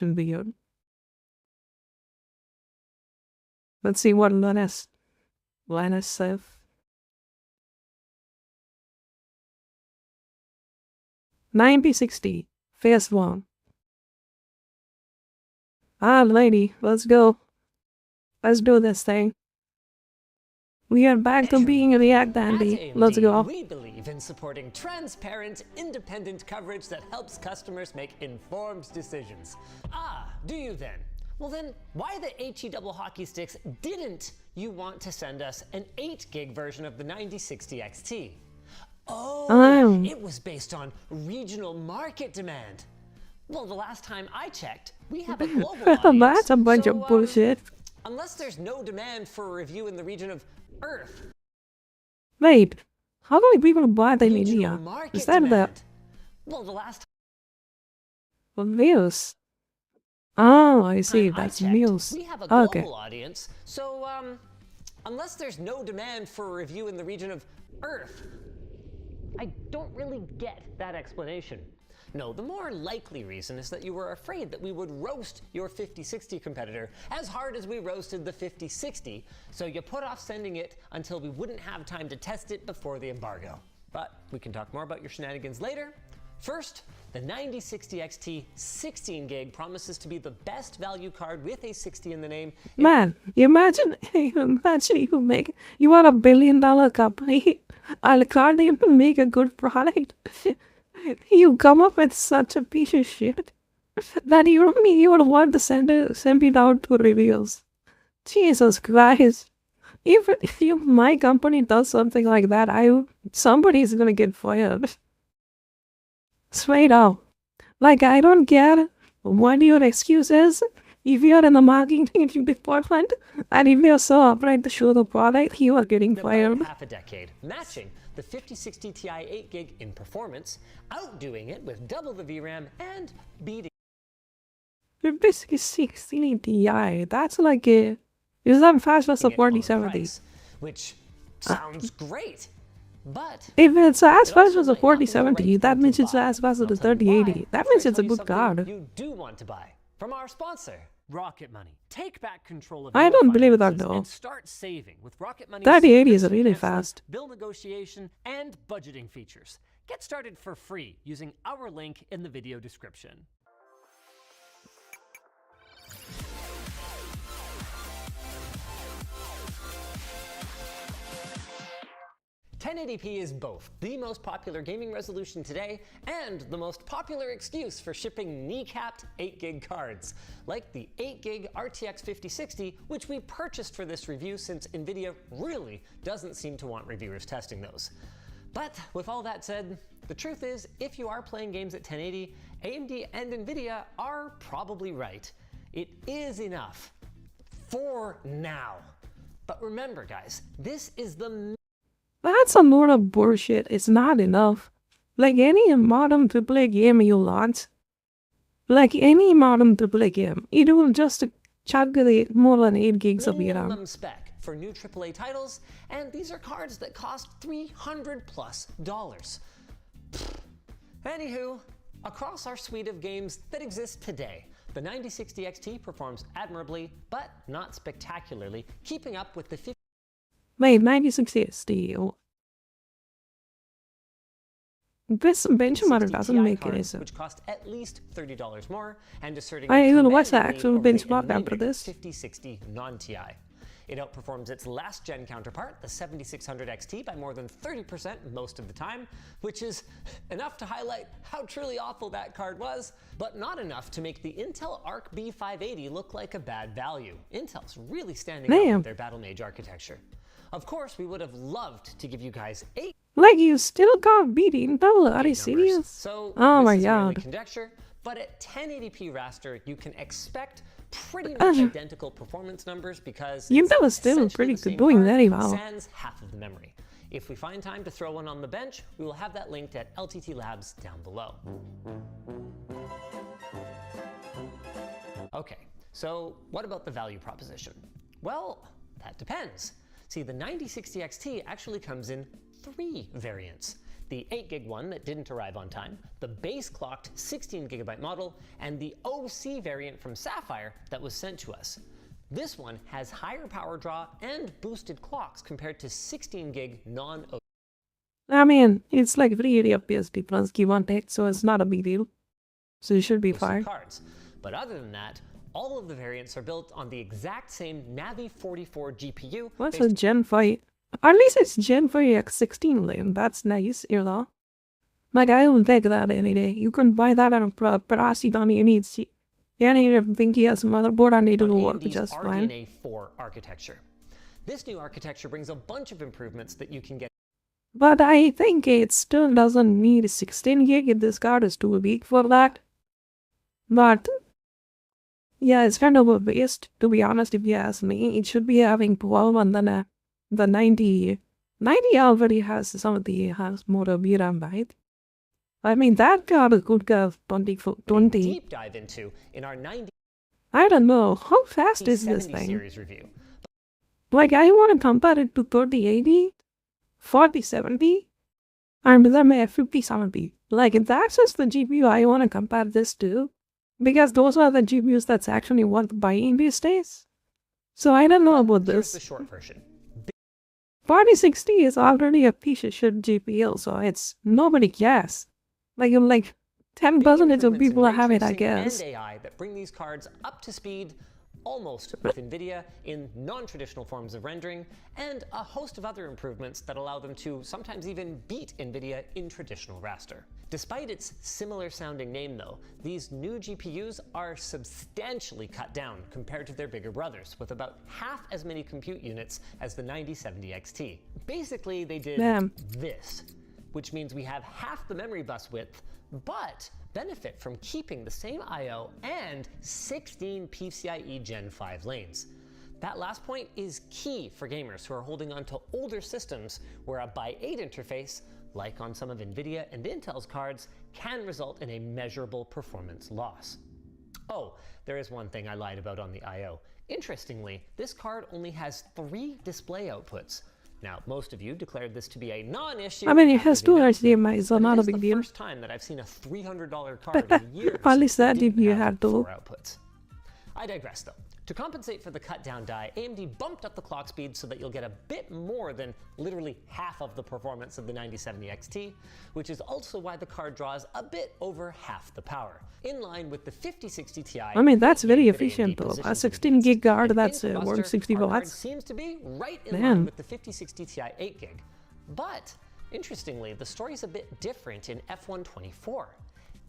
Weird. Let's see what Linus says. $90.60. First one. Ah, lady, let's go. Let's do this thing. We are back to being a React dandy. Let's go. We believe in supporting transparent, independent coverage that helps customers make informed decisions. Ah, do you then? Well then, why the HE double hockey sticks didn't you want to send us an 8 gig version of the 9060 XT? Oh, it was based on regional market demand. Well, the last time I checked, we have a global audience. That's a bunch of bullshit. Unless there's no demand for a review in the region of Earth. Wait, how many people buy them in India? Is that demand. Well, the last for views? Oh, I see. That's views. We have a global audience, so unless there's no demand for a review in the region of Earth, I don't really get that explanation. No, the more likely reason is that you were afraid that we would roast your 5060 competitor as hard as we roasted the 5060, so you put off sending it until we wouldn't have time to test it before the embargo. But we can talk more about your shenanigans later. First, the 9060 XT 16 gig promises to be the best value card with a 60 in the name. Man, imagine you make, you are $1 billion company, and can't even make a good product. You come up with such a piece of shit that you would want to send it out to reviews. Jesus Christ. Even if my company does something like that, somebody's gonna get fired. Straight up. Like, I don't care what your excuse is. If you're in the marketing department, and if you're so upright to show the product, you are getting fired. Half a decade, matching the 5060 Ti 8 gig in performance, outdoing it with double the VRAM, and beating 5060 Ti, that's like a... Is that fast as a 4070? Which sounds great, but... If it's as fast as a 4070, that means it's as fast as a 3080. That means it's a good card. You do want to buy from our sponsor, Rocket Money. Take back control of I don't believe that though. And start saving with Rocket Money. 3080 is really fast. Bill negotiation and budgeting features. Get started for free using our link in the video description. .1080p is both the most popular gaming resolution today and the most popular excuse for shipping kneecapped 8 gig cards, like the 8 gig RTX 5060, which we purchased for this review since Nvidia really doesn't seem to want reviewers testing those. But with all that said, the truth is, if you are playing games at 1080, AMD and Nvidia are probably right. It is enough for now. But remember guys, this is the... That's a lot of bullshit. It's not enough. Like any modern AAA game you launch, like any modern AAA game, it will just calculate more than 8 gigs of VRAM. Spec for new AAA titles, and these are cards that cost $300+. Anywho, across our suite of games that exist today, the 9060 XT performs admirably, but not spectacularly, keeping up with the 50. Wait, 9060 XT. This benchmark doesn't make any sense. Which cost at least $30 more, and asserting I even watched the actual benchmark after this. 5060 non-TI. It outperforms its last gen counterpart, the 7600 XT, by more than 30% most of the time, which is enough to highlight how truly awful that card was, but not enough to make the Intel Arc B580 look like a bad value. Intel's really standing out with their Battle Mage architecture. Of course, we would have loved to give you guys 8. Like, you still can't beat Intel? Are you serious? So, oh my god. Conjecture, but at 1080p raster, you can expect pretty much identical performance numbers because Intel is still pretty good, doing very well. Sans half of the memory. If we find time to throw one on the bench, we will have that linked at LTT Labs down below. Okay, so what about the value proposition? Well, that depends. See, the 9060 XT actually comes in 3 variants. the 8GB one that didn't arrive on time, the base-clocked 16GB model, and the OC variant from Sapphire that was sent to us. This one has higher power draw and boosted clocks compared to 16GB non-OC. I mean, it's like 380 FPS difference, give or take, so it's not a big deal. So you should be fine. Cards. But other than that, all of the variants are built on the exact same Navi 44 GPU. What's a Gen 5? At least it's Gen 5 X16 lane. That's nice, you know. Like, I will take that any day. You can buy that on Parasitani. You need Pinky as a motherboard and it'll work just fine. RDNA 4 architecture. This new architecture brings a bunch of improvements that you can get. But I think it still doesn't need 16 gig. This card is too weak for that. But yeah, it's kind of a waste, to be honest, if you ask me. It should be having 12 and then the 90 already has some of the has more VRAM, right? I mean, that card could have 20. Deep dive into in our 90. I don't know, how fast is this thing? Series review. Like, I want to compare it to 3080, 4070, and then my 5070. Like, if that's just the GPU I want to compare this to, because those are the GPUs that's actually worth buying these days. So I don't know about this. Here's the short version. 4060 is already a piece of shit GPU, so it's nobody cares. Like 10% of people have it, I guess. And AI that bring these cards up to speed almost with NVIDIA in non-traditional forms of rendering, and a host of other improvements that allow them to sometimes even beat NVIDIA in traditional raster. Despite its similar sounding name though, these new GPUs are substantially cut down compared to their bigger brothers, with about half as many compute units as the 9070 XT. Basically, they did this, which means we have half the memory bus width, but benefit from keeping the same I/O and 16 PCIe Gen 5 lanes. That last point is key for gamers who are holding on to older systems where a x8 interface, like on some of NVIDIA and Intel's cards, can result in a measurable performance loss. Oh, there is one thing I lied about on the I/O. Interestingly, this card only has 3 display outputs. Now, most of you declared this to be a non-issue. I mean, it has 2 HDMI, so not a big deal. It's the first time that I've seen a $300 card in years. At least that if you had to. 4 outputs. I digress though. To compensate for the cut down die, AMD bumped up the clock speed so that you'll get a bit more than literally half of the performance of the 9070 XT, which is also why the card draws a bit over half the power, in line with the 5060 Ti. I mean, that's very efficient though. A 16 gig card, that's 160 watts. Seems to be right in line with the 5060 Ti 8 gig. But interestingly, the story's a bit different in F124.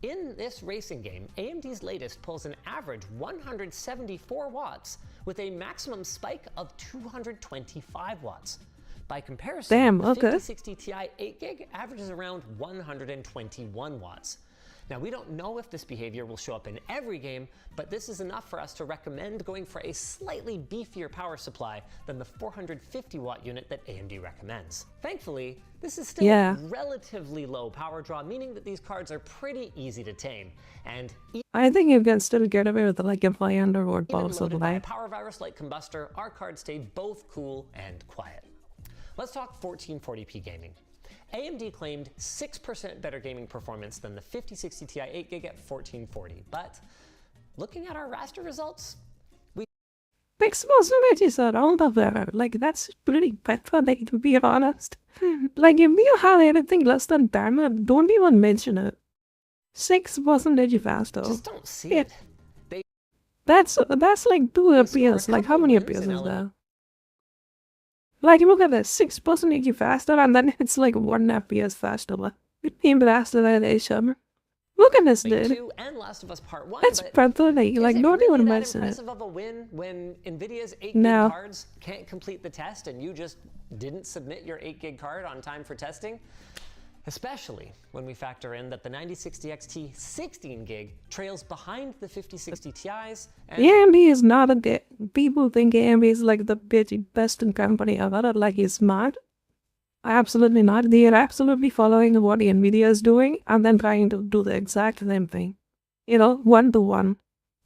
In this racing game, AMD's latest pulls an average 174 watts with a maximum spike of 225 watts. By comparison, the 5060 Ti 8 gig averages around 121 watts. Now, we don't know if this behavior will show up in every game, but this is enough for us to recommend going for a slightly beefier power supply than the 450 watt unit that AMD recommends. Thankfully, this is still relatively low power draw, meaning that these cards are pretty easy to tame. And I think you can still get away with like a 500 watt power supply. By a power virus-like combustor, our cards stayed both cool and quiet. Let's talk 1440p gaming. AMD claimed 6% better gaming performance than the 5060 Ti 8 gig at 1440, but looking at our raster results, 6% is around there. Like, that's pretty pathetic, to be honest. Like, if you have anything less than that, don't even mention it. 6% faster. Just don't see it. That's like 2 FPS. Like, how many FPS is that? Like, look at this, 6% faster, and then it's like 1 FPS faster. Even faster than HM. Look at this, dude. And Last of Us Part 1, that's pathetic. Like, don't even mention it. Is it impressive of a win when NVIDIA's 8 gig cards can't complete the test and you just didn't submit your 8 gig card on time for testing? Especially when we factor in that the 9060 XT 16 gig trails behind the 5060 Ti's. And AMD is not a people think AMD is like the best company ever, like it's smart. Absolutely not. They are absolutely following what NVIDIA is doing and then trying to do the exact same thing. You know, 1-to-1.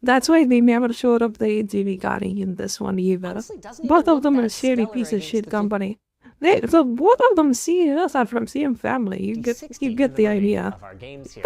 That's why they never showed up the 8 GB card in this one either. Both of them are a shady piece of shit company. So both of them CEOs are from same family. You get the idea. Of our games here.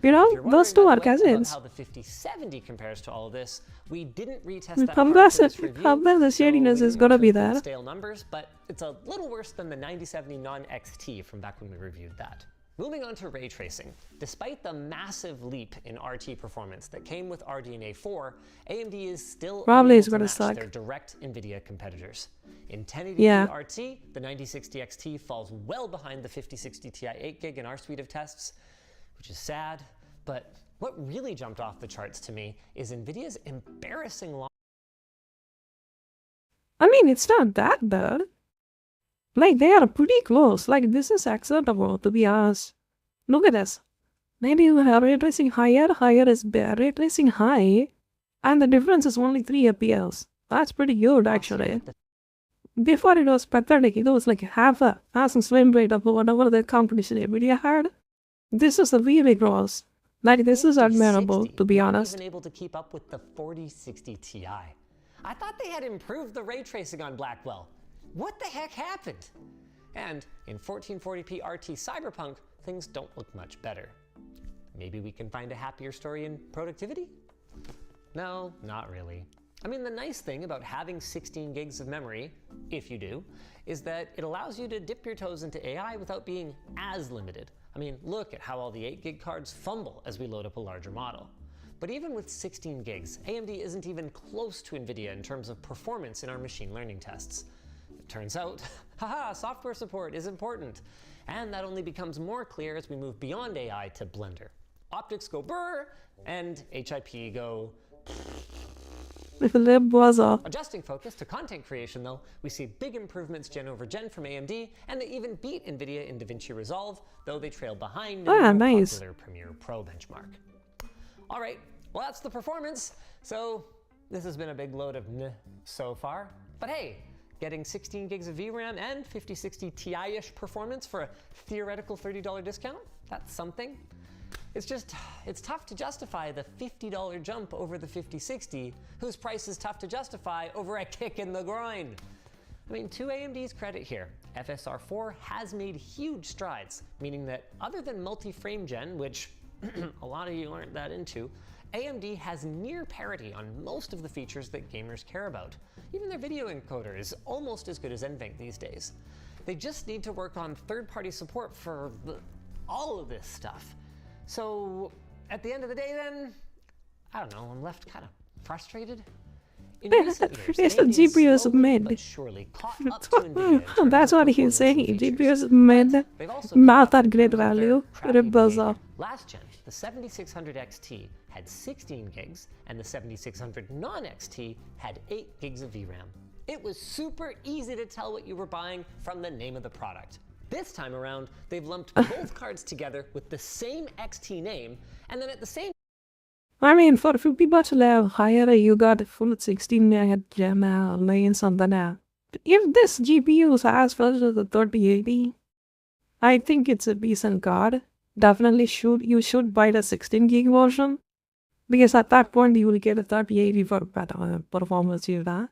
You know, those two are About cousins. how the 5070 compares to all of this, we didn't retest that I'm card for this guessing review, how bad the so we shadiness is didn't gonna be include there. stale numbers, but it's a little worse than the 9070 non-XT from back when we reviewed that. Moving on to ray tracing. Despite the massive leap in RT performance that came with RDNA 4, AMD is still Probably unable it's to gonna match suck. their direct NVIDIA competitors. In 1080p Yeah. RT, the 9060 XT falls well behind the 5060 Ti 8GB in our suite of tests, which is sad, but what really jumped off the charts to me is NVIDIA's embarrassing long. I mean, it's not that bad. Like, they are pretty close. Like, this is acceptable, to be honest. Look at this. Maybe you have ray tracing higher is bad. Ray tracing high, and the difference is only 3 FPS. That's pretty good, actually. Before it was pathetic. It was like half a swim rate of whatever the competition NVIDIA had. This is a really gross. Like, this is admirable, to be honest. Not even able to keep up with the 4060 Ti. I thought they had improved the ray tracing on Blackwell. What the heck happened? And in 1440p RT Cyberpunk, things don't look much better. Maybe we can find a happier story in productivity? No, not really. I mean, the nice thing about having 16 gigs of memory, if you do, is that it allows you to dip your toes into AI without being as limited. I mean, look at how all the 8GB cards fumble as we load up a larger model. But even with 16 gigs, AMD isn't even close to NVIDIA in terms of performance in our machine learning tests. It turns out, haha, software support is important. And that only becomes more clear as we move beyond AI to Blender. Optics go brr, and HIP go. If the lib was off. Adjusting focus to content creation, though, we see big improvements gen over gen from AMD, and they even beat NVIDIA in DaVinci Resolve, though they trail behind in the nice. popular Premiere Pro benchmark. All right, well, that's the performance. So this has been a big load of meh so far. But hey, getting 16 gigs of VRAM and 5060 Ti-ish performance for a theoretical $30 discount, that's something. It's just, it's tough to justify the $50 jump over the 5060, whose price is tough to justify over a kick in the groin. I mean, to AMD's credit here, FSR4 has made huge strides, meaning that other than multi-frame gen, which a lot of you aren't that into, AMD has near parity on most of the features that gamers care about. Even their video encoder is almost as good as NVENC these days. They just need to work on third-party support for all of this stuff. So at the end of the day then, I don't know, I'm left kind of frustrated. In recent years, The AMD GPU is slowly mid. but surely caught up to NVIDIA in terms That's of what he's performance and saying. features. GPU is mid. They've also Not caught up that great in terms of their value. crappy It buzz behavior. off. Last gen, the 7600 XT had 16 gigs, and the 7600 non-XT had 8 gigs of VRAM. It was super easy to tell what you were buying from the name of the product. This time around, they've lumped both cards together with the same XT name, and then at the same I mean, for $50 level higher, you got a full 16 gem lane something now. If this GPU is as fast as the 3080, I think it's a decent card. Definitely you should buy the 16 gig version, because at that point you will get a 3080 for better performance you that.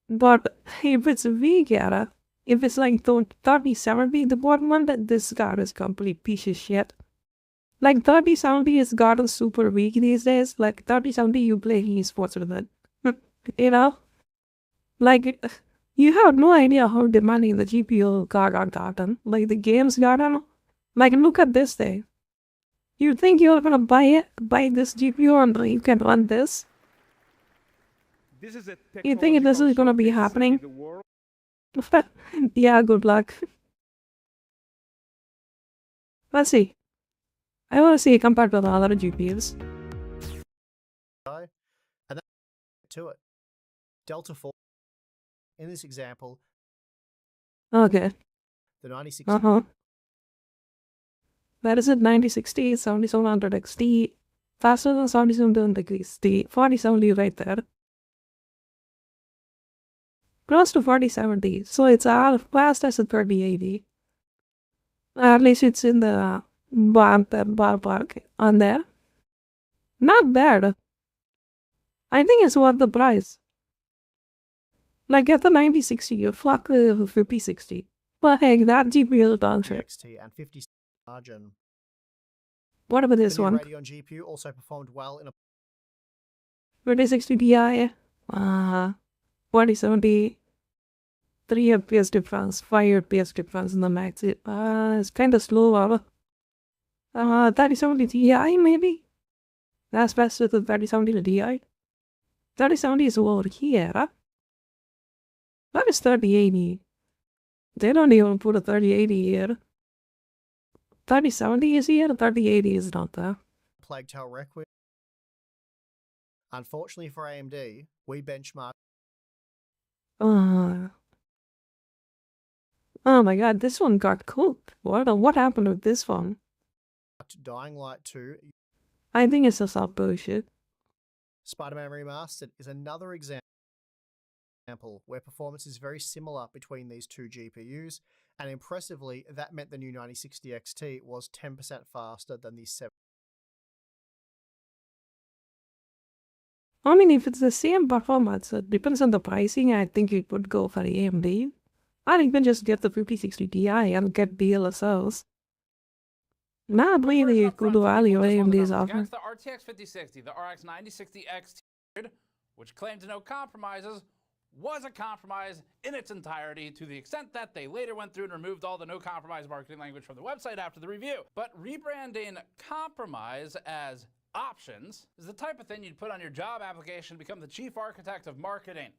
But if it's weak, if it's like 3070, the bottom one, that this card is complete piece of shit. Like 3070 has gotten super weak these days. Like 3070, you play esports with it. You know? Like, you have no idea how demanding the GPU card got gotten. Like, the games gotten. Like, look at this thing. You think you're gonna buy this GPU and you can run this? This is a You think this is gonna be happening? Yeah, good luck. Let's see. I want to see it compared to the other GPUs. And then to it. Delta 4. In this example, Okay. the 96. Where is it? 9060, 7700 XT. Faster than 7700 XT. 4070 right there. Close to 4070. So it's as fast as a 3080. At least it's in the ballpark on there. Not bad. I think it's worth the price. Like, get the 9060, you fuck the 5060. Well, hey, that GPU is done for. XT and 50 margin. What about this The new one? Radeon GPU also performed well in a 3060 Ti. 2070. 3 FPS difference, 5 FPS difference in the max. It's kind of slow. 3070 Ti maybe? That's faster than 3070 Ti. 3070 is over here. That is 3080. They don't even put a 3080 here. 3070 is here, 3080 is not there. Plague Tale Requiem. Unfortunately for AMD, we benchmarked Oh my god, this one got cooked. What happened with this one? Dying Light 2. I think it's just all bullshit. Spider-Man Remastered is another example where performance is very similar between these two GPUs, and impressively, that meant the new 9060 XT was 10% faster than the 7. I mean, if it's the same performance, it depends on the pricing. I think it would go for AMD. I'd even just get the 5060 Ti and get DLSOs. Not really a good value AMD's offer. Against the RTX 5060, the RX 9060 XT, which claimed to no compromises, was a compromise in its entirety to the extent that they later went through and removed all the no compromise marketing language from the website after the review. But rebranding compromise as options is the type of thing you'd put on your job application to become the chief architect of marketing.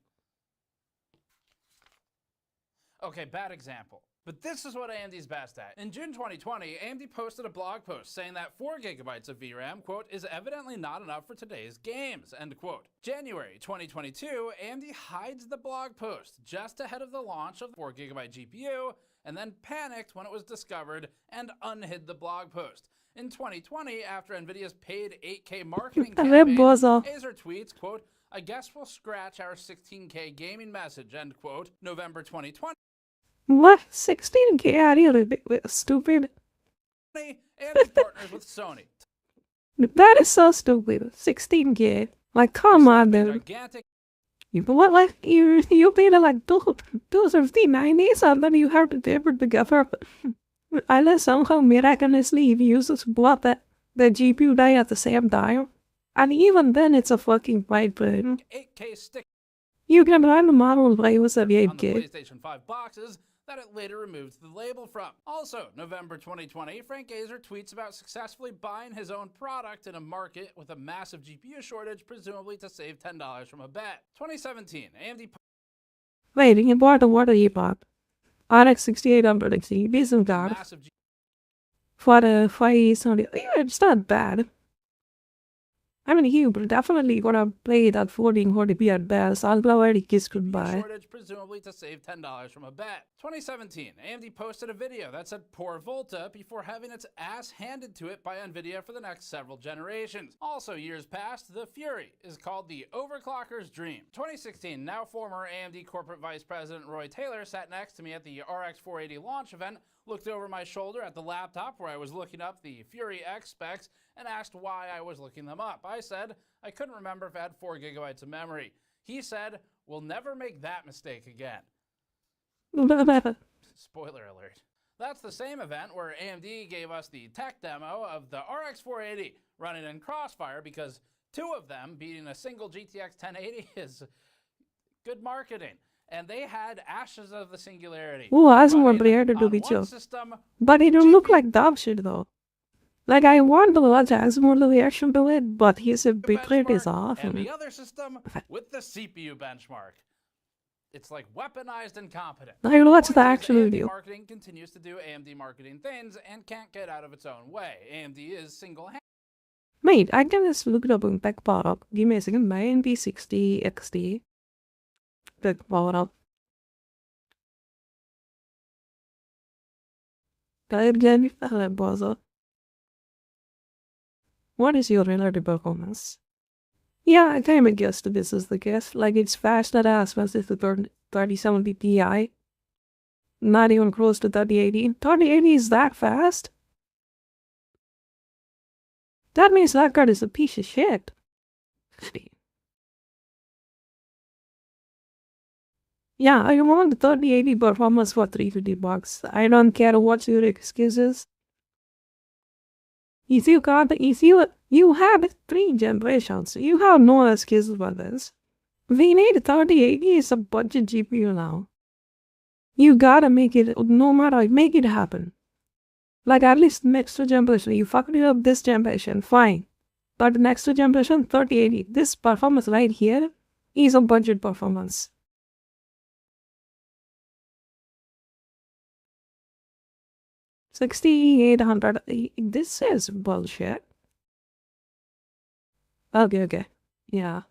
Okay, bad example. But this is what AMD's best at. In June 2020, AMD posted a blog post saying that 4 gigabytes of VRAM, quote, is evidently not enough for today's games, end quote. January 2022, AMD hides the blog post just ahead of the launch of the 4 gigabyte GPU, and then panicked when it was discovered and unhid the blog post. In 2020, after NVIDIA's paid 8K marketing campaign, Acer tweets, quote, I guess we'll scratch our 16K gaming message, end quote. November 2020. What? 16K? Are you a bit stupid? And its partners with Sony. That is so stupid. 16K. Like, come on, dude. What, like, you paid like 250 and then you have to tape it together. Unless somehow miraculously you use both the GPU die at the same time. And even then it's a fucking fight, but 8K stick. You can run the model play with a 8K. On the PlayStation 5 boxes that it later removed the label from. Also, November 2020, Frank Azer tweets about successfully buying his own product in a market with a massive GPU shortage, presumably to save $10 from a bet. 2017, AMD... Wait, you bought the water you bought? RX 6800 XT, decent card. For the 570, it's not bad. I mean, you definitely gonna play that 1440p at best. I'll already kiss goodbye. Shortage, presumably to save $10 from a bet. 2017, AMD posted a video that said poor Volta before having its ass handed to it by NVIDIA for the next several generations. Also, years past, the Fury is called the overclocker's dream. 2016, now former AMD corporate vice president Roy Taylor sat next to me at the RX 480 launch event, looked over my shoulder at the laptop where I was looking up the Fury X specs, and asked why I was looking them up. I said I couldn't remember if it had 4 gigabytes of memory. He said, we'll never make that mistake again. Spoiler alert. That's the same event where AMD gave us the tech demo of the RX 480 running in Crossfire, because 2 of them beating a single GTX 1080 is good marketing. And they had Ashes of the Singularity. Oh, I was more prepared to be chill. But it don't look like dog shit though. Like, I want to watch Asmore reaction to it, but his bitrate is off. And the other system with the CPU benchmark. It's like weaponized and competent. I watch the actual video. Marketing continues to do AMD marketing things and can't get out of its own way. AMD is single-handed. Mate, I can just look it up in back power up. Give me a second. My NP60 XT. Back power up. What is your relative performance? Yeah, I kind of guessed that this is the case. Like, it's fast as fast as the 3070 Ti. Not even close to 3080. 3080 is that fast? That means that card is a piece of shit. Yeah, I want 3080 performance for $350. I don't care what your excuses. If you have 3 generations, you have no excuse for this. We need 3080 is a budget GPU now. You gotta make it, no matter, make it happen. Like at least next generation, you fucked it up this generation, fine. But next generation, 3080, this performance right here is a budget performance. $6,800. This is bullshit. Okay. Yeah.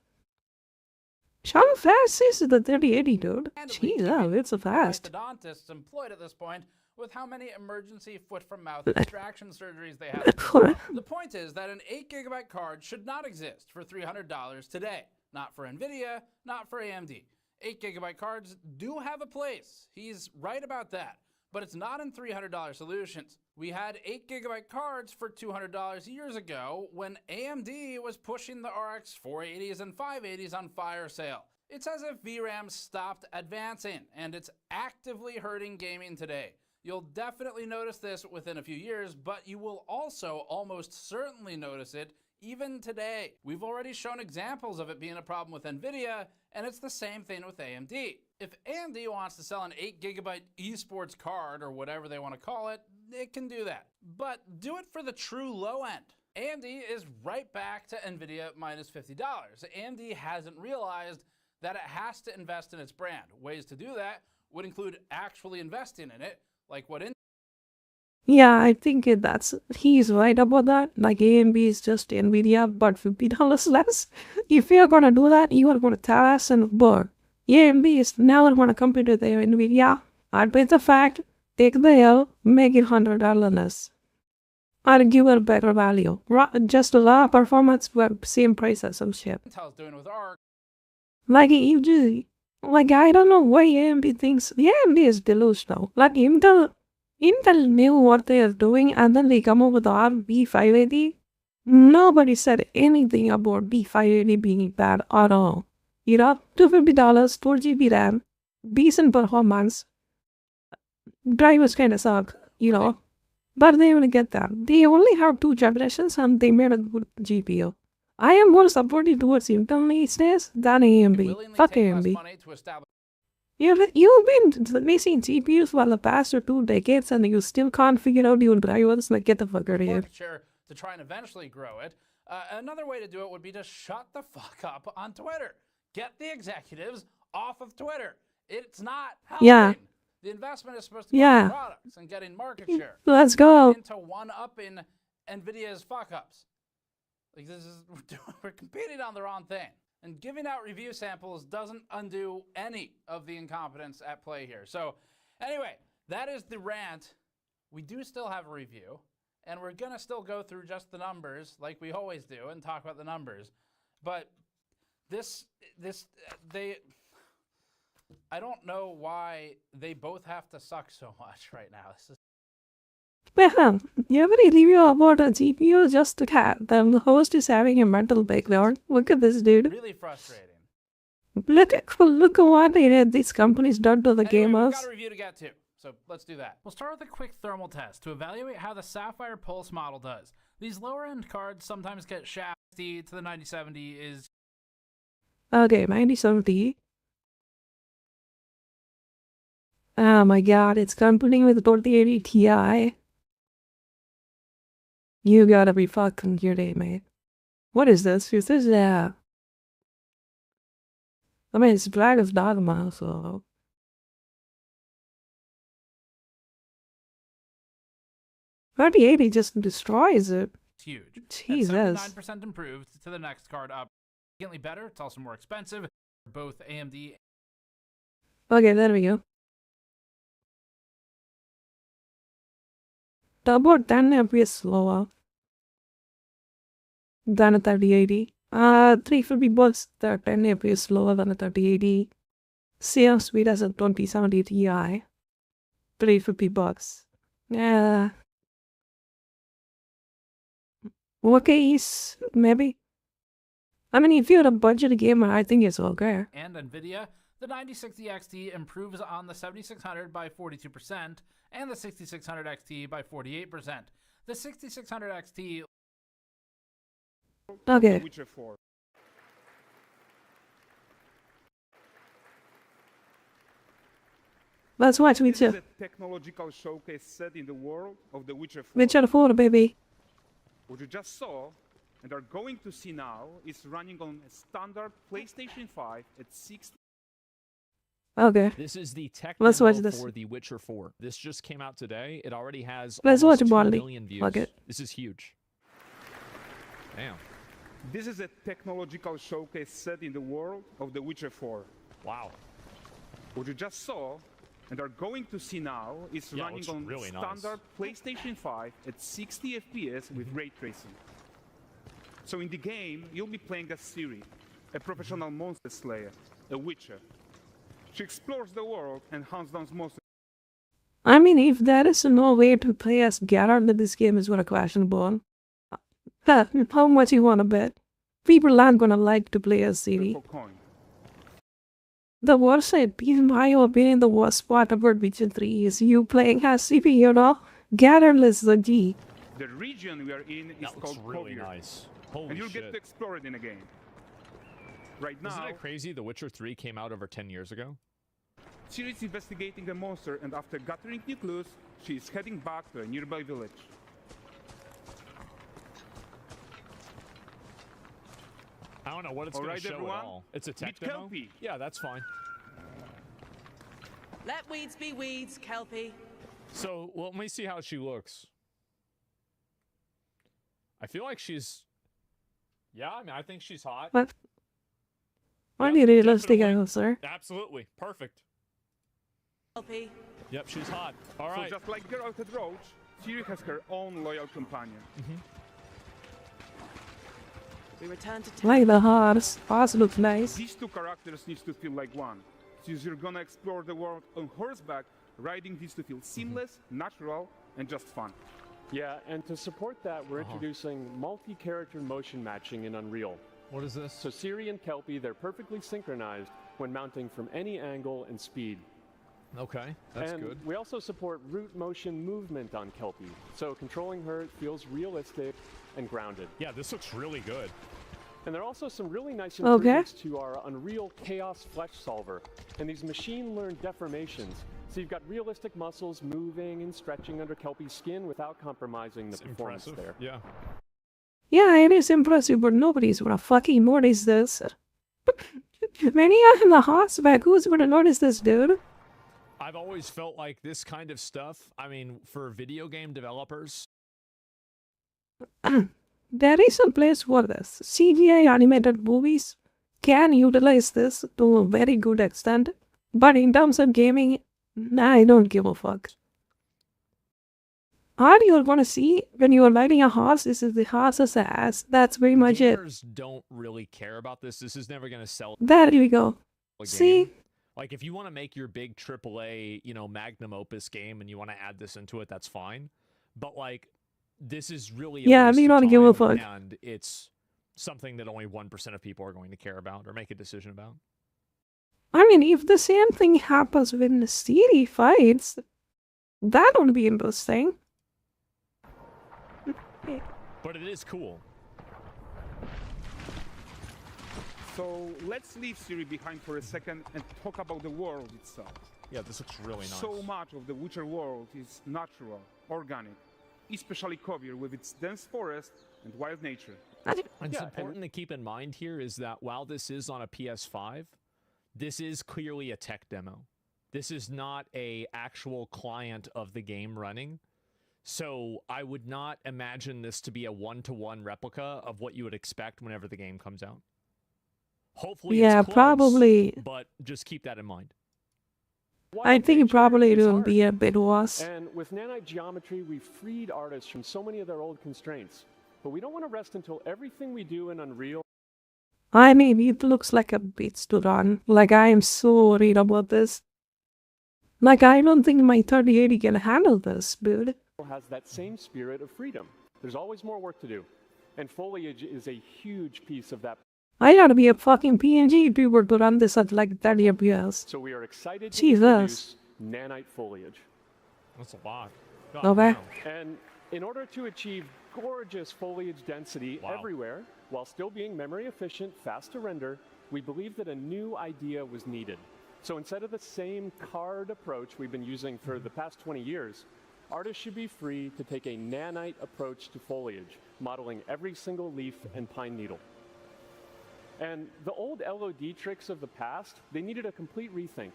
How fast is the 3080, dude? Jesus, it's a fast. Orthodontists employed at this point with how many emergency foot-from-mouth extraction surgeries they have to perform. The point is that an 8GB card should not exist for $300 today. Not for NVIDIA, not for AMD. 8GB cards do have a place. He's right about that. But it's not in $300 solutions. We had 8GB cards for $200 years ago when AMD was pushing the RX 480s and 580s on fire sale. It's as if VRAM stopped advancing, and it's actively hurting gaming today. You'll definitely notice this within a few years, but you will also almost certainly notice it even today. We've already shown examples of it being a problem with NVIDIA, and it's the same thing with AMD. If AMD wants to sell an 8GB esports card, or whatever they want to call it, it can do that. But do it for the true low end. AMD is right back to NVIDIA minus $50. AMD hasn't realized that it has to invest in its brand. Ways to do that would include actually investing in it, like what Yeah, I think he's right about that. Like AMD is just NVIDIA, but $50 less. If you're gonna do that, you are gonna tell us and burn. AMD is never gonna compete with NVIDIA. Admit the fact, take the L, make it $100 less. Or give her better value. Just a raw performance for same price as some shit. Intel's doing with ARC. Like I don't know why AMD thinks AMD is delusional. Like Intel knew what they are doing, and then they come up with our B580. Nobody said anything about B580 being bad at all. You know, $250, 4GB RAM, decent performance. Drivers kind of suck, you know. But they will get that. They only have 2 generations and they made a good GPU. I am more supportive towards Intel these days than AMD. Fuck AMD. You've been releasing GPUs for the past 2 decades and you still can't figure out your drivers. Like, get the fuck out of here. To try and eventually grow it. Another way to do it would be to shut the fuck up on Twitter. Get the executives off of Twitter. It's not helping. Yeah. The investment is supposed to go into products and getting market share. Let's go. Into one-upping NVIDIA's fuck-ups. Like we're competing on the wrong thing. And giving out review samples doesn't undo any of the incompetence at play here. So anyway, that is the rant. We do still have a review, and we're gonna still go through just the numbers like we always do and talk about the numbers. But I don't know why they both have to suck so much right now. Well, every review about a GPU just to cat. The host is having a mental breakdown. Look at this dude. Really frustrating. Look at what these companies done to the gamers. We've got a review to get to, so let's do that. We'll start with a quick thermal test to evaluate how the Sapphire Pulse model does. These lower end cards sometimes get shafty to the 9070 is... Okay, 9070. Oh my god, it's competing with the 4080 Ti. You gotta be fucking kidding me. What is this? Is this I mean, it's black as dogma, so... $3080 just destroys it. It's huge. Jesus. 79% improved to the next card up. Significantly better, it's also more expensive. Both AMD... Okay, there we go. About 10 FPS slower than a 3080. $350, they're 10 FPS slower than a 3080. Same speed as a 2070 Ti. $350. Yeah. Okay, maybe. I mean, if you're a budget gamer, I think it's okay. And NVIDIA, The 9060 XT improves on the 7600 by 42% and the 6600 XT by 48%. The 6600 XT... Okay. Witcher 4. Let's watch This is Witcher. a technological showcase set in the world of The Witcher 4. Witcher 4, baby. What you just saw and are going to see now is running on a standard PlayStation 5 at 60. Okay. This is the tech Let's demo watch this. for The Witcher 4. This just came out today. It already has Let's almost watch 2 Barley. million views. Fuck it. This is huge. Damn. This is a technological showcase set in the world of The Witcher 4. Wow. What you just saw and are going to see now is Yeah, running looks on really nice. standard PlayStation 5 at 60 FPS with ray tracing. So in the game, you'll be playing as Ciri, a professional monster slayer, a witcher. She explores the world and hunts down monsters. I mean, if there is no way to play as Geralt in this game is what a question born. How much you wanna bet? People aren't gonna like to play as Ciri. For coin. The worst, in my opinion, the worst part about Witcher 3 is you playing as Ciri, you know? Geralt is the G. The region we are in is That looks called really Kovir, nice. Holy and you'll shit. get to explore it in a game. Right Isn't now, it crazy The Witcher 3 came out over 10 years ago? Ciri is investigating a monster, and after gathering new clues, she is heading back to a nearby village. I don't know what it's All going right, to show everyone. at all. It's a tech Meet demo? Kelpie. Yeah, that's fine. Let weeds be weeds, Kelpie. So, well, let me see how she looks. I feel like she's... Yeah, I mean, I think she's hot. What? Are Yep, you realistic, definitely. sir? Absolutely. Perfect. Kelpie. Yep, she's hot. All So right. just like Geralt and Roach, Ciri has her own loyal companion. We return to town. Like the horse. Horse looks nice. These two characters need to feel like one. Since you're gonna explore the world on horseback, riding needs to feel seamless, natural, and just fun. Yeah, and to support that, we're introducing multi-character motion matching in Unreal. What is this? So Ciri and Kelpie, they're perfectly synchronized when mounting from any angle and speed. Okay, that's and good. we also support root motion movement on Kelpie, so controlling her feels realistic and grounded. Yeah, this looks really good. And there are also some really nice Okay. improvements to our Unreal Chaos Flesh Solver, and these machine-learned deformations. So you've got realistic muscles moving and stretching under Kelpie's skin without compromising the It's performance impressive. there. Yeah. Yeah, it is impressive, but nobody's gonna fucking notice this. When you're in the horseback, who's gonna notice this, dude? I've always felt like this kind of stuff, I mean, for video game developers, There is a place for this. CGI animated movies can utilize this to a very good extent, but in terms of gaming, nah, I don't give a fuck. All you're gonna see when you're riding a horse is the horse's ass. That's very much it. gamers don't really care about this. This is never going to sell There we go. a game. See? Like, if you want to make your big AAA, you know, magnum opus game and you want to add this into it, that's fine. But, like, this is really a Yeah, waste we of don't give a time, fuck. and it's something that only 1% of people are going to care about or make a decision about. I mean, if the same thing happens when the Ciri fights, that would be interesting. But it is cool. So let's leave Ciri behind for a second and talk about the world itself. Yeah, this looks really nice. So much of the Witcher world is natural, organic, especially Kovir with its dense forest and wild nature. And Yeah, it's and- important to keep in mind here is that while this is on a PS5, this is clearly a tech demo. This is not a actual client of the game running. So I would not imagine this to be a one-to-one replica of what you would expect whenever the game comes out. Hopefully Yeah, it's close, probably. but just keep that in mind. I Wild think nature probably is it will hard. be a bit worse. And with nanite geometry, we've freed artists from so many of their old constraints. But we don't want to rest until everything we do in Unreal I mean, it looks like a bitch to run. Like, I am so worried about this. Like, I don't think my 3080 can handle this, dude. has that same spirit of freedom. There's always more work to do. And foliage is a huge piece of that I gotta be a fucking PNG YouTuber to run this at like 30 FPS. So we are excited to Jesus. introduce nanite foliage. That's a lot. God, Okay. wow. And in order to achieve gorgeous foliage density Wow. everywhere, while still being memory efficient, fast to render, we believe that a new idea was needed. So instead of the same card approach we've been using for the past 20 years, artists should be free to take a nanite approach to foliage, modeling every single leaf and pine needle. And the old LOD tricks of the past, they needed a complete rethink.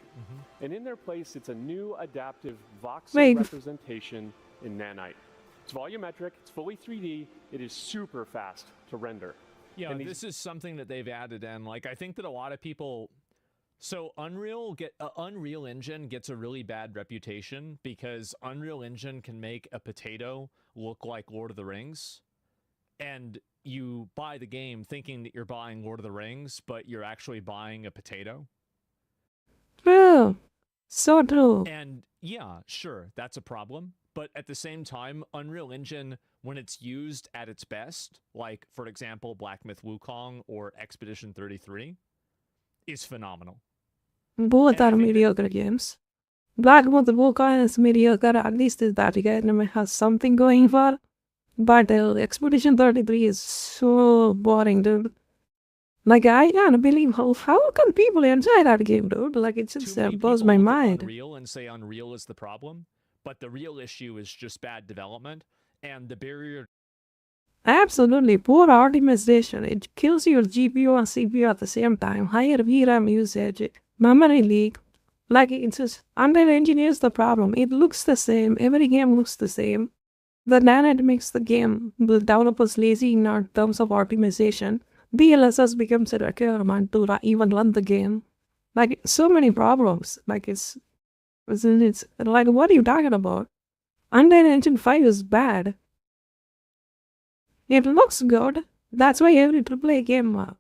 And in their place, it's a new adaptive voxel Wait. representation in nanite. It's volumetric, it's fully 3D, it is super fast to render. Yeah, And this is something that they've added in. Like, I think that a lot of people. So Unreal Engine gets a really bad reputation because Unreal Engine can make a potato look like Lord of the Rings, and you buy the game thinking that you're buying Lord of the Rings, but you're actually buying a potato. True. So true. And yeah, sure, that's a problem. But at the same time, Unreal Engine, when it's used at its best, like, for example, Black Myth Wukong or Expedition 33, is phenomenal. Both And I are think that- mediocre games. Black Myth Wukong is mediocre, at least is that game has something going for it. But Expedition 33 is so boring, dude. Like, I can't believe how can people enjoy that game, dude? Like, it Too just many blows people my look at mind. Unreal and say Unreal is the problem, but the real issue is just bad development and the barrier. Absolutely, poor optimization. It kills your GPU and CPU at the same time. Higher VRAM usage, memory leak. Like, it's just under-engineers the problem. It looks the same. Every game looks the same. The nanite makes the game, the developers lazy in terms of optimization. DLSS becomes a requirement to even run the game. Like, so many problems. Like, it's like, what are you talking about? Unreal Engine 5 is bad. It looks good. That's why every AAA game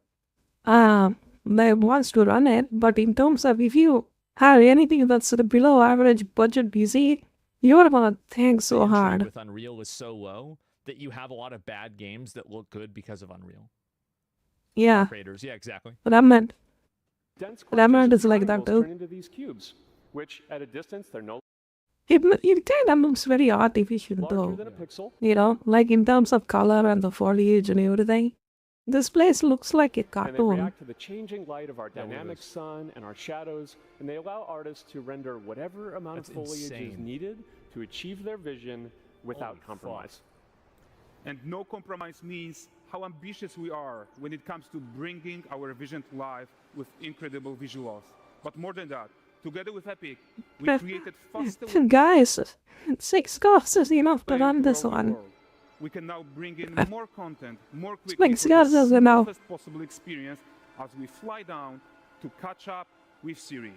that wants to run it. But in terms of if you have anything that's below average budget PC, you're gonna think so entry hard. with Unreal is so low that you have a lot of bad games that look good because of Unreal. Yeah, Creators, yeah, exactly. but I meant Dense Remnant clusters of is like that triangles too. turn into these cubes, which at a distance they're no it kind of looks very artificial larger though. than a pixel. You know, like in terms of color and the foliage and everything. This place looks like a And they cartoon. react to the changing light of our Yeah, dynamic weirdos. sun and our shadows, and they allow artists to render whatever amount That's of foliage is insane. needed to achieve their vision without Holy fuck. compromise. And no compromise means how ambitious we are when it comes to bringing our vision to life with incredible visuals. But more than that, together with Epic, we created faster Guys, 6 costs is enough to playing run for this our one. world. We can now bring in more content more It's quickly like for Scars the doesn't know. smoothest possible experience as we fly down to catch up with Siri.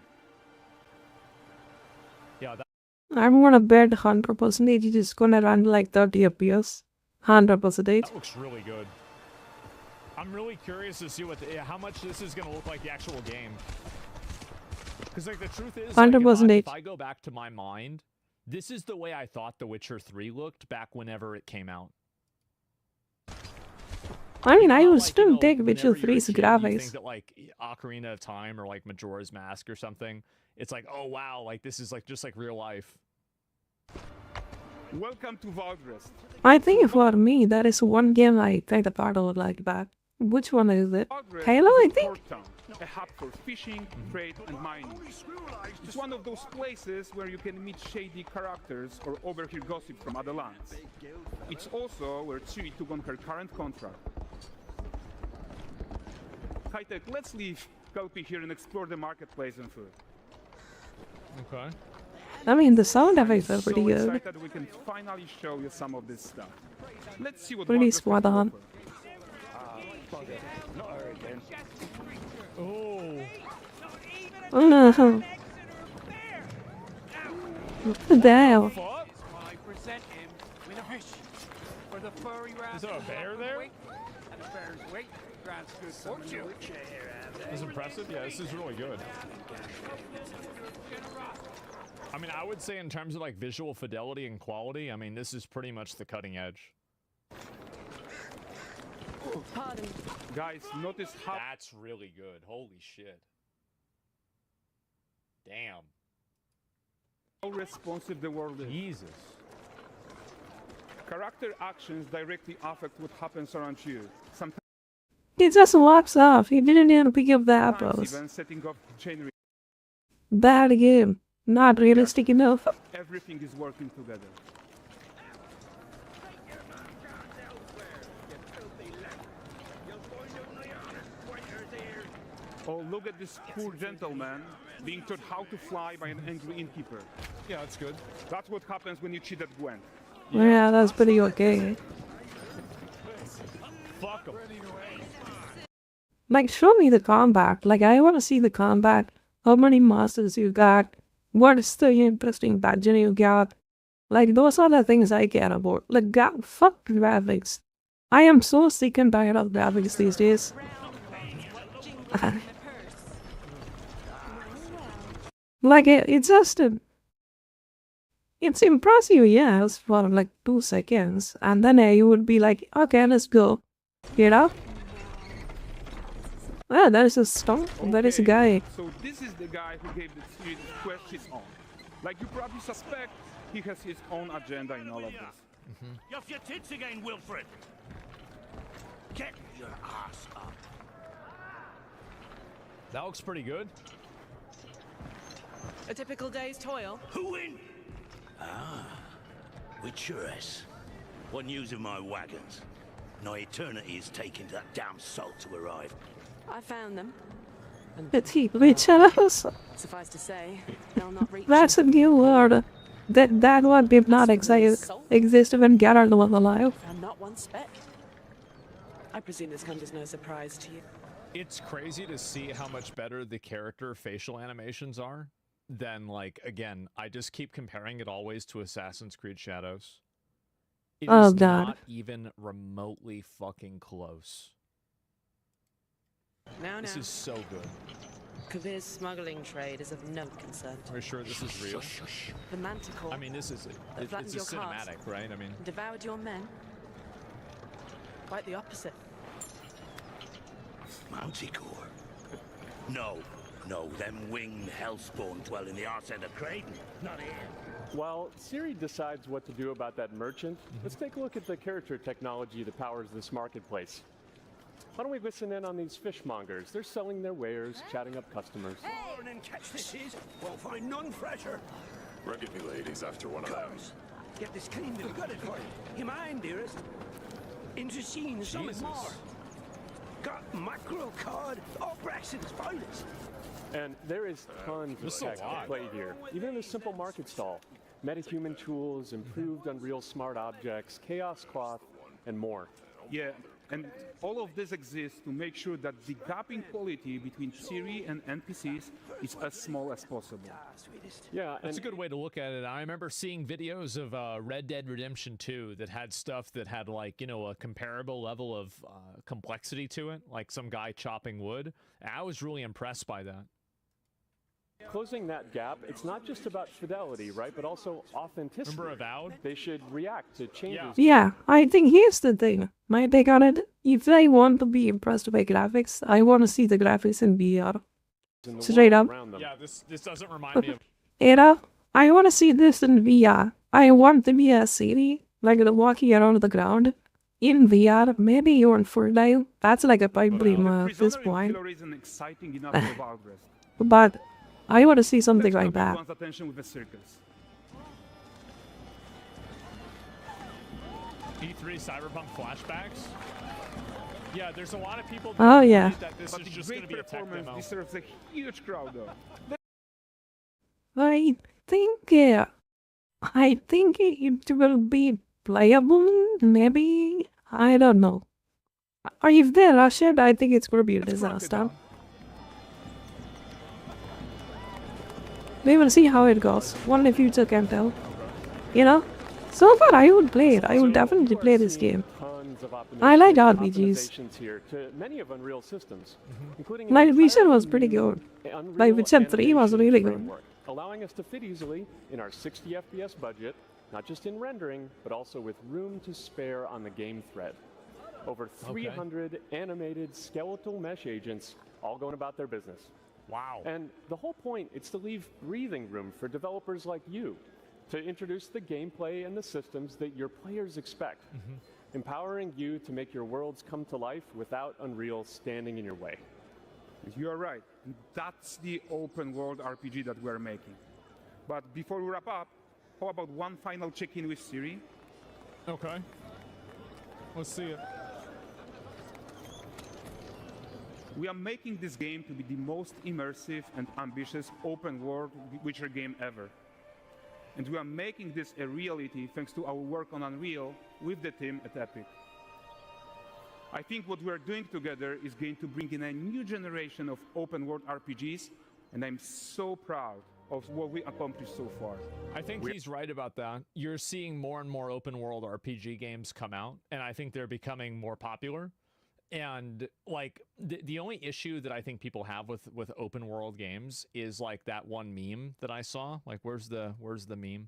Yeah, that, I'm gonna bet 100% it is gonna run like 30 FPS. 100%. that looks really good. I'm really curious to see how much this is going to look like the actual game. Because, like, the truth is, like, 100%. if I go back to my mind, this is the way I thought The Witcher 3 looked back whenever it came out. I mean, I Not will like, still you know, take whenever Witcher you're a 3's kid, you graphics. think that, like, Ocarina of Time or, like, Majora's Mask or something, it's like, oh, wow, like, this is, like, just like real life. Welcome to Valdrest. I think for me, there is one game I think the part would like that. Which one is it? Valdrest Halo, is I a think? port town, a hub for fishing, trade, and mining. It's one of those places where you can meet shady characters or overhear gossip from other lands. It's also where Ciri took on her current contract. High-tech, let's leave Kelpie here and explore the marketplace and food. Okay. I mean, the sound effects are I'm pretty so good. excited we can finally show you some of this stuff. Let's see what Pretty Valdrest spot has to on. offer. Oh. Oh, what the hell? I present him with a fish for the furry rat. Is there a bear there? And the bear's weight grants good fortune. This is impressive. Yeah, this is really good. I mean, I would say in terms of like visual fidelity and quality, I mean, this is pretty much the cutting edge. Pardon. Guys, notice how That's really good. Holy shit. Damn. responsive the world is. Jesus. Character actions directly affect what happens around you. Sometimes He just walks off. He didn't even pick up the apples. even setting up chain Bad game. Not realistic enough. everything is working together. Oh, look at this poor gentleman being taught how to fly by an angry innkeeper. Yeah, that's good. That's what happens when you cheat at Gwent. Yeah, that's pretty okay. Fuck him. Like, show me the combat. Like, I want to see the combat. How many masters you got? What is the interesting dungeon you got? Like, those are the things I care about. Like, God, fuck graphics. I am so sick and tired of graphics these days. Like, it's just it's impressive, yes, for like 2 seconds. And then you would be like, okay, let's go. You know? Ah, there is a stomp. There is a guy. So this is the guy who gave the series Quest his own. Like you probably suspect, he has his own agenda in all of this. You off your tits again, Wilfred. Get your ass up. That looks pretty good. A typical day's toil. Who in? Ah, Witcheress. What news of my wagons? No eternity is taking that damn salt to arrive. I found them. But he Witcheress. Suffice to say, they'll not reach. That's a new word. That one did not exist when Geralt was alive. And not one speck. I presume this comes as no surprise to you. It's crazy to see how much better the character facial animations are than, like, again, I just keep comparing it always to Assassin's Creed Shadows. It Oh, is God. not even remotely fucking close. Now, This is so good. Kavir's smuggling trade is of no concern to Are you sure this is real? the Manticore. I mean, this is it's flattens a your cast. cinematic, right? I mean, Devoured your men. Quite the opposite. Manticore. No, them winged hellspawn dwell in the arse end of Creighton. Not here. While Siri decides what to do about that merchant, let's take a look at the character technology that powers this marketplace. Why don't we listen in on these fishmongers? They're selling their wares, chatting up customers. Morning, catch this is. Won't find none fresher. Rugged me ladies after one of them. Comes. Get this cleaned and gutted for you. You mind, dearest? Interesting, something Jesus. more. Got mackerel cod, all Braxton's finest. And there is tons of This is a tech to lot. play here. Even in a simple market stall. Metahuman tools, improved Unreal Smart Objects, Chaos Cloth, and more. Yeah, and all of this exists to make sure that the gap in quality between Siri and NPCs is as small as possible. Yeah, that's a and good way to look at it. I remember seeing videos of Red Dead Redemption 2 that had stuff that had, like, you know, a comparable level of complexity to it, like some guy chopping wood. And I was really impressed by that. closing that gap, it's not just about fidelity, right? But also authenticity. Remember Avowed? They should react to changes. Yeah, I think here's the thing. My take on it, if I want to be impressed by graphics, I want to see the graphics in VR. in the Straight world up. around them. Yeah, this doesn't remind me of... You know, I want to see this in VR. I want to be a city, like the walking around the ground. In VR, maybe you're in Fortnite. That's like a pipe dream at this point. Isn't exciting enough for Valgress. But I want to see something Let's like grab that. everyone's attention with a circus. E3 Cyberpunk flashbacks? Yeah, there's a lot of people that Oh, yeah. believe that this But is the just going to great be a tech performance demo. deserves a huge crowd, though. I think it will be playable, maybe. I don't know. Or if they rush it, I think it's going to be a Let's rock it disaster. down. We will see how it goes. Only future can tell. You know? So far, I would play it. I would definitely play this game. Tons of I like optimizations RPGs. here to many of Unreal systems, including Like, an Witcher entirely was pretty new good. Unreal Like, Witcher 3 was animation really good. framework, allowing us to fit easily in our 60 FPS budget, not just in rendering, but also with room to spare on the game thread. Over 300 animated skeletal mesh agents all going about their business. Wow. And the whole point is to leave breathing room for developers like you to introduce the gameplay and the systems that your players expect, empowering you to make your worlds come to life without Unreal standing in your way. You are right. That's the open world RPG that we're making. But before we wrap up, how about one final check-in with Siri? Okay. Let's see it. We are making this game to be the most immersive and ambitious open world Witcher game ever. And we are making this a reality thanks to our work on Unreal with the team at Epic. I think what we are doing together is going to bring in a new generation of open world RPGs, and I'm so proud of what we accomplished so far. I think he's right about that. You're seeing more and more open world RPG games come out, and I think they're becoming more popular. And like the only issue that I think people have with open world games is like that one meme that I saw. Like, where's the meme?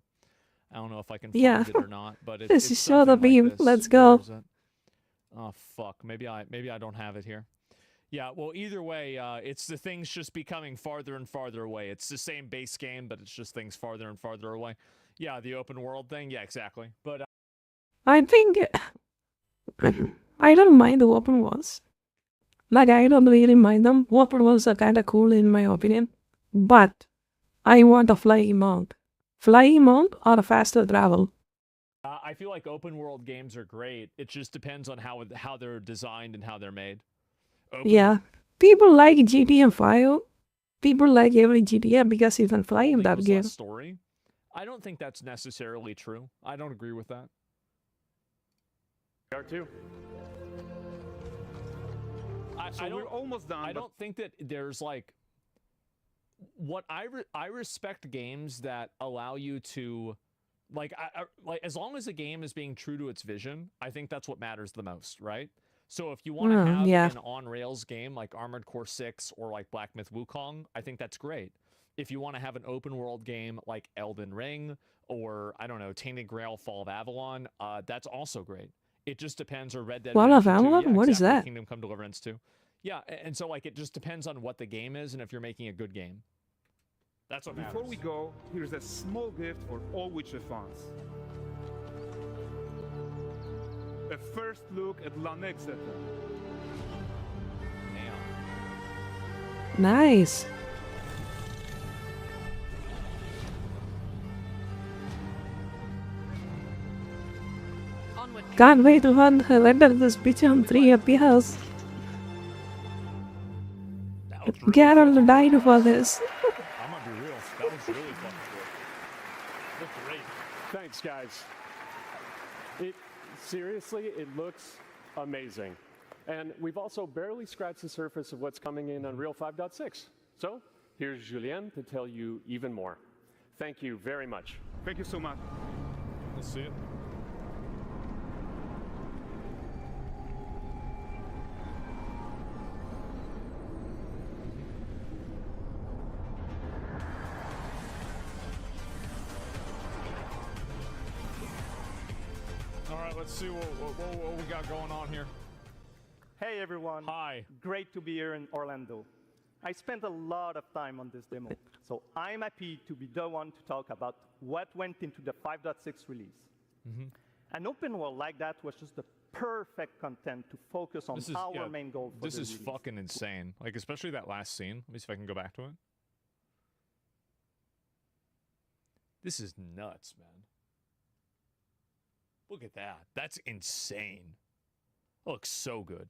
I don't know if I can find it or not, but it's show the something like meme. this. Let's go. Where is it? Oh fuck, maybe I don't have it here. Yeah, well, either way, it's the things just becoming farther and farther away. It's the same base game, but it's just things farther and farther away. Yeah, the open world thing. Yeah, exactly. But I think I don't mind the open worlds. Like, I don't really mind them. Open worlds are kind of cool in my opinion. But I want a flying mount. Flying mount or a faster travel. I feel like open world games are great. It just depends on how they're designed and how they're made. Yeah. People like GTA 5. People like every GTA because you can fly in that game. Story. I don't think that's necessarily true. I don't agree with that. R2. We're almost done. I don't think that there's like what I respect games that allow you to like like as long as the game is being true to its vision, I think that's what matters the most, right? So if you want to have an on-rails game like Armored Core 6 or like Black Myth Wukong, I think that's great. If you want to have an open world game like Elden Ring or, I don't know, Tainted Grail Fall of Avalon, that's also great. It just depends, or Red Dead Fall of Redemption 2. Avalon? Yeah, What is that? Kingdom Come Deliverance 2. Yeah, and so like it just depends on what the game is and if you're making a good game. That's what matters. Before we go, here's a small gift for all Witcher fans. A first look at Lanexeter. Nice. Can't wait to render this bitch on 3 FPS. Geralt died for this. I'm gonna be real. That was really fucking good. Looked great. Thanks, guys. Seriously, it looks amazing. And we've also barely scratched the surface of what's coming in Unreal 5.6. So here's Julien to tell you even more. Thank you very much. Thank you so much. Let's see it. All right, let's see what we got going on here. Hey everyone. Hi. Great to be here in Orlando. I spent a lot of time on this demo, so I'm happy to be the one to talk about what went into the 5.6 release. An open world like that was just the perfect content to focus on our main goal for this the is release. fucking insane. Like, especially that last scene. Let me see if I can go back to it. This is nuts, man. Look at that. That's insane. Looks so good.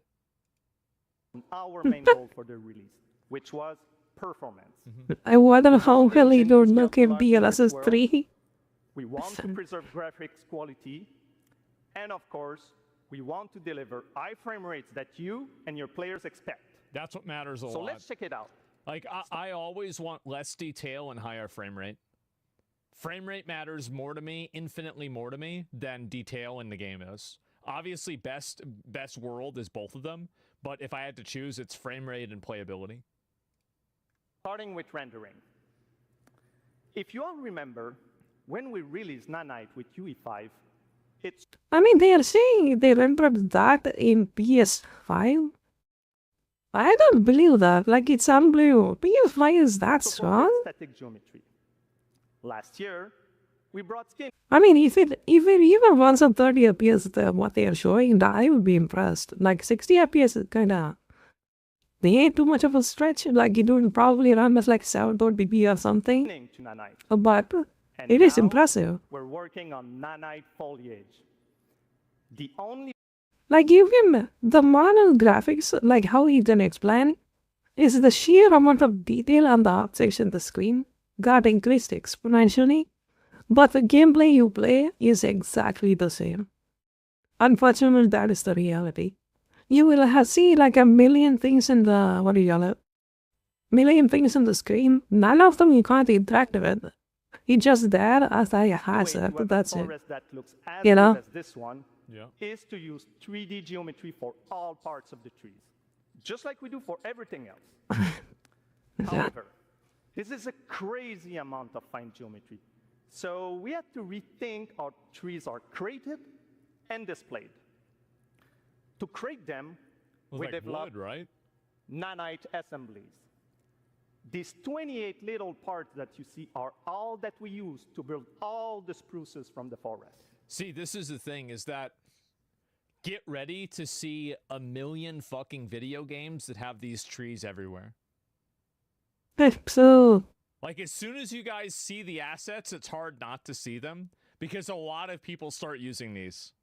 Our main goal for the release, which was performance. I wonder how well it would look in DLSS 3. We want to preserve graphics quality, and of course, we want to deliver high frame rates that you and your players expect. That's what matters a lot. So let's check it out. Like, I always want less detail and higher frame rate. Frame rate matters more to me, infinitely more to me, than detail in the game is. Obviously, best world is both of them, but if I had to choose, it's frame rate and playability. Starting with rendering. If you all remember, when we released Nanite with UE5, It's I mean, they are saying they rendered that in PS5. I don't believe that. Like, it's unbelievable. PS5 is that so strong? for static geometry. Last year, we brought skin I mean, if it even runs on 30 FPS, what they are showing, I would be impressed. Like 60 FPS is kinda, they ain't too much of a stretch. Like it would probably run as like 720p or something. to nanite. But And it is now impressive. We're working on nanite foliage. The only Like even the model graphics, like how he can explain, is the sheer amount of detail on the outside of the screen got increased exponentially. But the gameplay you play is exactly the same. Unfortunately, that is the reality. You will see like a million things in the, what do you call it? Million things on the screen. None of them you can't interact with. It's just there as a hazard. That's it. forest that looks as You know? good as this one is to use 3D geometry for all parts of the trees, just like we do for everything else. However, this is a crazy amount of fine geometry. So we had to rethink how trees are created and displayed. To create them, we Like developed wood, right? nanite assemblies. These 28 little parts that you see are all that we use to build all the spruces from the forest. See, this is the thing, is that get ready to see a million fucking video games that have these trees everywhere. So, Like, as soon as you guys see the assets, it's hard not to see them, because a lot of people start using these.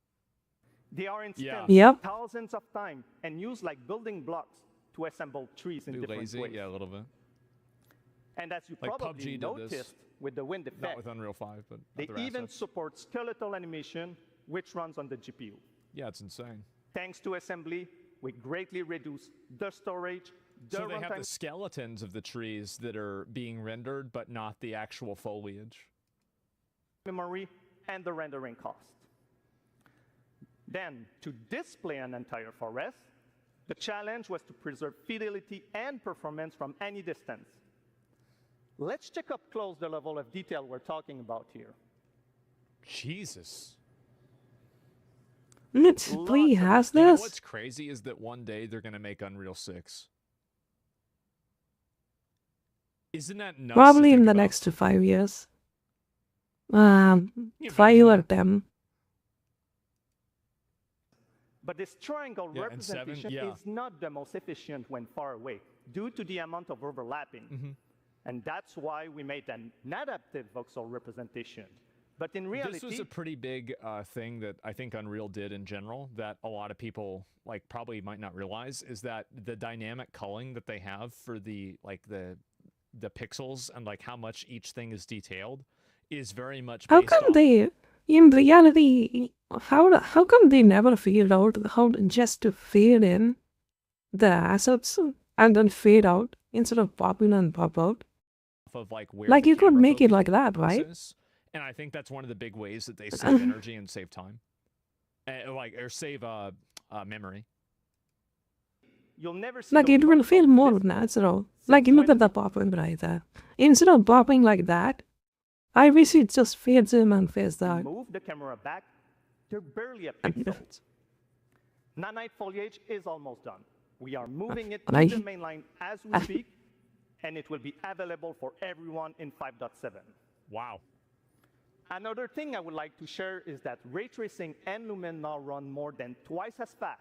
They are installed Yep. thousands of times and used like building blocks to assemble trees in Too different lazy? ways. Yeah, a little bit. And as you Like probably PUBG did this. noticed with the wind effect, Not with Unreal 5, but they other even assets. support skeletal animation, which runs on the GPU. Yeah, it's insane. Thanks to assembly, we greatly reduce the storage, the So they have runtime the skeletons of the trees that are being rendered, but not the actual foliage. memory, and the rendering cost. Then, to display an entire forest, the challenge was to preserve fidelity and performance from any distance. Let's check up close the level of detail we're talking about here. Jesus. let's play has You know this. what's crazy is that one day they're going to make Unreal 6. Isn't that nuts? Probably in the next 5 years. 5 or 10. But this triangle Yeah, and 7, representation yeah. is not the most efficient when far away, due to the amount of overlapping. And that's why we made an adaptive voxel representation. But in reality, This was a pretty big thing that I think Unreal did in general that a lot of people like probably might not realize, is that the dynamic culling that they have for the pixels and like how much each thing is detailed is very much How based come off. they, in reality, how come they never figured out how just to fade in the assets and then fade out instead of pop in and pop out? Of like where Like the you could camera make it focus like that, right? is. And I think that's one of the big ways that they save energy and save time, or save memory. you'll never see Like those it will feel voxels more display. natural. Like you look at the popping right there. Instead of popping like that, I wish it just fades in and fades out. Move the camera back, they're barely a pixel. Nanite foliage is almost done. We are moving it to Right. the main line as we speak, and it will be available for everyone in 5.7. Wow. Another thing I would like to share is that ray tracing and Lumen now run more than twice as fast,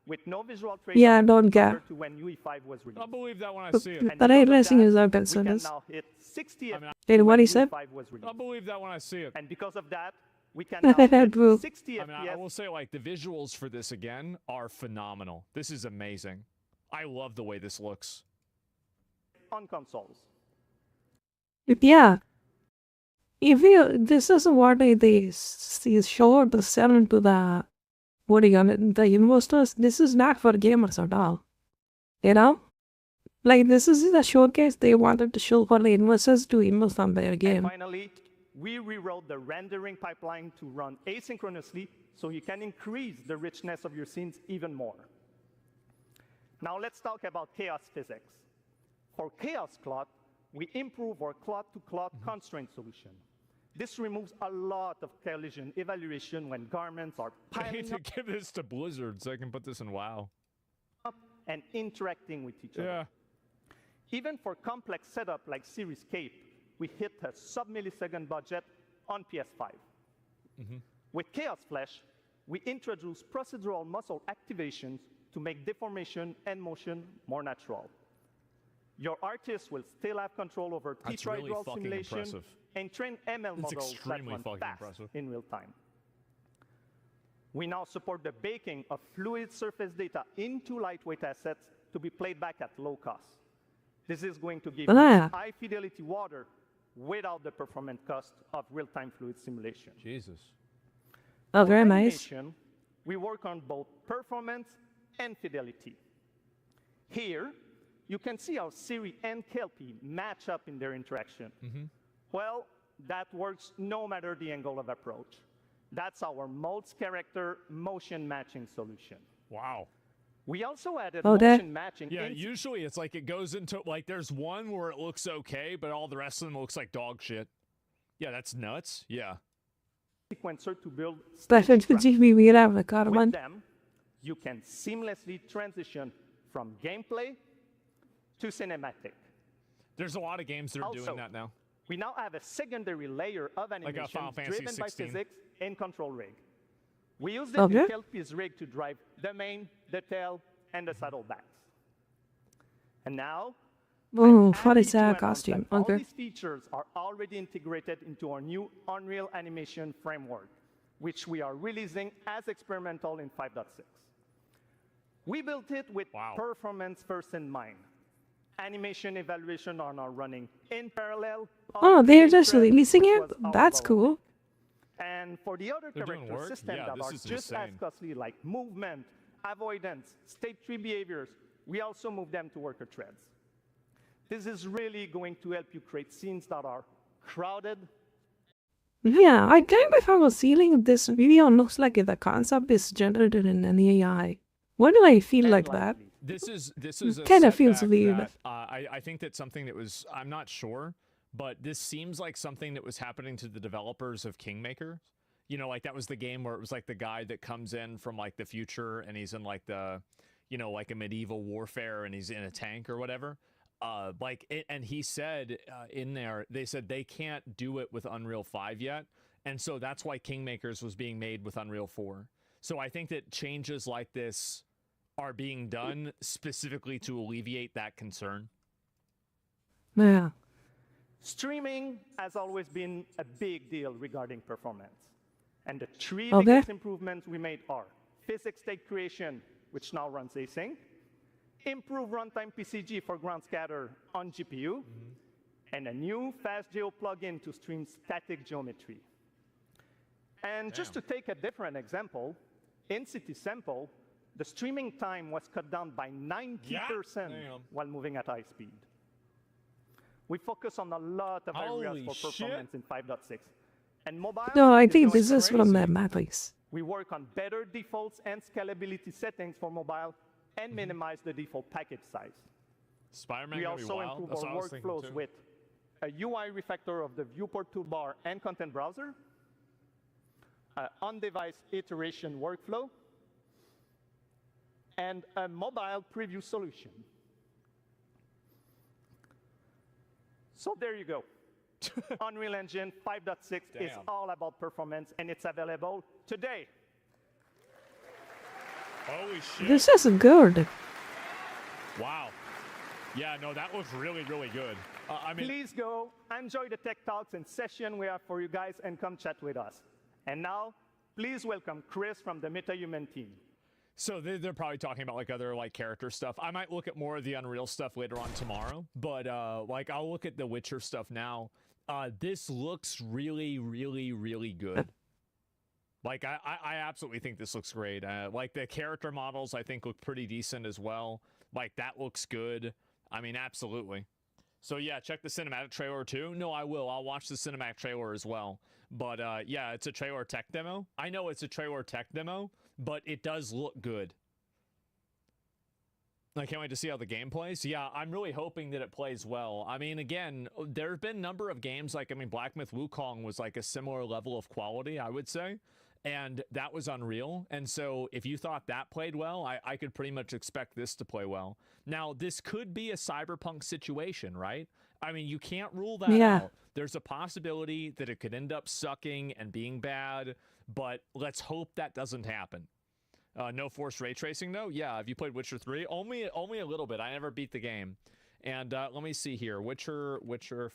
with no visual trade-off Yeah, don't care. compared to when UE5 was released. I'll believe that when I But see it. And the because ray of tracing that, is out we so can this. now hit 60 I mean, Wait, what when he said? UE5 was released. I'll believe that when I see it. And because of that, we can now hit Boo. 60 I mean, I FPS will say, like, the visuals for this, again, are phenomenal. This is amazing. I love the way this looks. on consoles. Yeah. If you, this is what they showed the selling to the, what do you call it, the investors. This is not for gamers at all. You know? Like, this is the showcase they wanted to show for the investors to invest on their And game. finally, we rewrote the rendering pipeline to run asynchronously so you can increase the richness of your scenes even more. Now let's talk about chaos physics. For chaos cloth, we improve our cloth-to-cloth constraint solution. This removes a lot of collision evaluation when garments are I hate piling to give this to Blizzard so I can put this in WoW. up and interacting with each Yeah. other. Even for complex setup like Series Cape, we hit a sub-millisecond budget on PS5. With Chaos Flesh, we introduce procedural muscle activations to make deformation and motion more natural. Your artist will still have control over That's tetrahedral really fucking simulation impressive. and train ML That's models that extremely run fucking fast impressive. in real time. We now support the baking of fluid surface data into lightweight assets to be played back at low cost. This is going to give you high fidelity water without the performance cost of real-time fluid simulation. Jesus. Oh, very For nice. animation, we work on both performance and fidelity. Here, you can see how Siri and Kelpie match up in their interaction. Well, that works no matter the angle of approach. That's our Modes character motion matching solution. Wow. We also added Oh, there- motion matching Yeah, into usually it's like it goes into, like, there's one where it looks okay, but all the rest of them looks like dog shit. Yeah, that's nuts. Yeah. sequencer to build Därför stage tycker vi vill även With karman. them, you can seamlessly transition from gameplay to cinematic. There's a lot of games that are Also, doing that now. We now have a secondary layer of animation Final Fantasy driven by 16. physics in Control Rig. We use it Okay. in Kelpie's rig to drive the mane, the tail, and the saddlebacks. And now, Oh, happy funny to sad announce costume. that all Okay. these features are already integrated into our new Unreal Animation framework, which we are releasing as experimental in 5.6. We built it with performance first in mind. Animation evaluation are now running in parallel. Oh, on they're the just thread, releasing which it? was our That's development. cool. And for the other They're doing character work? systems Yeah, that this are is just as insane. costly, like movement, avoidance, state tree behaviors, we also move them to worker threads. This is really going to help you create scenes that are crowded. Yeah, I can't if I was seeing this video looks like the concept is generated in an AI. Why do I feel like that? This is a Kinda feels setback weird. that, I think that's something that was, I'm not sure, but this seems like something that was happening to the developers of Kingmaker. You know, like that was the game where it was like the guy that comes in from like the future and he's in like the, you know, like a medieval warfare and he's in a tank or whatever. And he said in there, they said they can't do it with Unreal 5 yet. And so that's why Kingmakers was being made with Unreal 4. So I think that changes like this are being done specifically to alleviate that concern. Yeah. Streaming has always been a big deal regarding performance. And the three Okay. biggest improvements we made are physics state creation, which now runs async, improve runtime PCG for ground scatter on GPU, and a new FastGeo plugin to stream static geometry. And just to take a different example, in City Sample, the streaming time was cut down by 90% while moving at high speed. We focus on a lot of areas Holy for performance in 5.6. And mobile No, I is think no this is from the exception. Matrix. We work on better defaults and scalability settings for mobile and minimize the default package size. Spider-Man We gonna be also wild. improve That's what I our was thinking, workflows too. with a UI refactor of the viewport toolbar and content browser, on-device iteration workflow, and a mobile preview solution. So there you go. Unreal Engine 5.6 is Damn. all about performance, and it's available today. Holy shit. This is good. Wow. Yeah, no, that was really, really good. I mean, Please go, enjoy the tech talks and session we have for you guys, and come chat with us. And now, please welcome Chris from the MetaHuman team. so they're probably talking about like other like character stuff. I might look at more of the Unreal stuff later on tomorrow, but like I'll look at the Witcher stuff now. This looks really, really, really good. Like I absolutely think this looks great. Like the character models I think look pretty decent as well. Like that looks good. I mean, absolutely. So yeah, check the cinematic trailer too. No, I will. I'll watch the cinematic trailer as well. But yeah, it's a trailer tech demo. I know it's a trailer tech demo, but it does look good. I can't wait to see how the game plays. Yeah, I'm really hoping that it plays well. I mean, again, there have been a number of games, like, I mean, Black Myth Wukong was like a similar level of quality, I would say. And that was unreal. And so if you thought that played well, I could pretty much expect this to play well. Now, this could be a Cyberpunk situation, right? I mean, you can't rule that out. There's a possibility that it could end up sucking and being bad, but let's hope that doesn't happen. No forced ray tracing, though? Yeah, have you played Witcher 3? Only a little bit. I never beat the game. And let me see here. Witcher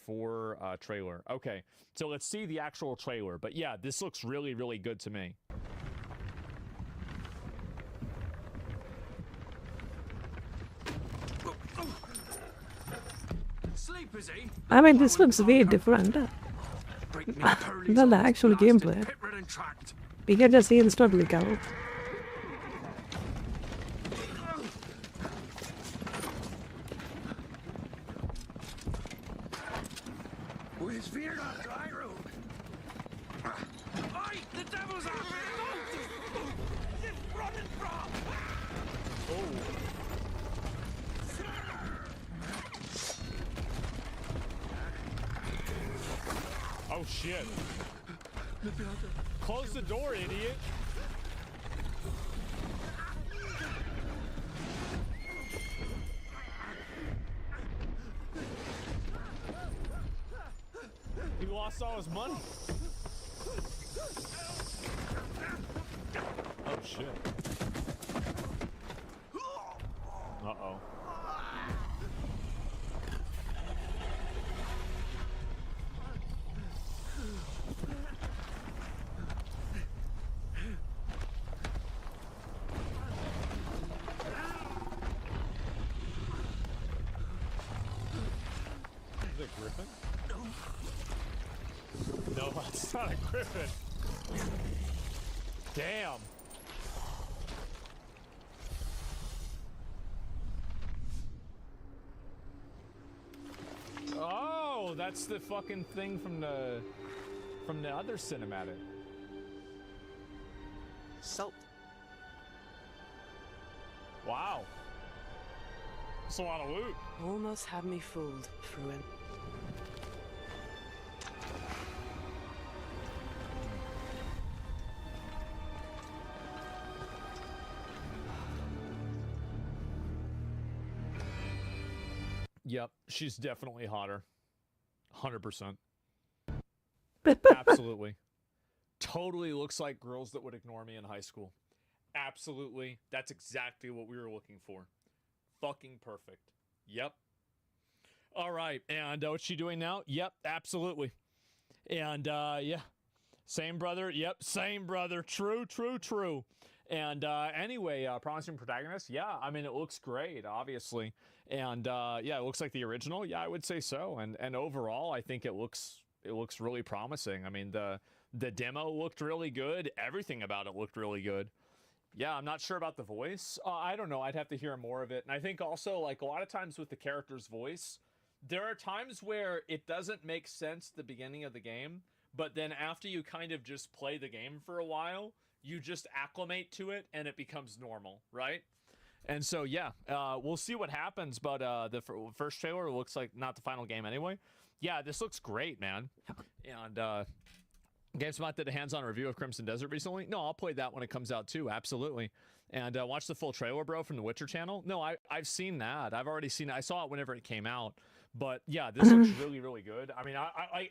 4 trailer. Okay, so let's see the actual trailer. But yeah, this looks really, really good to me. Sleep, is he? I mean, this looks very different. Than the actual gameplay. You can just see instantly go. Where's Virga dry room? Oi, the devil's out there! It's running from! Oh shit. Close the door, idiot. He lost all his money. Oh shit. Uh-oh. Is it Griffin? No, that's not a Griffin. Damn. Oh, that's the fucking thing from the other cinematic. Salt. Wow. That's a lot of loot. Almost had me fooled, Fruin. Yep, she's definitely hotter. 100%. Absolutely. Totally looks like girls that would ignore me in high school. Absolutely. That's exactly what we were looking for. Fucking perfect. Yep. All right. And what's she doing now? Yep, absolutely. And yeah. Same brother. Yep, same brother. True, true, true. And anyway, promising protagonist. Yeah, I mean, it looks great, obviously. And yeah, it looks like the original. Yeah, I would say so. And overall, I think it looks really promising. I mean, the demo looked really good. Everything about it looked really good. Yeah, I'm not sure about the voice. I don't know. I'd have to hear more of it. And I think also, like, a lot of times with the character's voice, there are times where it doesn't make sense at the beginning of the game, but then after you kind of just play the game for a while, you just acclimate to it and it becomes normal, right? And so, yeah, we'll see what happens, but the first trailer looks like not the final game anyway. Yeah, this looks great, man. And GameSpot did a hands-on review of Crimson Desert recently. No, I'll play that when it comes out too, absolutely. And watch the full trailer, bro, from the Witcher channel. No, I've seen that. I've already seen it. I saw it whenever it came out. But yeah, this looks really, really good. I mean,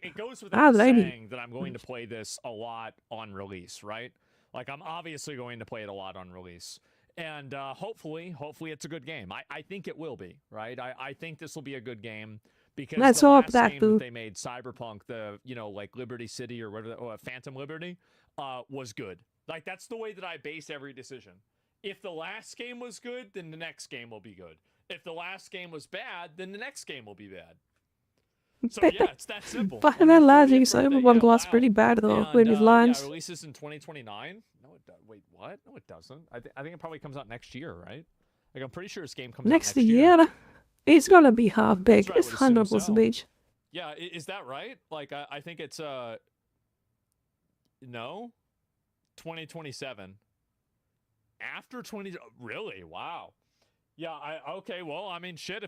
it goes without saying that I'm going to play this a lot on release, right? Like, I'm obviously going to play it a lot on release. And hopefully it's a good game. I think it will be, right? I think this will be a good game because Let's the hope last that, game boo. that they made, Cyberpunk, the, you know, like Liberty City or whatever, Phantom Liberty, was good. Like, that's the way that I base every decision. If the last game was good, then the next game will be good. If the last game was bad, then the next game will be bad. So yeah, it's that simple. By and large, Cyberpunk was pretty bad though when it launched. Yeah, releases in 2029. No, it does. Wait, what? No, it doesn't. I think it probably comes out next year, right? Like, I'm pretty sure this game comes out Next next year. year, it's gonna be half big. That's right, I would It's assume 100% so. big. Yeah, is that right? Like, I think it's no, 2027. After 20, really? Wow. Yeah, okay, well, I mean, shit,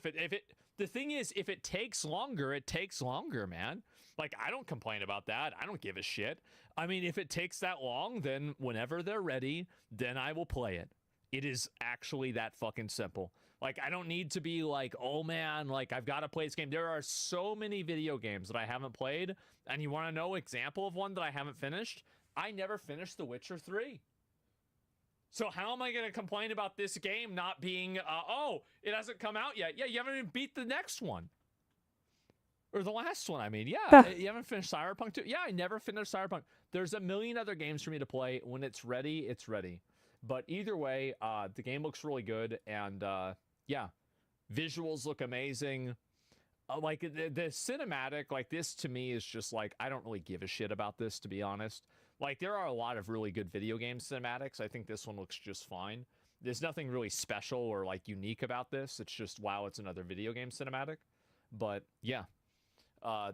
the thing is, if it takes longer, it takes longer, man. Like, I don't complain about that. I don't give a shit. I mean, if it takes that long, then whenever they're ready, then I will play it. It is actually that fucking simple. Like, I don't need to be like, oh man, like, I've got to play this game. There are so many video games that I haven't played, and you want to know example of one that I haven't finished? I never finished The Witcher 3. So how am I going to complain about this game not being, oh, it hasn't come out yet? Yeah, you haven't even beat the next one. Or the last one, I mean. Yeah, you haven't finished Cyberpunk 2? Yeah, I never finished Cyberpunk. There's a million other games for me to play. When it's ready, it's ready. But either way, the game looks really good. And, yeah, visuals look amazing. Like, the cinematic, like, this to me is just like, I don't really give a shit about this, to be honest. Like, there are a lot of really good video game cinematics. I think this one looks just fine. There's nothing really special or, like, unique about this. It's just, wow, it's another video game cinematic. But, yeah.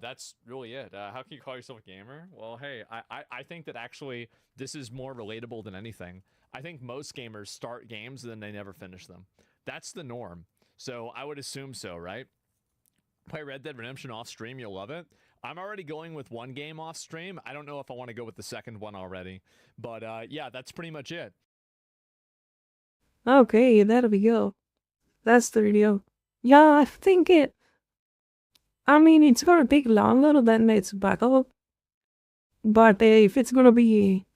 That's really it. How can you call yourself a gamer? Well, hey, I think that actually this is more relatable than anything. I think most gamers start games and then they never finish them. That's the norm. So I would assume so, right? Play Red Dead Redemption off stream, you'll love it. I'm already going with one game off stream. I don't know if I want to go with the second one already. But yeah, that's pretty much it. Okay, there we go. That's the video. Yeah, I think I mean, it's gonna take longer than its backup. But if it's gonna be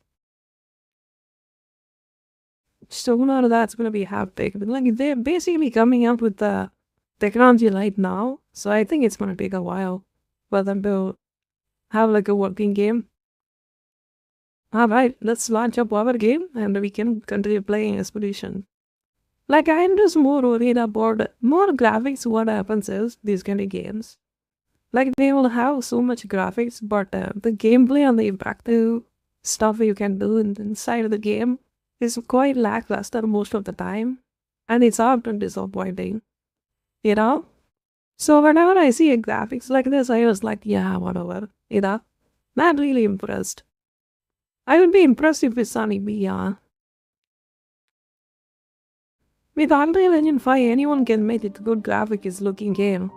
sooner, that's gonna be haptic. But like, they're basically coming up with the technology right now. So I think it's gonna take a while for them to have like a working game. Alright, let's launch up our game and we can continue playing Expedition. Like, I'm just more worried about more graphics. What happens is, these kind of games, like, they will have so much graphics, but the gameplay and the interactive stuff you can do inside of the game is quite lackluster most of the time. And it's often disappointing. You know? So whenever I see a graphics like this, I was like, yeah, whatever. You know? Not really impressed. I would be impressed if it's only VR. With Unreal Engine 5, anyone can make it a good graphics looking game.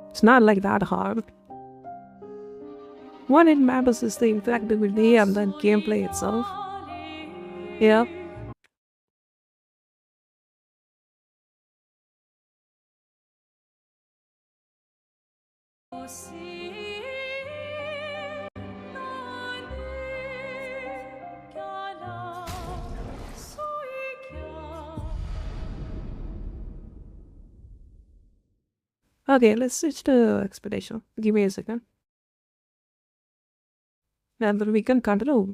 It's not like that hard. What it matters is the interactivity and then gameplay itself. Yeah. Okay, let's switch to Expedition. Give me a second. And then we can continue.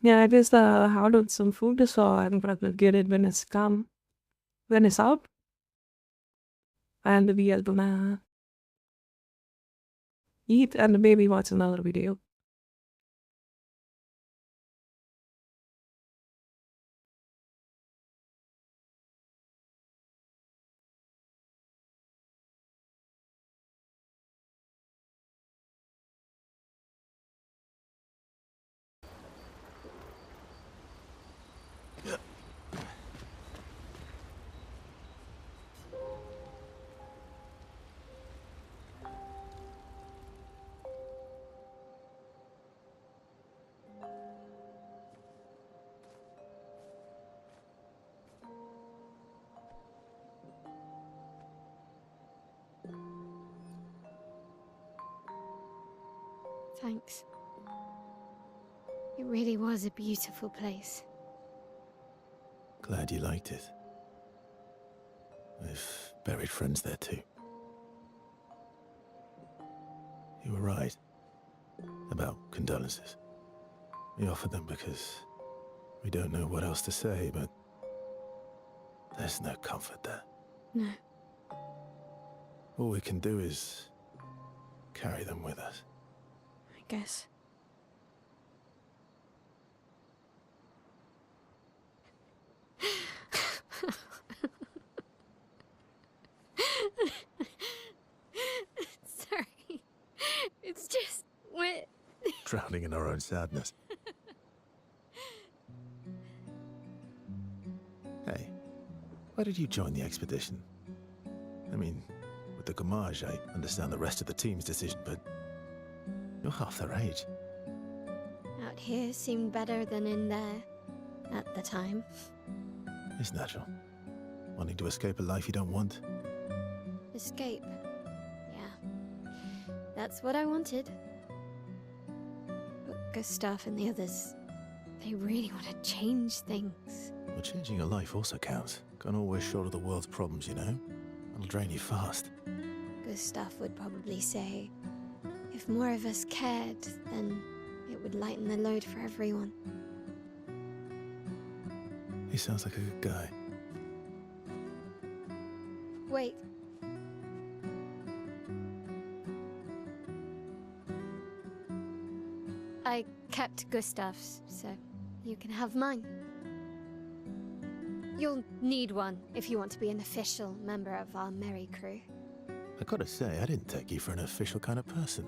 Yeah, I just ordered some food, so I'm gonna get it when it's out. And we are gonna eat and maybe watch another video. Thanks. It really was a beautiful place. Glad you liked it. I've buried friends there too. You were right about condolences. We offered them because we don't know what else to say, but there's no comfort there. No. All we can do is carry them with us. I guess. drowning in our own sadness. Hey, why did you join the expedition? I mean, with the Gamage, I understand the rest of the team's decision, but you're half their age. Out here seemed better than in there at the time. It's natural. Wanting to escape a life you don't want. Escape. Yeah. That's what I wanted. But Gustav and the others, they really want to change things. Well, changing a life also counts. Can't always shoulder the world's problems, you know? It'll drain you fast. Gustav would probably say, if more of us cared, then it would lighten the load for everyone. He sounds like a good guy. Wait. I kept Gustav's, so you can have mine. You'll need one if you want to be an official member of our merry crew. I gotta say, I didn't take you for an official kind of person.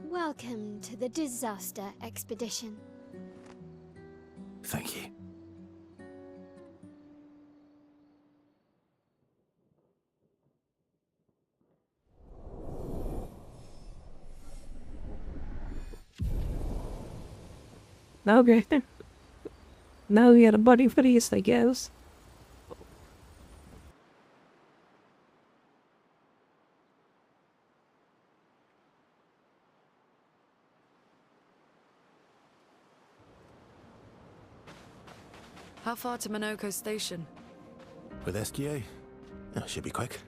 Welcome to the disaster expedition. Thank you. Okay. Now we got a buddy for these, I guess. How far to Minoko Station? With SGA? Oh, should be quick.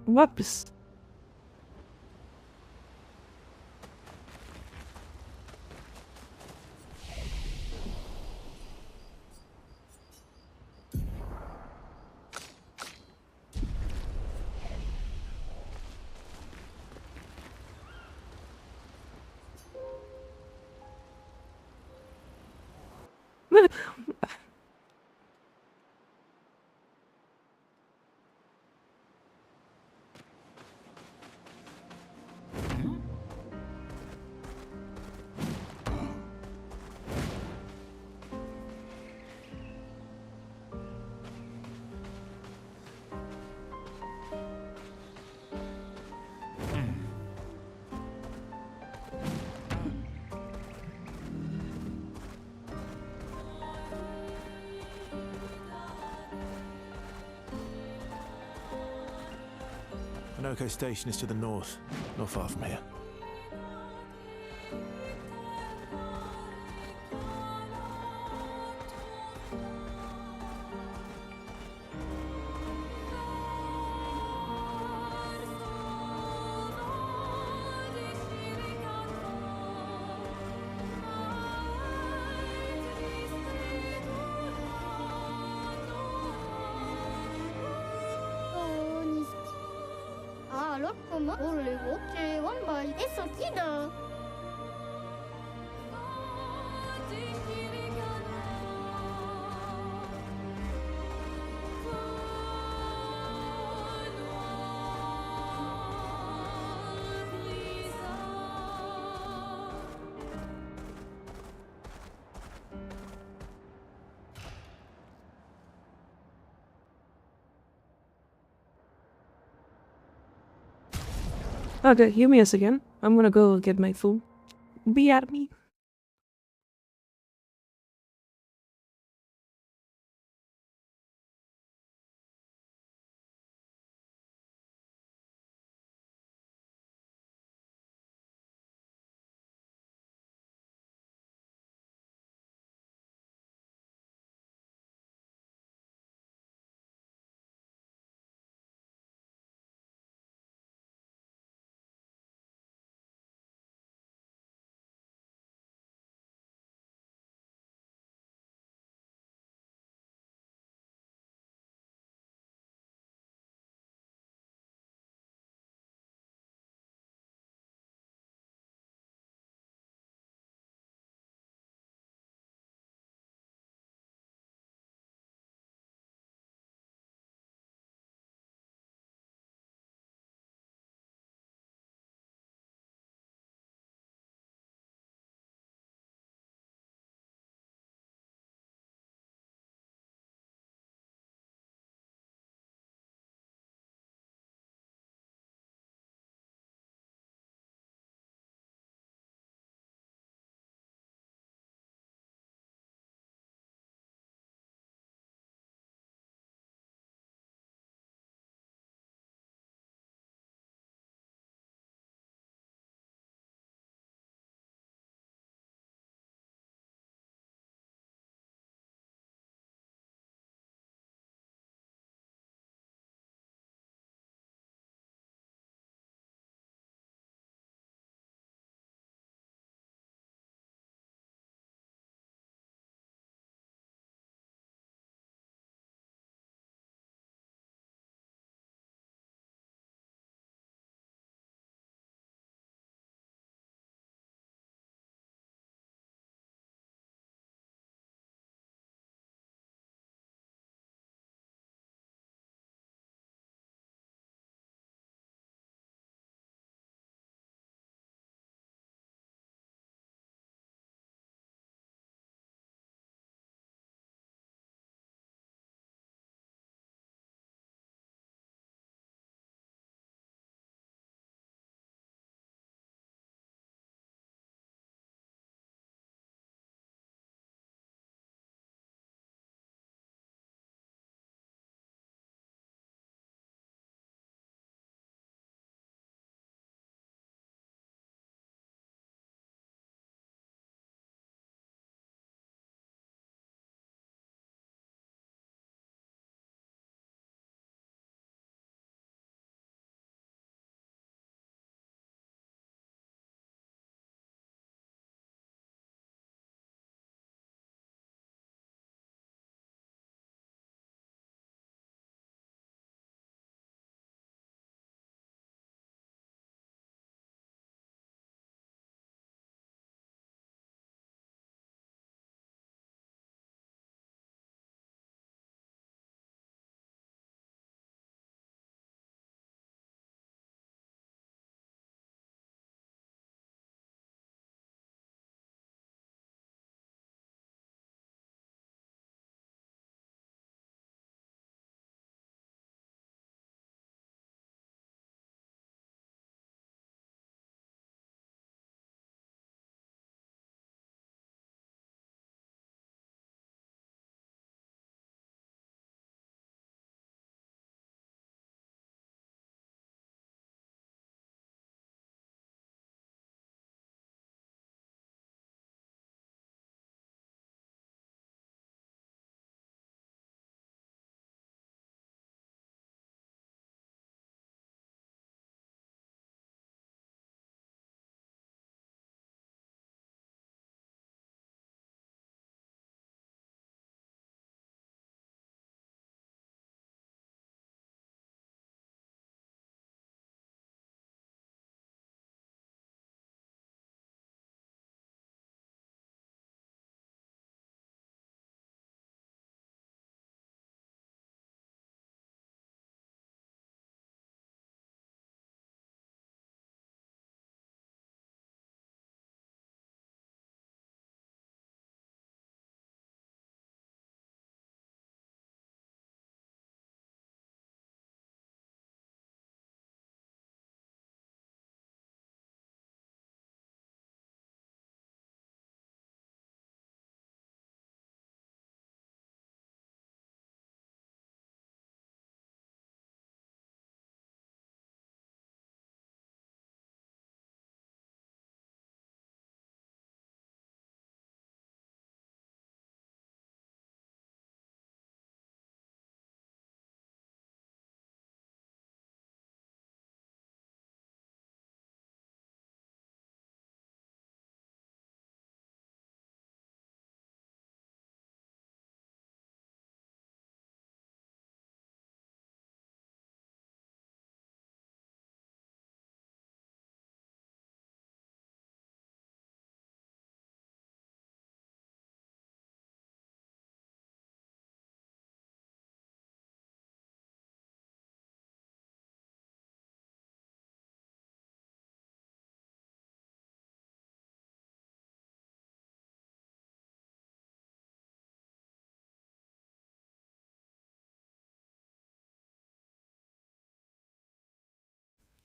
Whoops. Minoko Station is to the north, not far from here. Alors comment pour le voter one ball est sorti de... Okay, give me a second. I'm gonna go get my food. Be at me.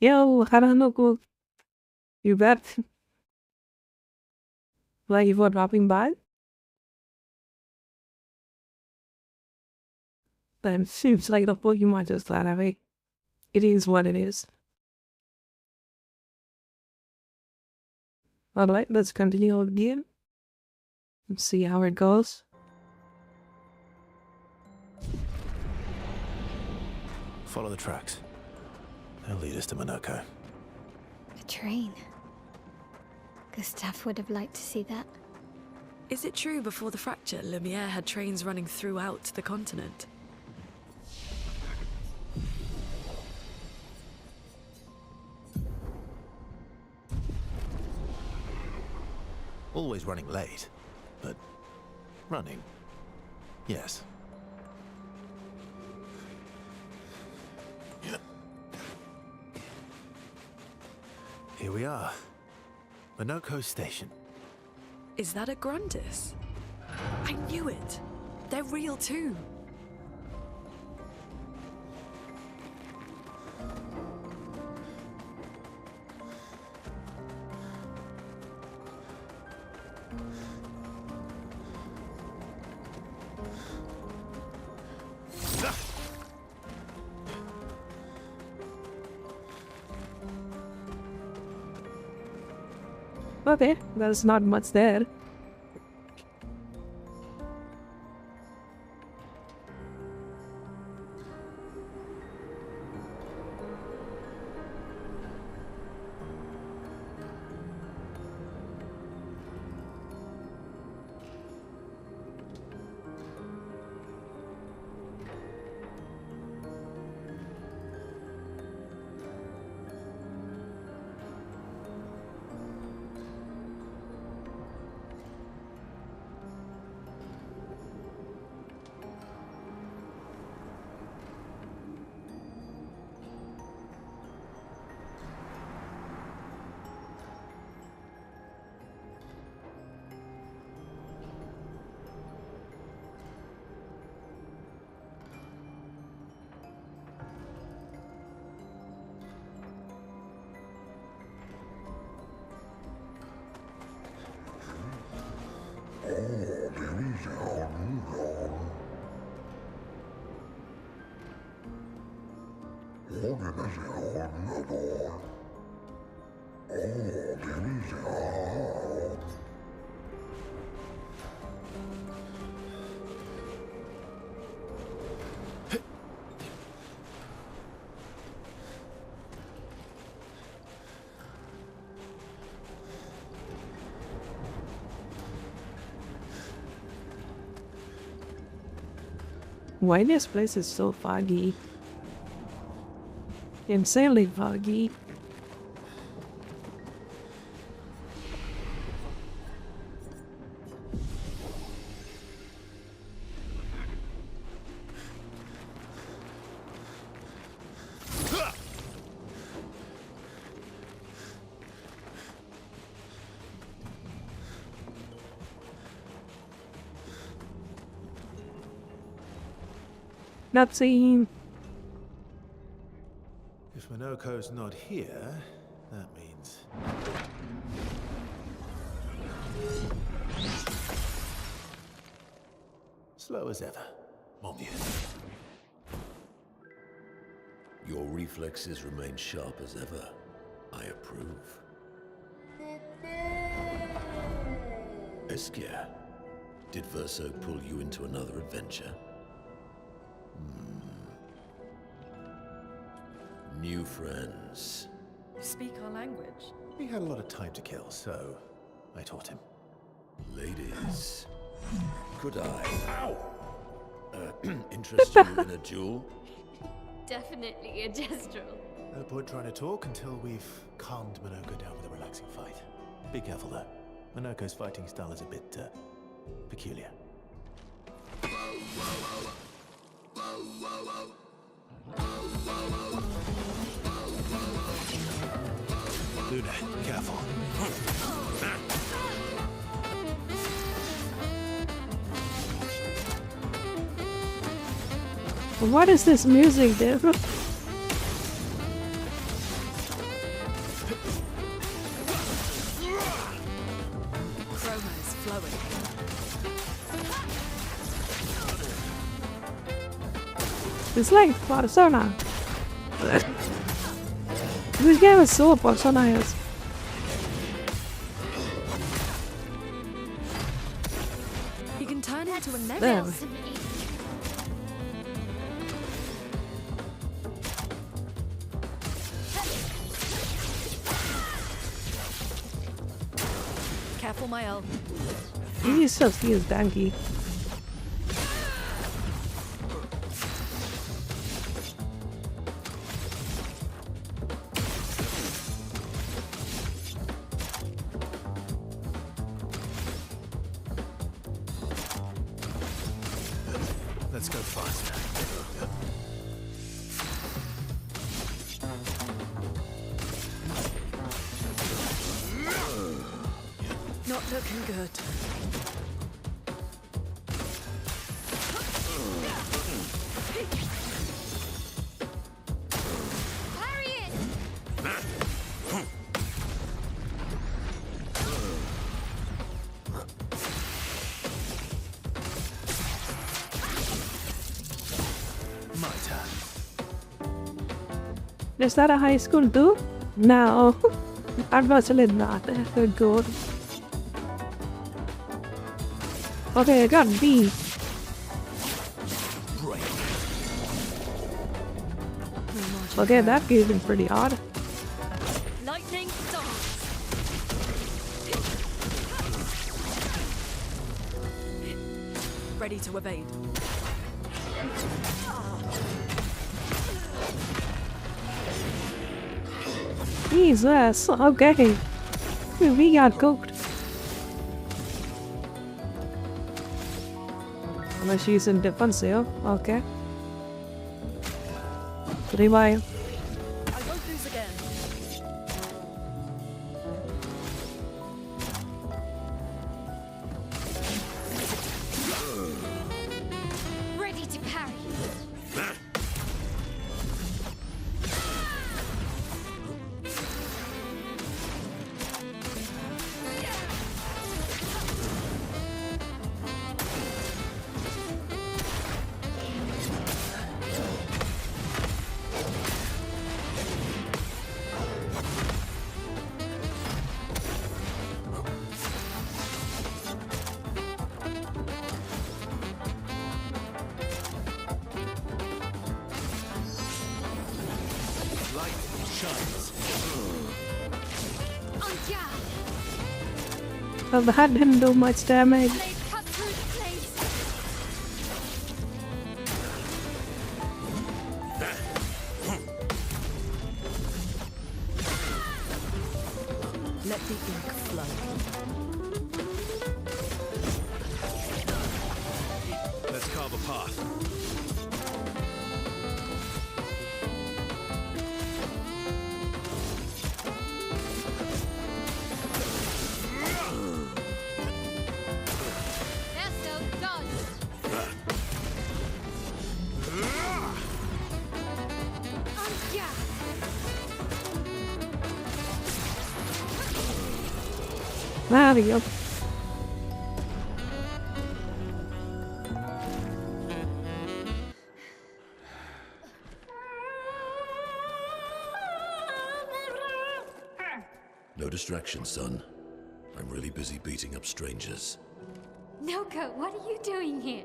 Yo, Haranoku. You bet. Thank you for dropping by. Then seems like the Pokemon just got away. It is what it is. Alright, let's continue again. Let's see how it goes. Follow the tracks. They'll lead us to Monaco. A train. Gustav would have liked to see that. Is it true before the fracture, Lumiere had trains running throughout the continent? Always running late, but running, yes. Here we are. Monaco Station. Is that a Grundis? I knew it! They're real too! Okay, there's not much there. Why this place is so foggy? Insanely foggy. Not seen. If Monaco's not here, that means... slow as ever, mon vieux. Your reflexes remain sharp as ever. I approve. Obscur, did Verso pull you into another adventure? New friends. You speak our language. He had a lot of time to kill, so I taught him. Ladies, could I interest you in a duel? Definitely a gestural. No point trying to talk until we've calmed Monaco down with a relaxing fight. Be careful though. Monaco's fighting style is a bit peculiar. Luna, careful. What is this music, dude? It's like Persona. This game is so personalized. You can turn into a There. neville. Careful, my L. He still feels danky. Let's go faster. Not looking good. My turn. Is that a high school too? No. Unfortunately not. They're good. Okay, I got B. Okay, that game is pretty odd. Lightning dance. Ready to evade. Jesus, okay. We got cooked. Unless she's in defensive, okay. Revive. I won't lose again. Ready to parry. Well, that didn't do much damage. Let the ink flow. Let's carve a path. Mario. No distraction, son. I'm really busy beating up strangers. Noko, what are you doing here?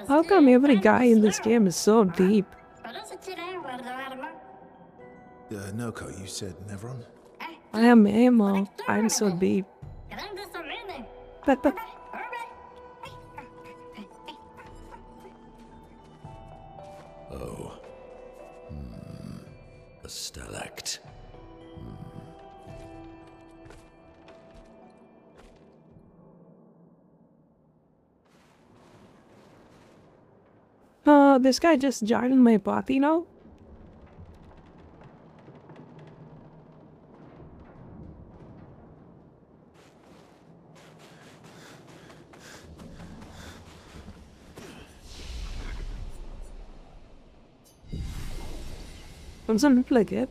How come every guy in this game is so deep? Noko, you said Nevron? I am emo. I'm so deep. But Oh. A stalact. this guy just joined my party now? Comes on, plug it.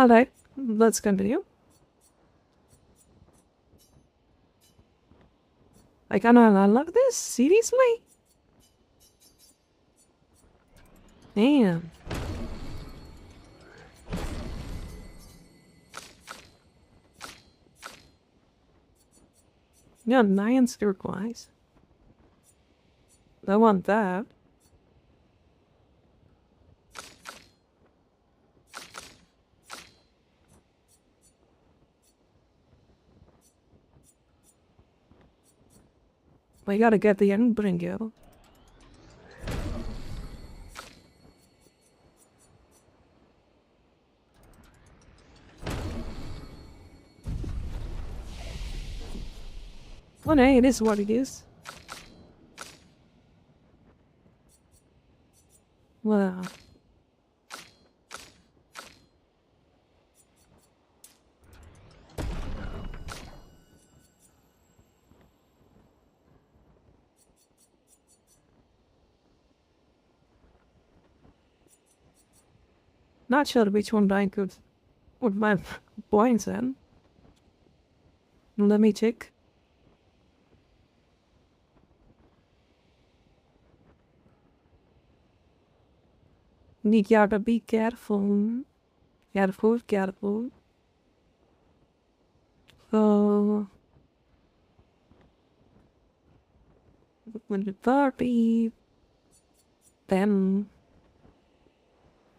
Alright, let's continue. I cannot unlock this? Seriously? Damn. Yeah, 9 turquoise. I want that. We gotta get the Endbringer. Well, hey, it is what it is. Well. Not sure which one I could put my points in. Let me check. You gotta be careful. Careful. So... when the party... then...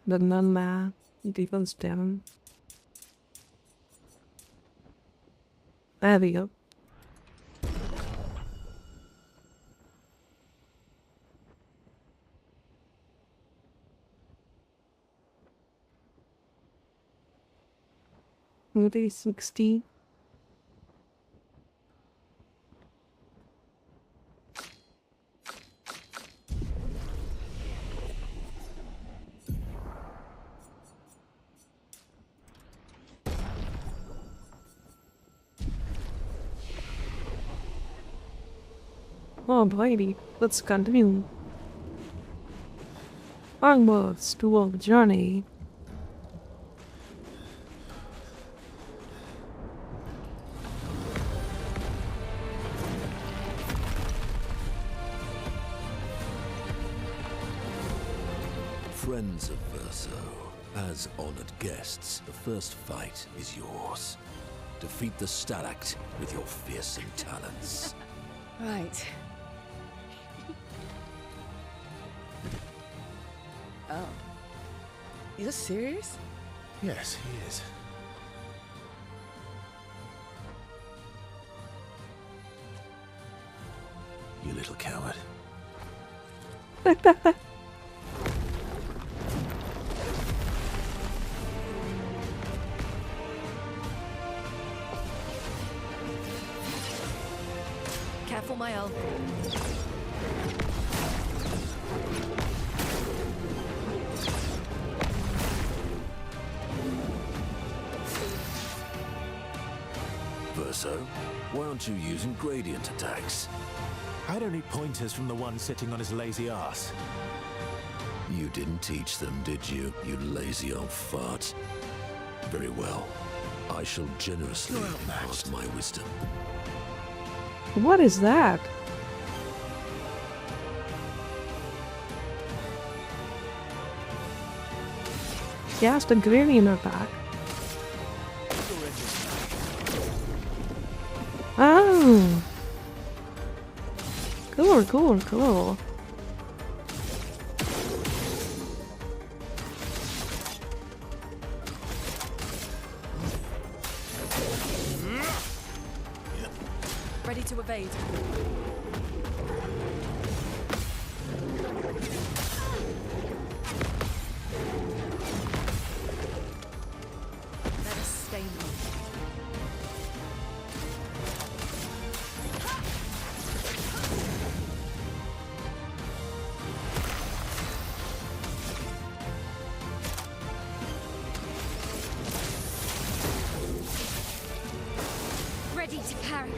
the number... it equals 10. There we go. Maybe 60. Oh boy, let's continue. Onwards toward the journey. Friends of Verso, as honored guests, the first fight is yours. Defeat the Stalact with your fearsome talents. Right. Oh. You're serious? Yes, he is. You little coward. Careful, my elf. Verso, why aren't you using gradient attacks? I don't need pointers from the one sitting on his lazy ass. You didn't teach them, did you, you lazy old fart? Very well. I shall generously impart my wisdom. What is that? Cast a gradient attack. Oh. Cool. Ready to evade. Let us stay moved. Ready to parry.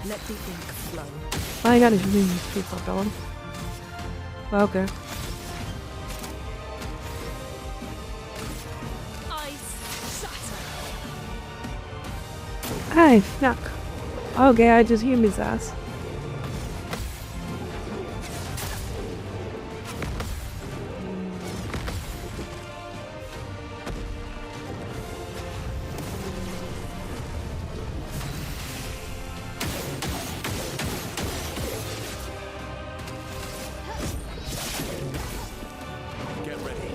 Let the ink flow. I gotta do these people going. Okay. Ice shatter. Hey, fuck. Okay, I just healed his ass. Get ready.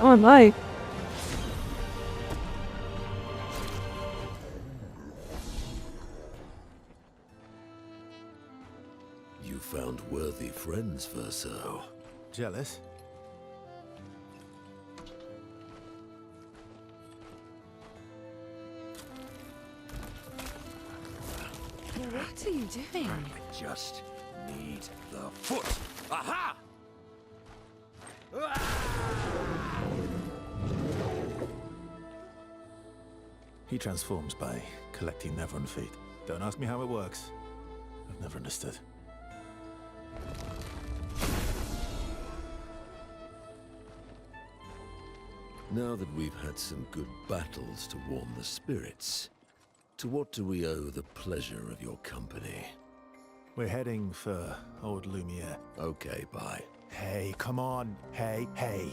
Oh my. You found worthy friends, Verso. Jealous? What are you doing? I just need the foot. Aha! He transforms by collecting Nevron feet. Don't ask me how it works. I've never understood. Now that we've had some good battles to warm the spirits, to what do we owe the pleasure of your company? We're heading for Old Lumiere. Okay, bye. Hey, come on. Hey, hey.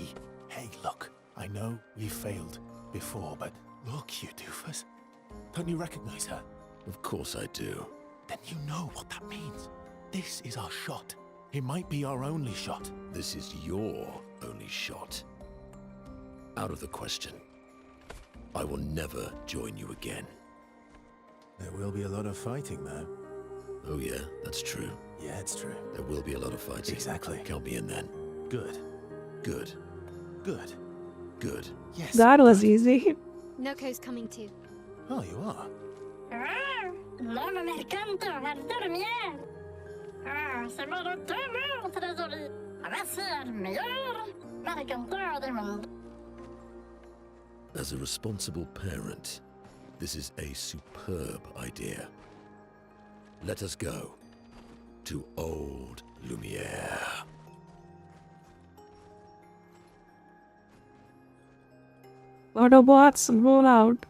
Hey, look. I know we failed before, but look, you doofus. Don't you recognize her? Of course I do. Then you know what that means. This is our shot. It might be our only shot. This is your only shot. Out of the question. I will never join you again. There will be a lot of fighting, though. Oh yeah, that's true. Yeah, it's true. There will be a lot of fighting. Exactly. Count me in then. Good. Good. Good. Good. Yes. That was easy. Noko's coming too. Oh, you are? L'homme mercante har dormir. C'est bara dömer trésorier. Avasser meilleur mercanteur du monde. As a responsible parent, this is a superb idea. Let us go to Old Lumiere. Autobots, roll out.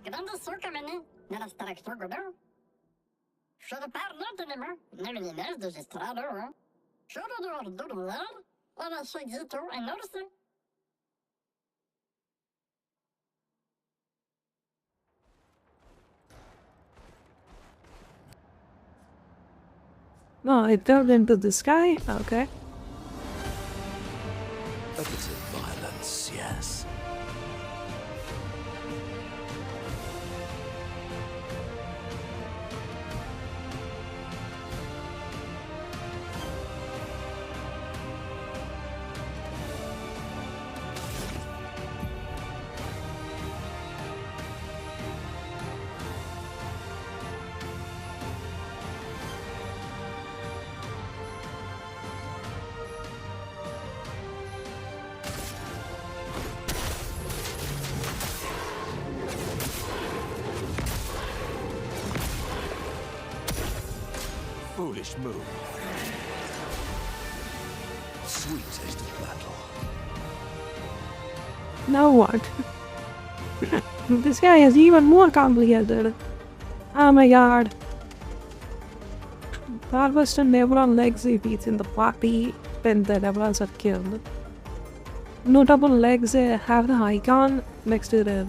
Grande succa meni, nella straktor godão. Choro parlo de nema, neminines de gestrado. Choro do ordular, ora chegito en orse. No, it turned into the sky? Okay. A bit of violence, yes. Foolish move. Sweet taste of battle. Now what? This guy is even more complicated. Oh my god. That was the Nevron legs he beats in the party when the Nevrons are killed. Notable legs have the icon next to the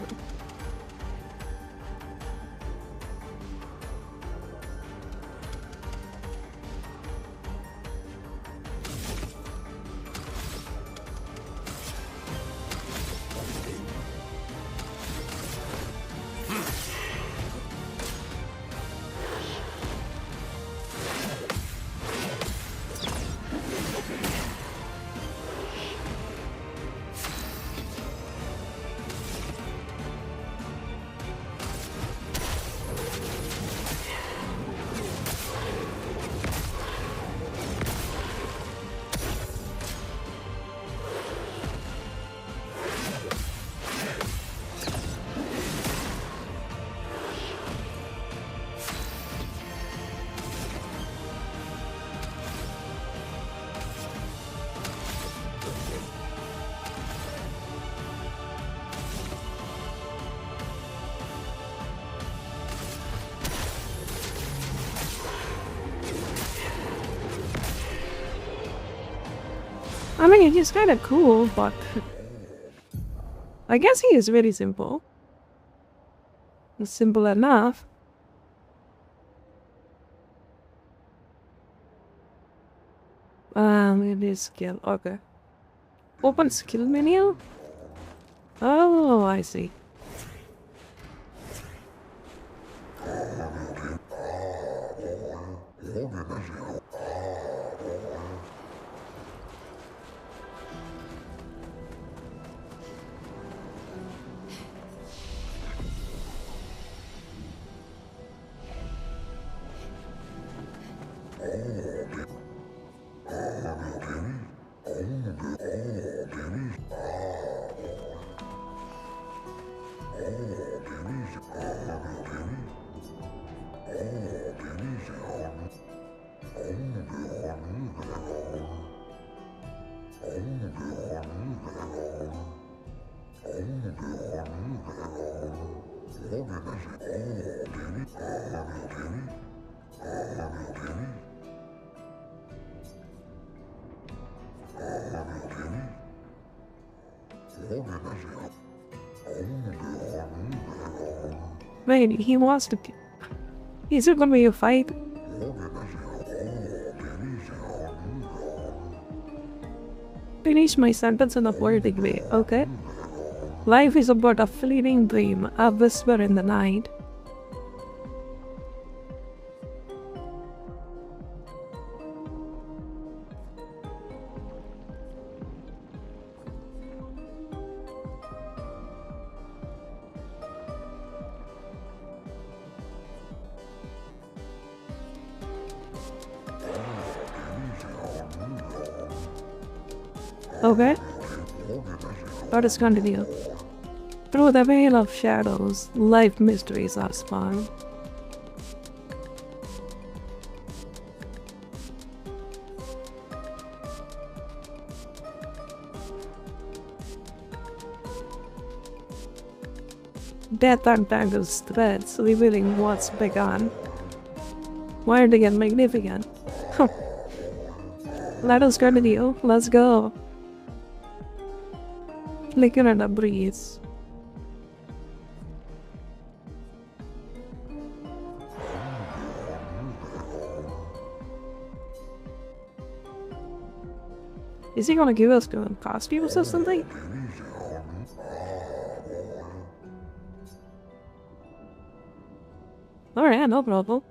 I mean, he's kind of cool, but I guess he is very simple. Simple enough. It is skill. Okay. Open skill menu? Oh, I see. Wait, he wants to... Is it gonna be a fight? Finish my sentence in a poetic way, okay? Life is about a fleeting dream, a whisper in the night. Okay. Let us continue. Through the veil of shadows, life mysteries are spun. Death untangles threads, revealing what's begun. Winding and magnificent. Let us continue. Let's go. Flicker and a breeze. Is he gonna give us good costumes or something? Alright, no problem.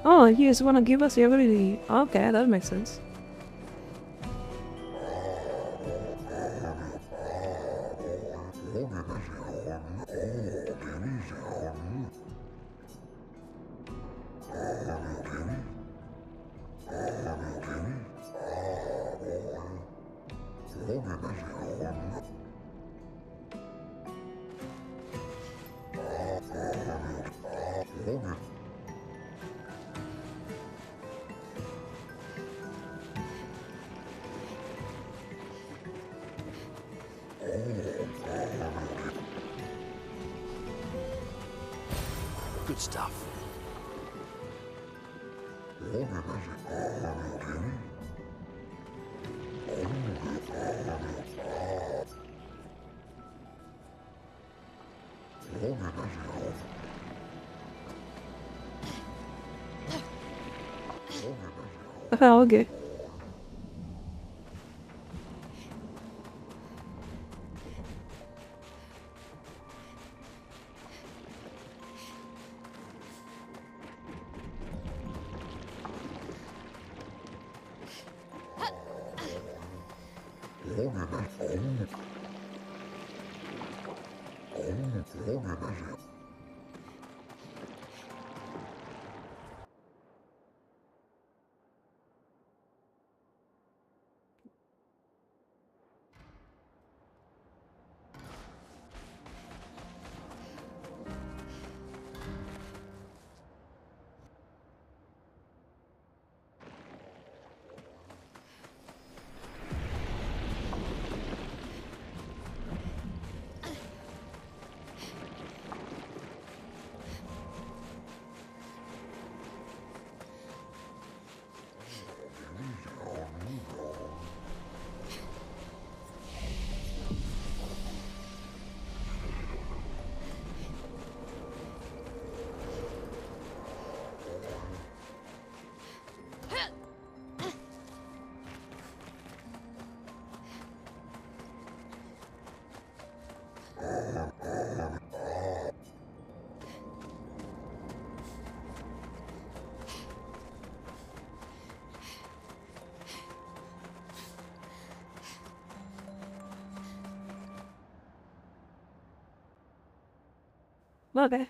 Oh, you just wanna give us the ability. Okay, that makes sense. Good stuff. Okay. Okay.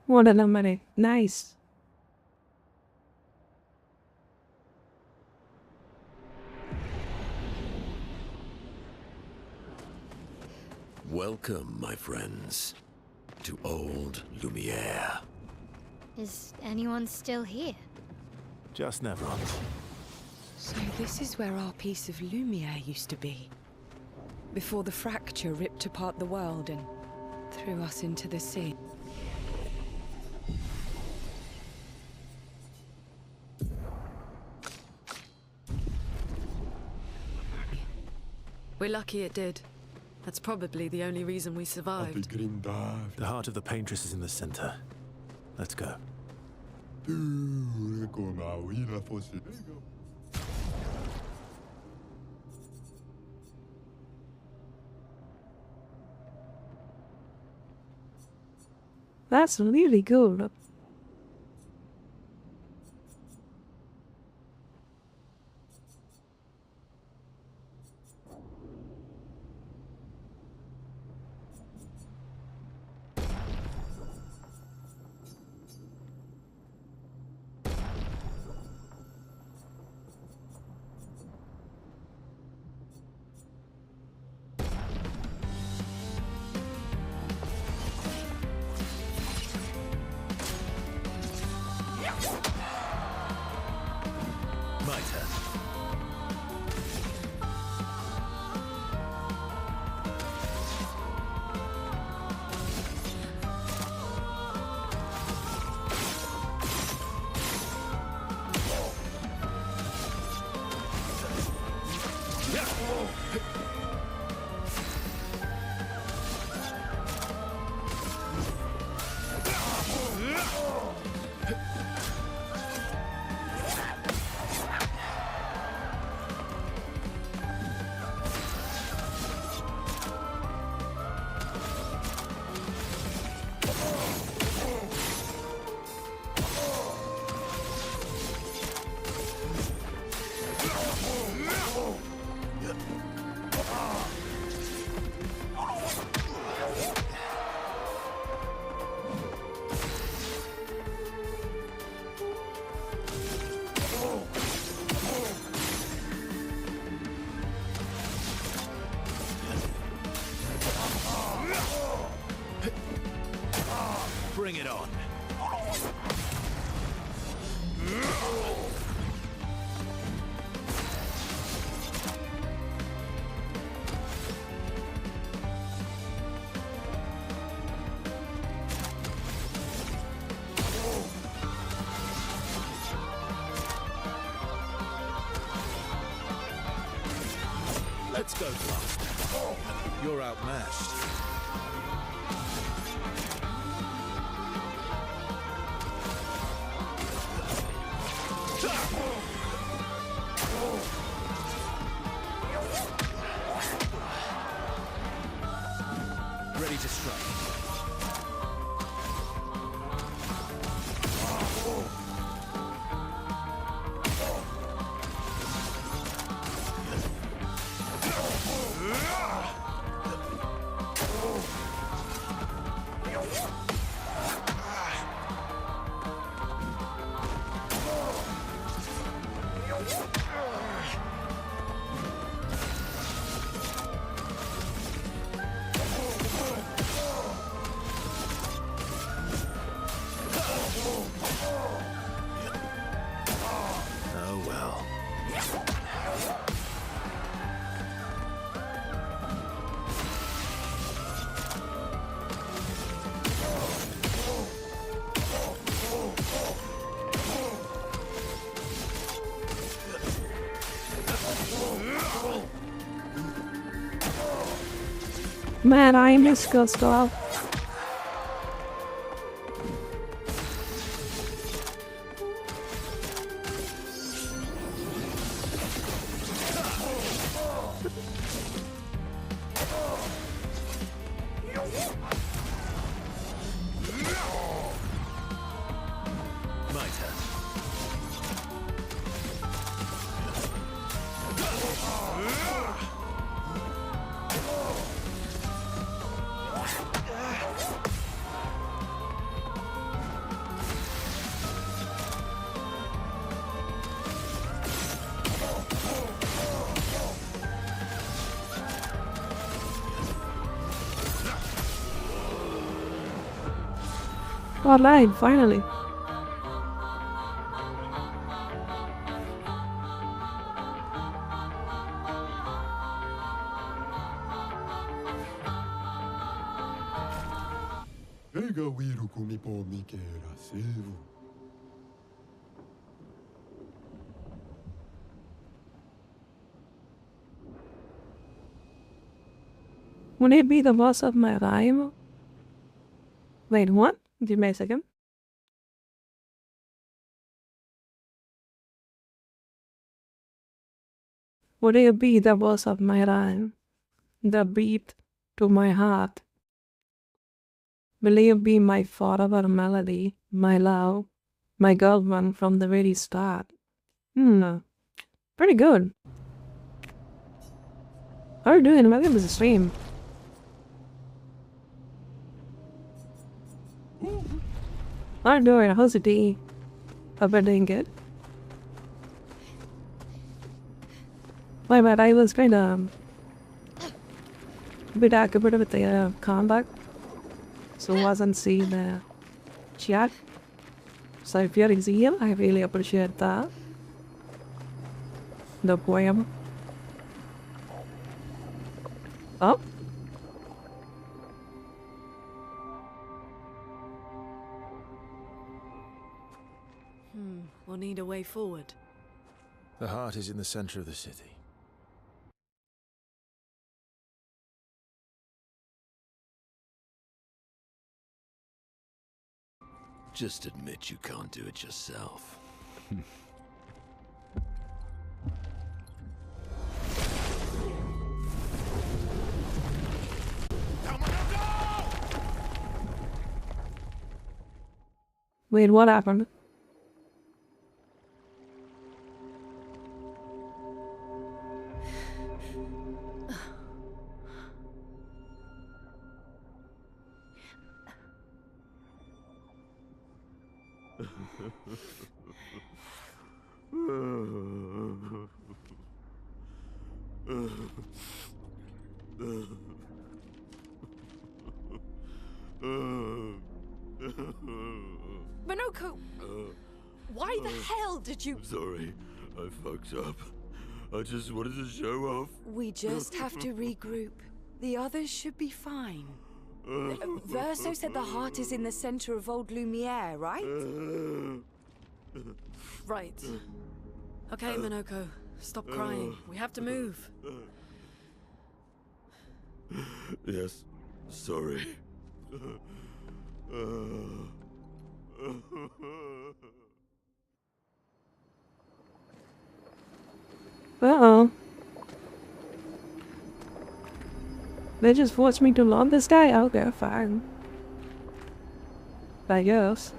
What an amazing. Nice. Welcome, my friends, to Old Lumiere. Is anyone still here? Just Nevron. So this is where our piece of Lumiere used to be. Before the fracture ripped apart the world and threw us into the sea. We're lucky it did. That's probably the only reason we survived. The heart of the paintress is in the center. Let's go. That's really good. My turn. Bring it on. Let's go fast. You're outmatched. Ready to strike. Man, I miss Gustav. Online, finally. Would it be the boss of my rhyme? Wait, what? Give me a second. Would it be the boss of my rhyme? The beat to my heart? Will it be my forever melody, my love, my girlfriend from the very start? Pretty good. How are you doing? Welcome to the stream. How are you doing? How's the day? Hope you're doing good. My bad, I was kind of a bit occupied with the combat, so wasn't seeing the chat. So if you're here, I really appreciate that. The poem. Oh. We'll need a way forward. The heart is in the center of the city. Just admit you can't do it yourself. Wait, what happened? Minoko! Why the hell did you... Sorry, I fucked up. I just wanted to show off. We just have to regroup. The others should be fine. Verso said the heart is in the center of Old Lumiere, right? Right. Okay, Minoko. Stop crying. We have to move. Yes, sorry. Uh-oh. They just forced me to love this guy? Okay, fine. I guess.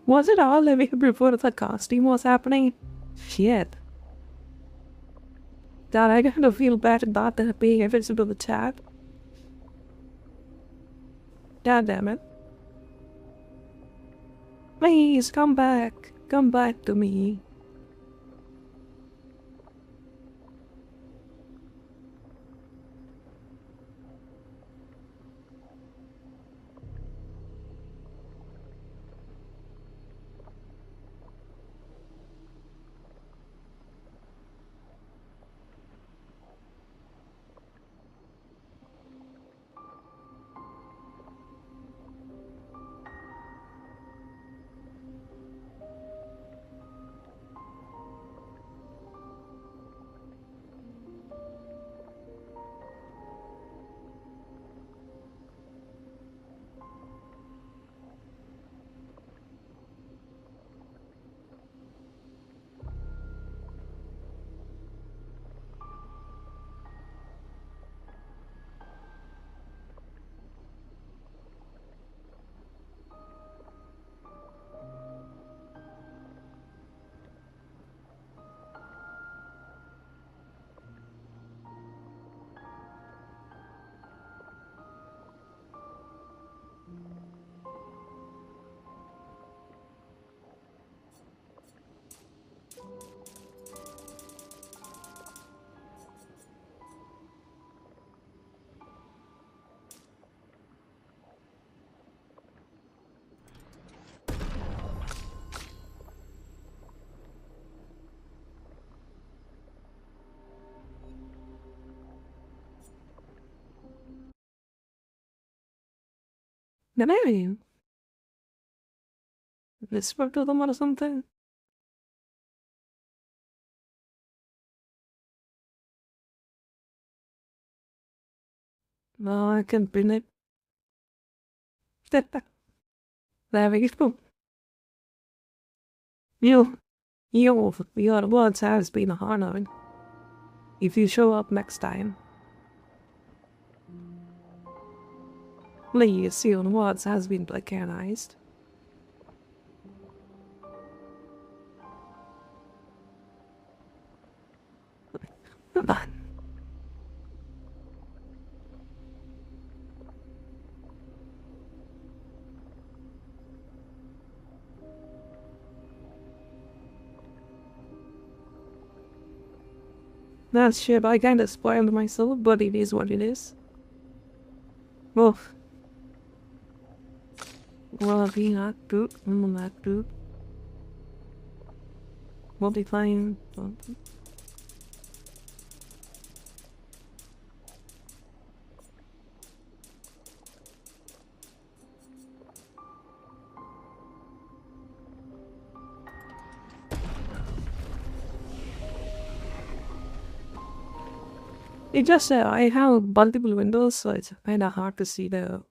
Was it all the way before the costume was happening? Shit. Dad, I kind of feel bad about that being invisible to the chat. God damn it. Please, come back. Come back to me. Did I whisper to them or something? No, I can pin it. There we go. Your words has been honored. If you show up next time, please, your words has been recognized. Come on. That shit, I kinda spoiled myself, but it is what it is. Well, be not boot, not boot. Multiplying. It just I have multiple windows, so it's kinda hard to see the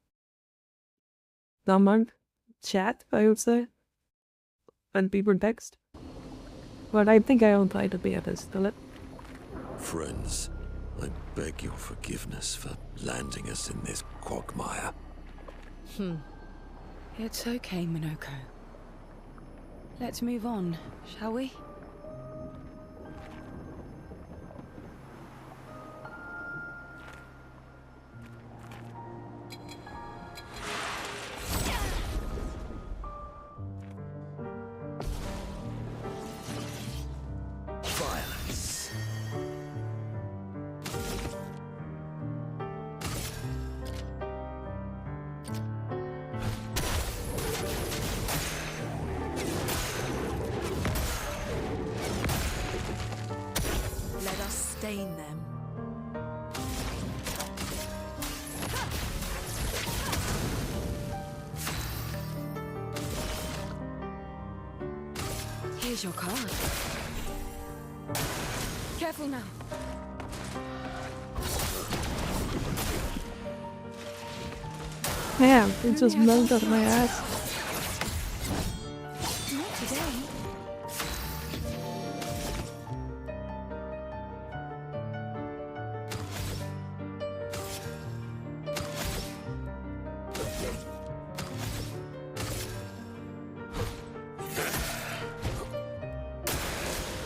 command chat, I would say, and people text. But I think I will try to be able to still it. Friends, I beg your forgiveness for landing us in this quagmire. It's okay, Minoko. Let's move on, shall we? Stain them. Here's your card. Careful now. Yeah, it just melted out of my ass. Not today.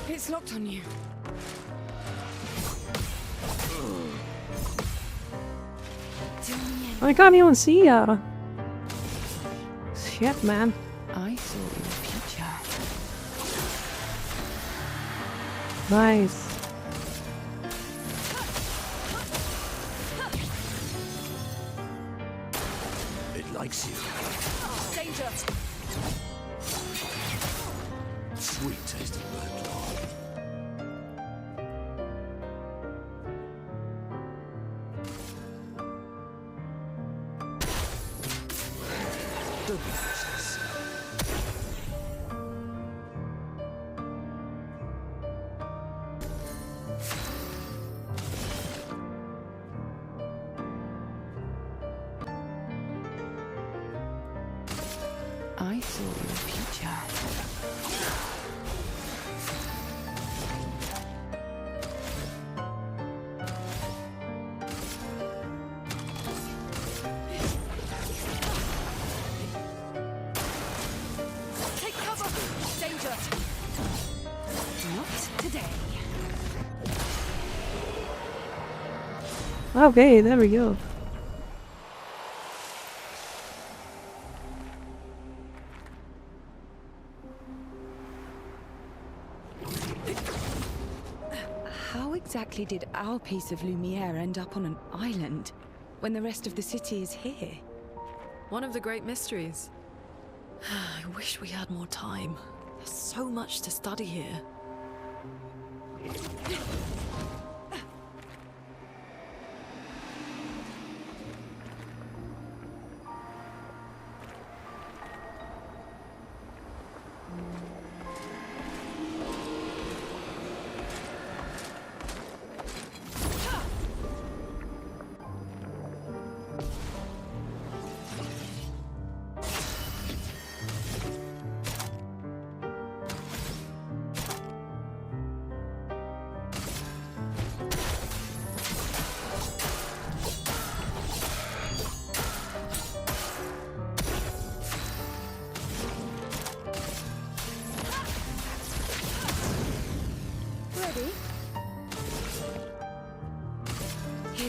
It's locked on you. I can't even see her. Shit, man. I saw your future. Nice. It likes you. Danger! Sweet taste of burnt log. Don't be useless. I saw your future. Take cover! Danger! Not today. Okay, there we go. How exactly did our piece of Lumiere end up on an island when the rest of the city is here? One of the great mysteries. I wish we had more time. There's so much to study here.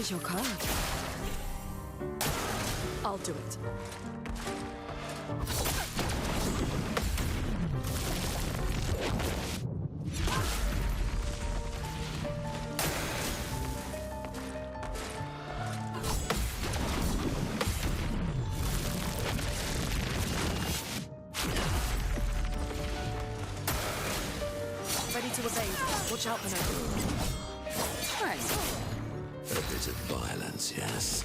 Here's your card. I'll do it. Ready to evade. Watch out for them. Nice. A bit of violence, yes.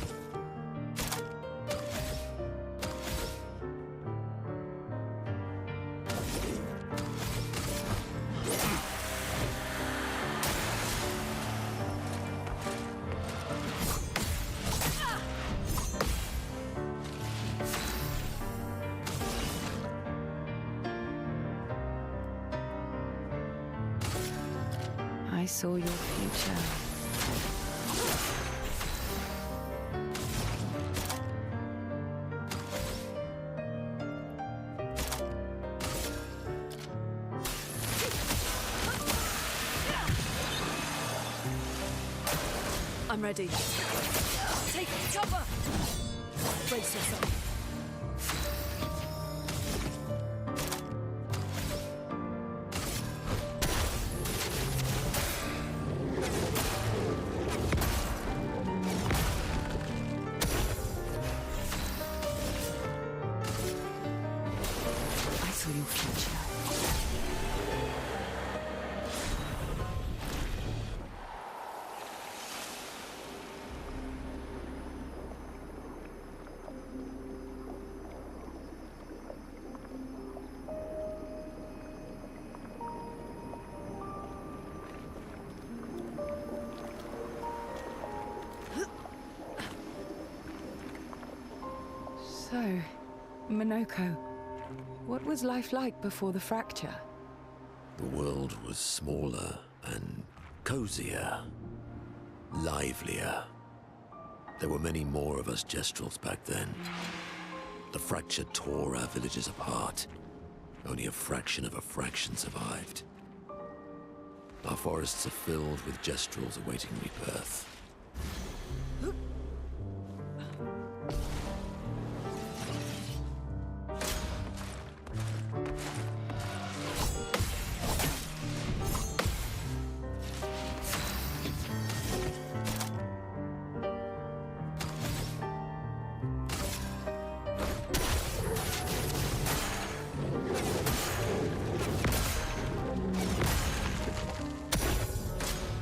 I saw your future. I'm ready. Take cover! Brace yourself. I saw your future. So, Minoko, what was life like before the fracture? The world was smaller and cozier, livelier. There were many more of us Gestrels back then. The fracture tore our villages apart. Only a fraction of a fraction survived. Our forests are filled with Gestrels awaiting rebirth.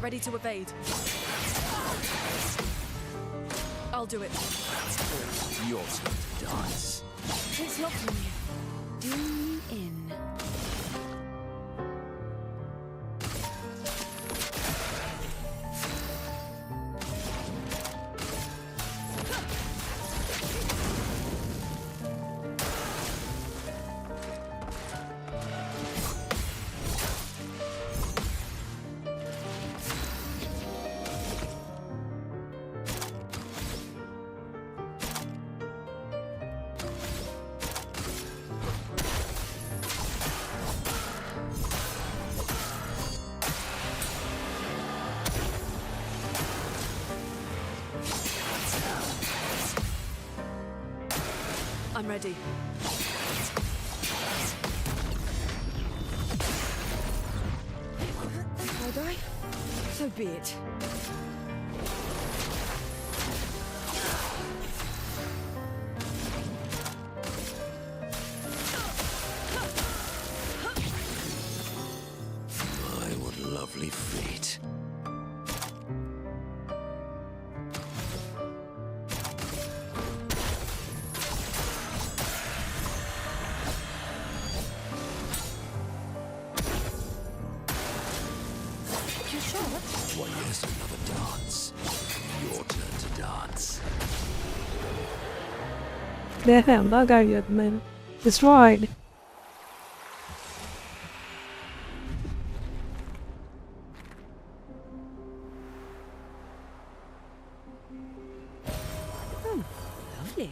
Ready to evade. I'll do it. Your turn to dance. It's not from you. Do me in. I'm ready. If I die, so be it. My, what lovely feet. You sure? Why, yes, another dance. Your turn to dance. Damn, that guy got man destroyed. Lovely.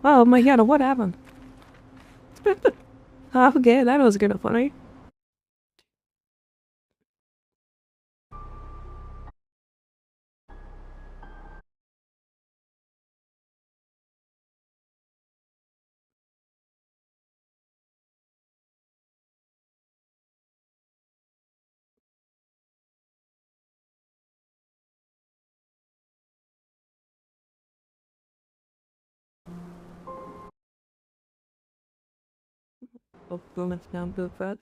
Oh my god, what happened? Okay, that was kind of funny. Oh, let's down to that.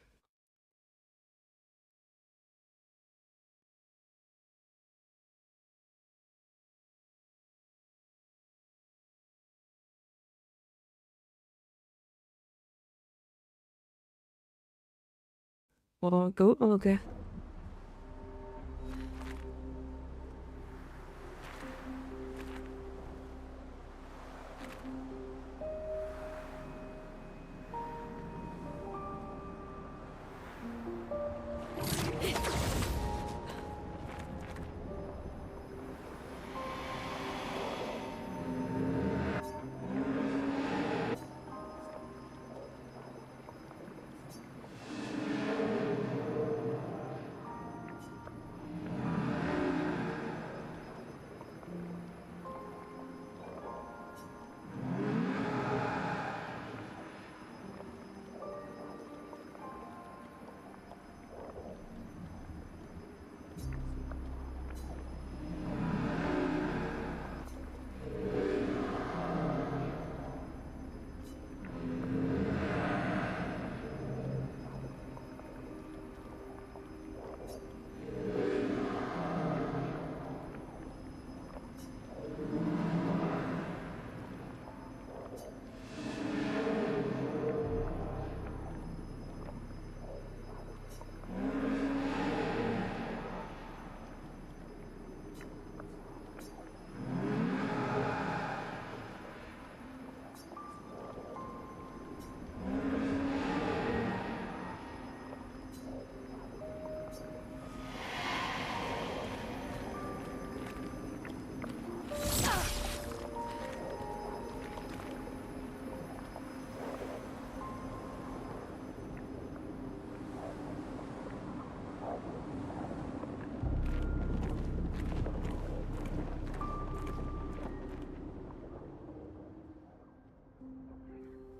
Well, go. Okay.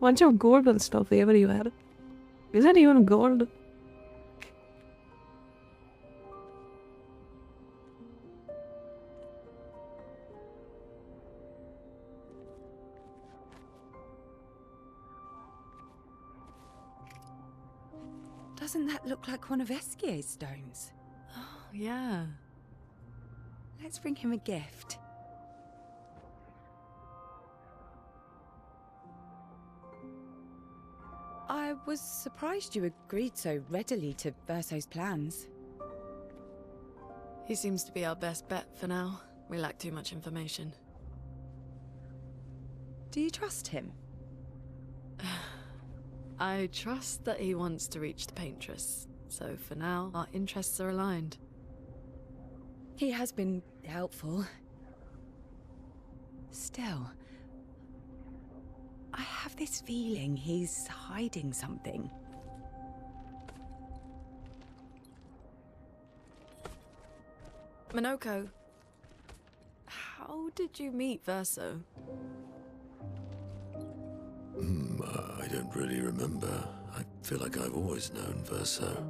Bunch of gold and stuff everywhere. Is that even gold? Doesn't that look like one of Esquier's stones? Oh, yeah. Let's bring him a gift. I was surprised you agreed so readily to Verso's plans. He seems to be our best bet for now. We lack too much information. Do you trust him? I trust that he wants to reach the Paintress, so for now, our interests are aligned. He has been helpful. Still, I have this feeling he's hiding something. Minoko, how did you meet Verso? I don't really remember. I feel like I've always known Verso.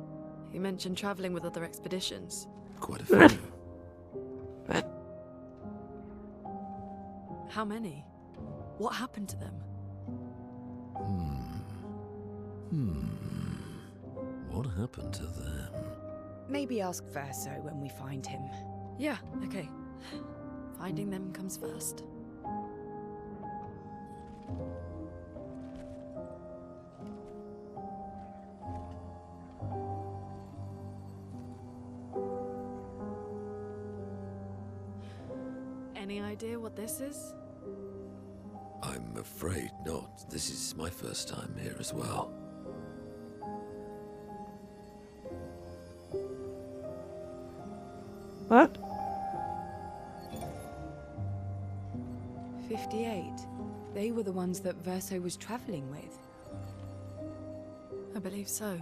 You mentioned traveling with other expeditions. Quite a few. How many? What happened to them? What happened to them? Maybe ask Verso when we find him. Yeah, okay. Finding them comes first. Any idea what this is? I'm afraid not. This is my first time here as well. What? 58. They were the ones that Verso was traveling with. I believe so.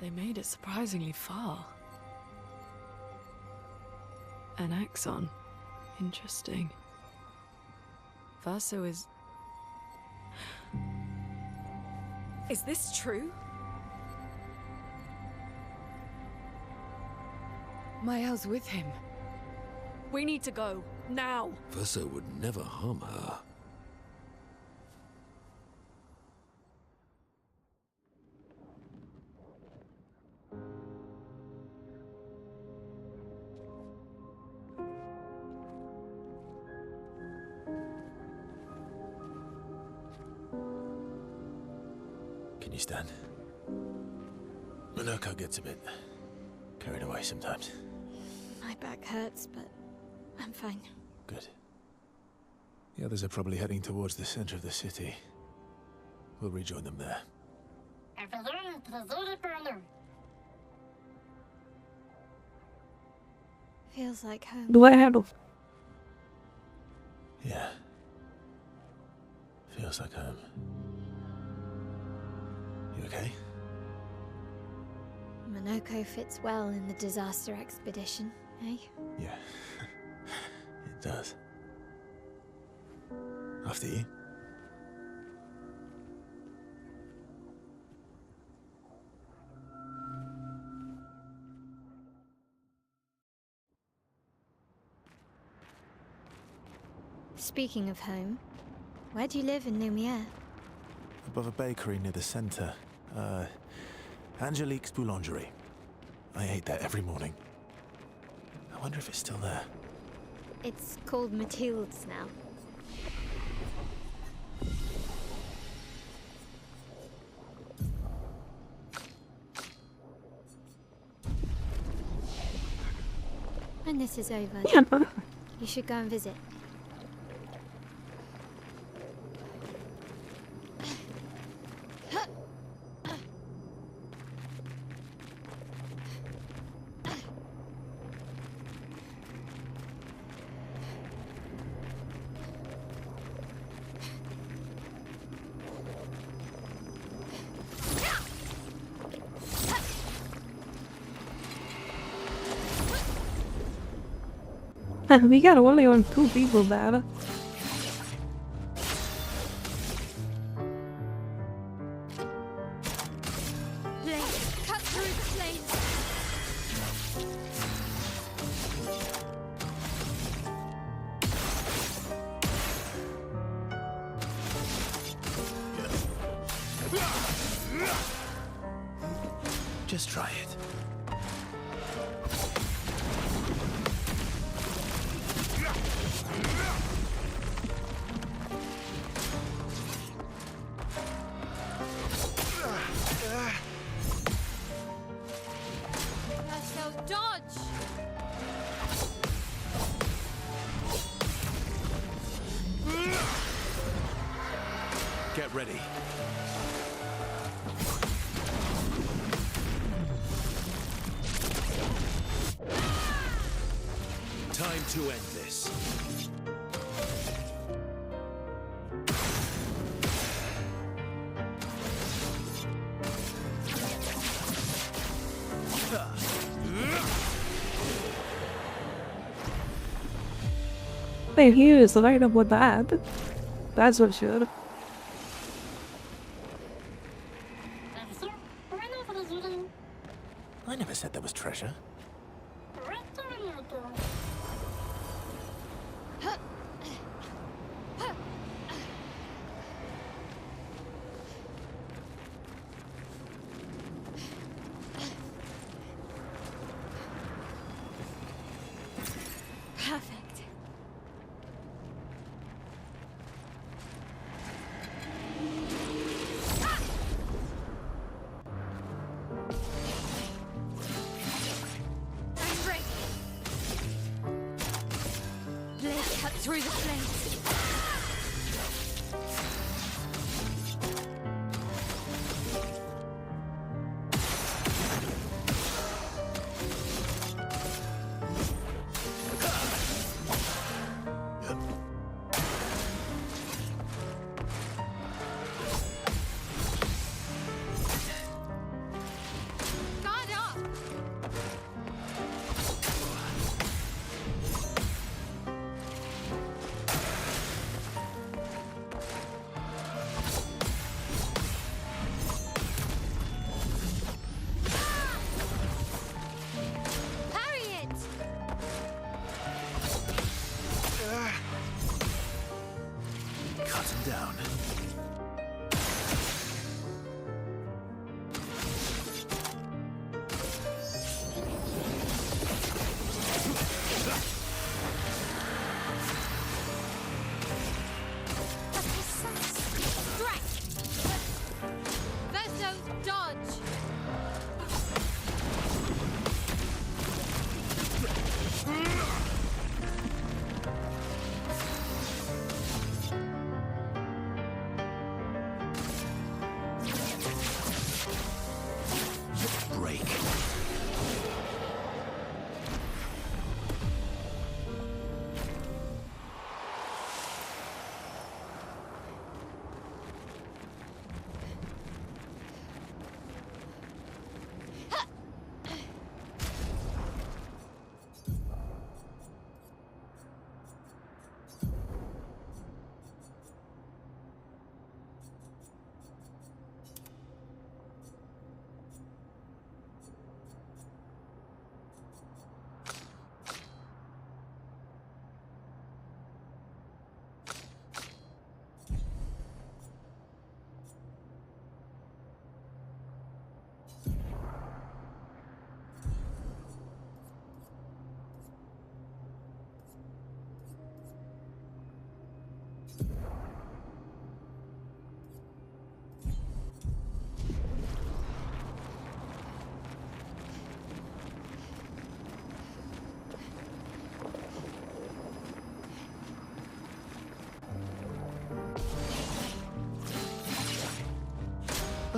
They made it surprisingly far. An axon. Interesting. Verso is... Is this true? Mael's with him. We need to go. Now! Verso would never harm her. Can you stand? Minoko gets a bit carried away sometimes. My back hurts, but I'm fine. Good. The others are probably heading towards the center of the city. We'll rejoin them there. Feels like home. Do I have to? Yeah. Feels like home. You okay? Minoko fits well in the disaster expedition, eh? Yeah. It does. After you. Speaking of home, where do you live in Lumiere? Above a bakery near the center. Angelique's Boulangerie. I ate there every morning. I wonder if it's still there. It's called Mathilde's now. When this is over, you should go and visit. We got only on 2 people there. Cut through the flames. Just try it. Dodge! Get ready. Time to end this. Wait, he is right up with that. That's what should. I never said there was treasure. Perfect. I'm ready. Blade cut through the flames.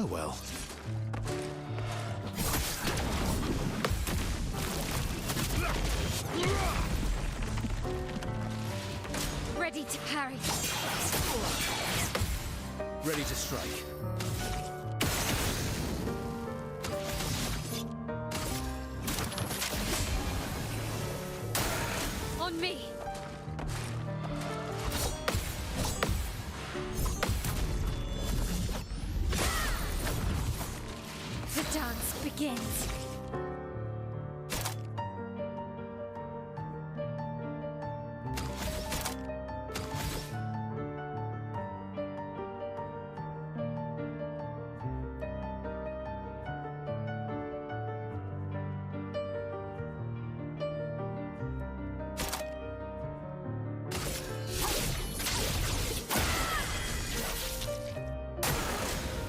Oh well. Ready to parry. Ready to strike. On me. The dance begins.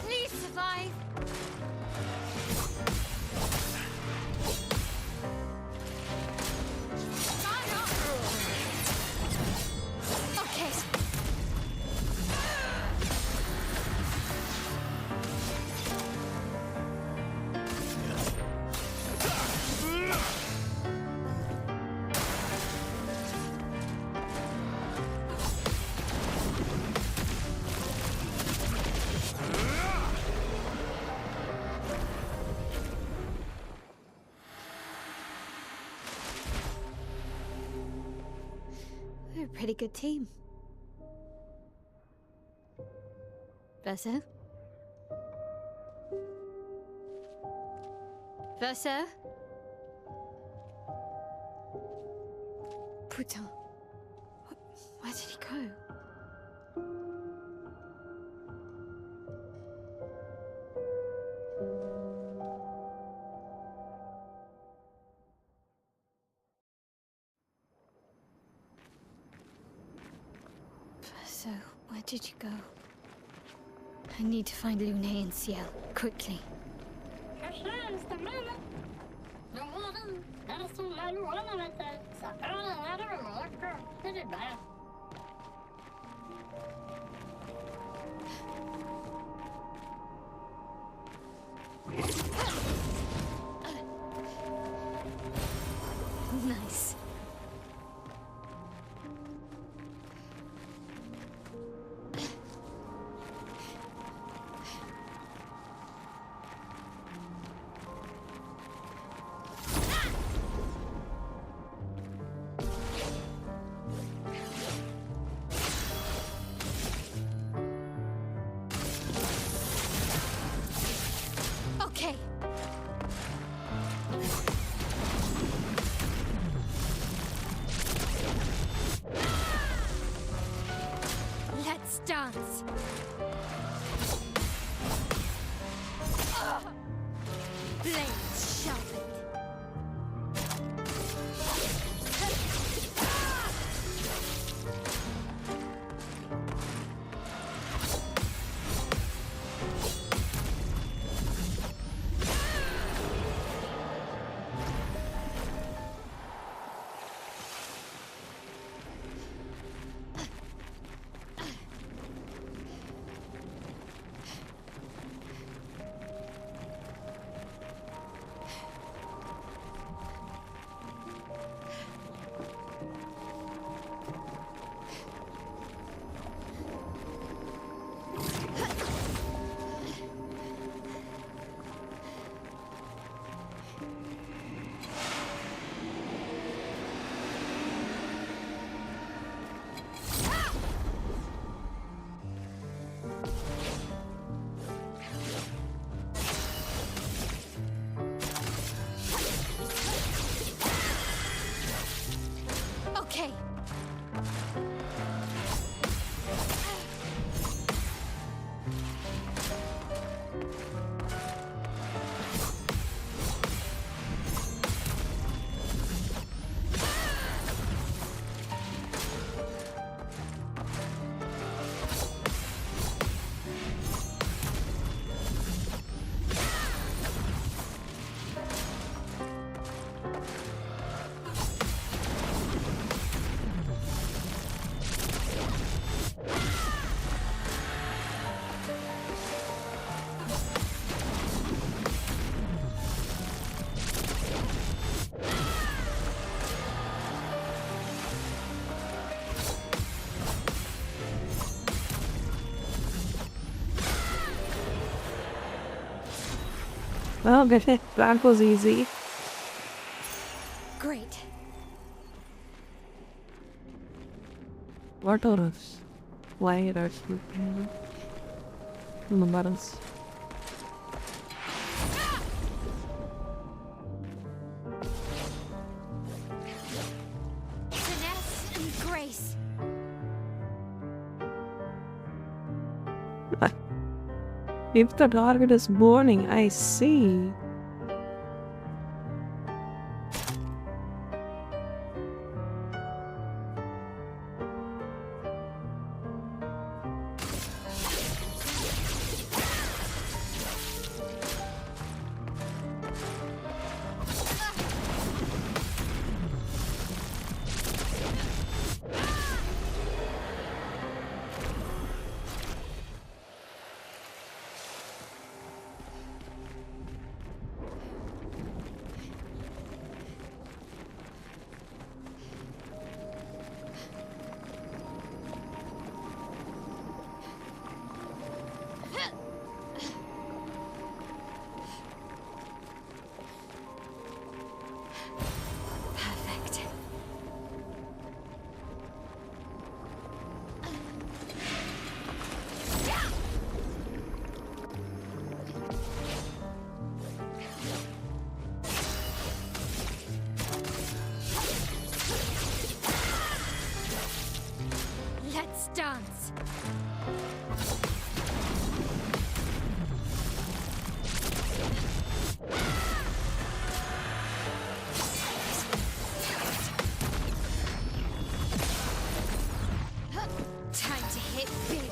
Please survive. Okay. We're a pretty good team. Verso? Verso? Putain. Where did he go? Verso, where did you go? I need to find Lune and Ciel, quickly. Nice. Okay. Let's dance. Blades sharpened. Oh, good. That was easy. Great. What are those? Why are sleeping? The buttons. Finesse and grace. If the target is burning, I see. Perfect. Let's dance. Time to hit big.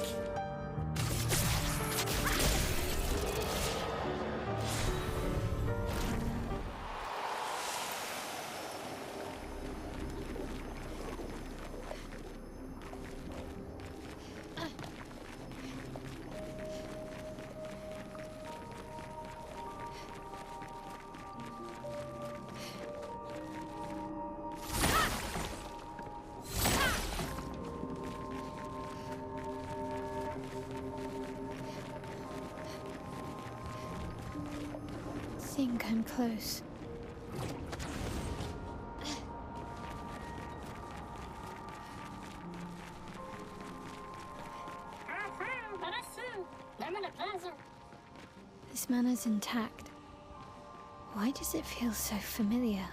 Think I'm close. This manner's intact. Why does it feel so familiar?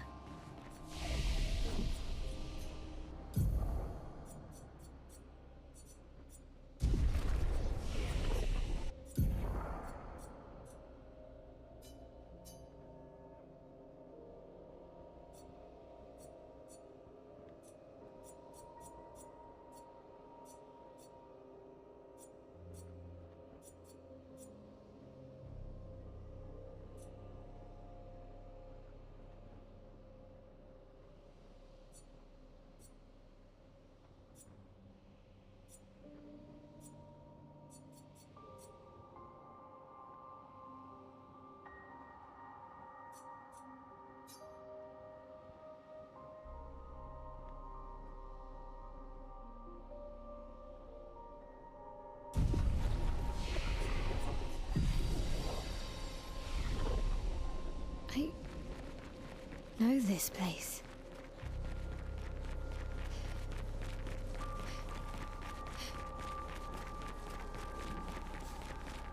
I know this place.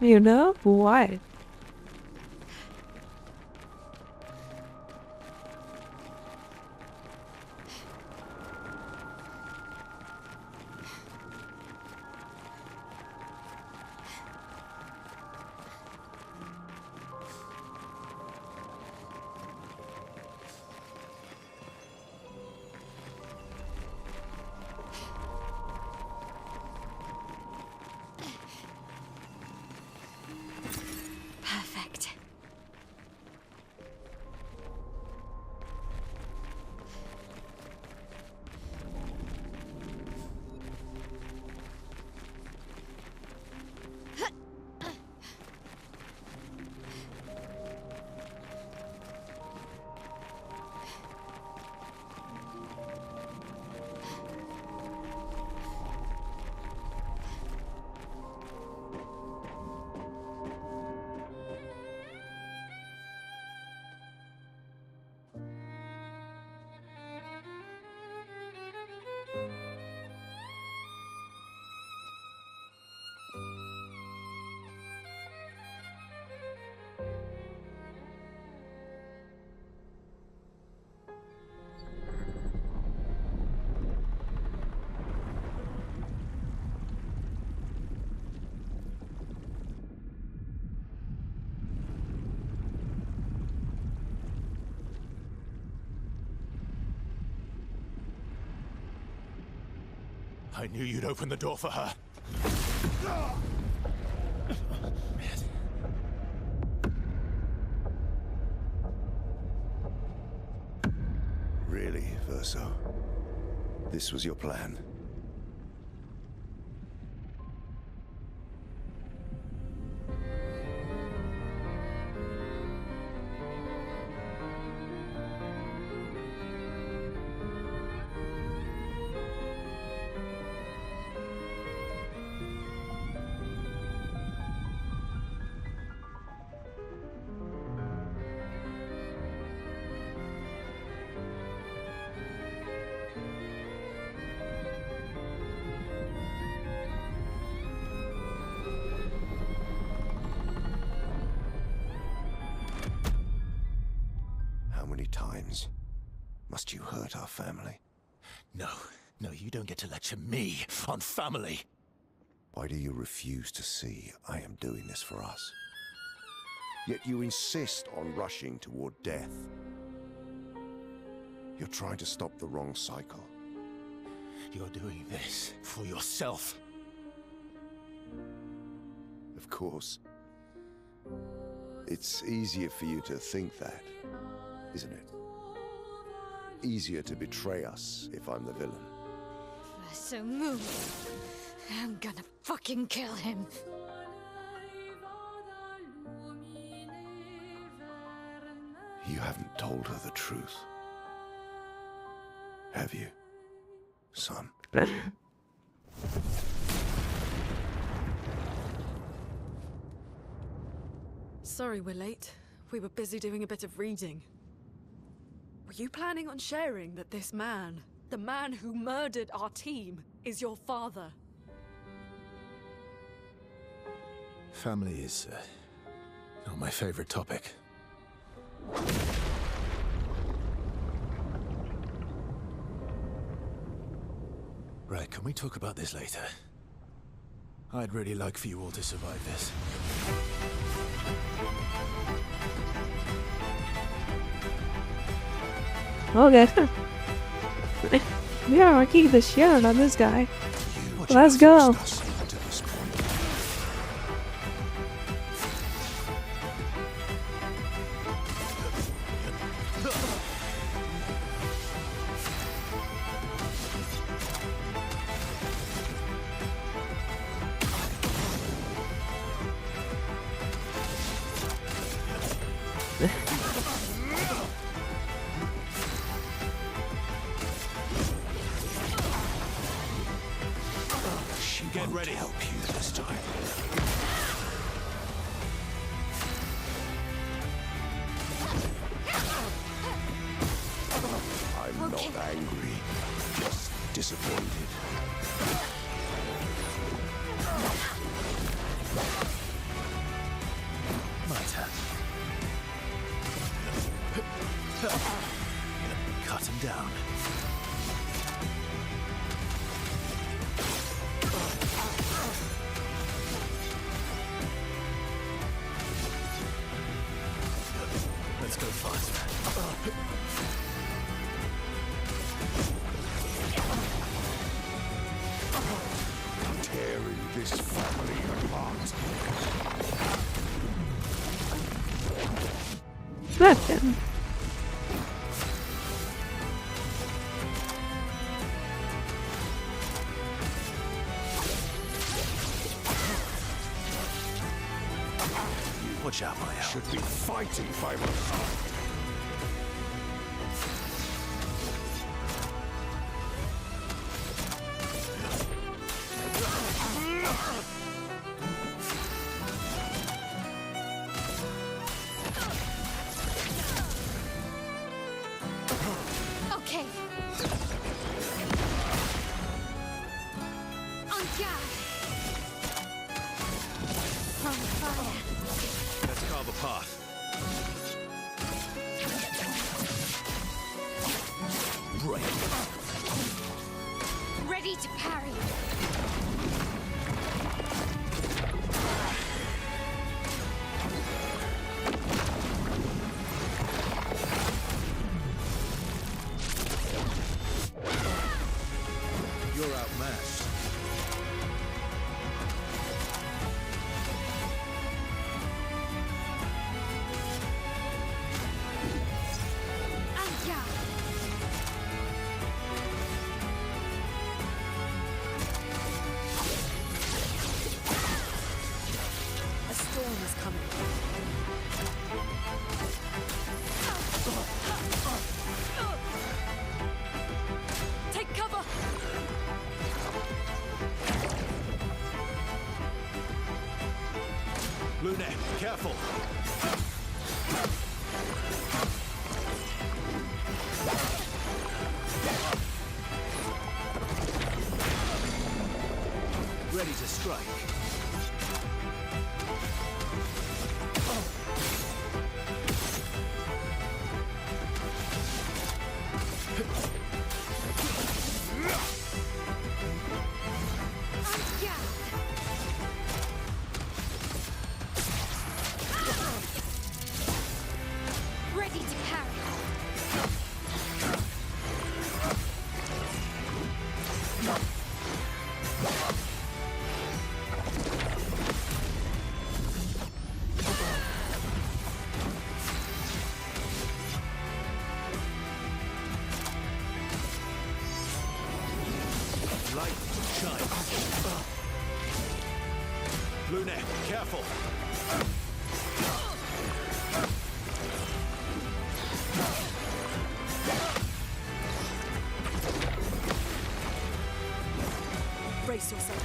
You know why? I knew you'd open the door for her. Really, Verso? This was your plan? How many times must you hurt our family? No, you don't get to lecture me on family. Why do you refuse to see I am doing this for us? Yet you insist on rushing toward death. You're trying to stop the wrong cycle. You're doing this for yourself. Of course. It's easier for you to think that, isn't it? Easier to betray us if I'm the villain. So move. I'm gonna fucking kill him. You haven't told her the truth, have you, son? Sorry we're late. We were busy doing a bit of reading. Were you planning on sharing that this man, the man who murdered our team, is your father? Family is not my favorite topic. Right, can we talk about this later? I'd really like for you all to survive this. Okay. Yeah, I keep the shit out of this guy. Let's go. Get ready. Help you this time. I'm not angry, just disappointed. My turn. Cut him down. Let's go faster. Tearing this family apart. Left him. Watch out, my Should be fighting by my side. Okay. On guard. On fire. Let's carve a path. Break. Ready to parry. You're outmatched. careful. Ready to strike. Ready to carry. Light, shine. Blue neck, careful. Brace yourself.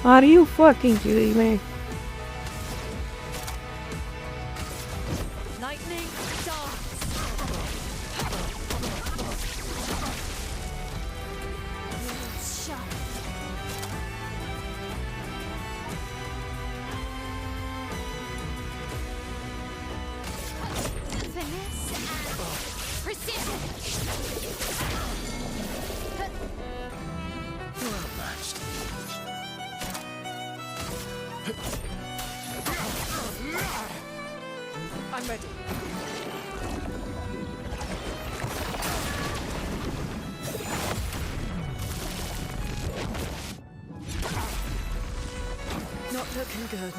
Are you fucking kidding me? Lightning dance. Shut. Finesse and precision. Well matched. I'm ready. Not looking good.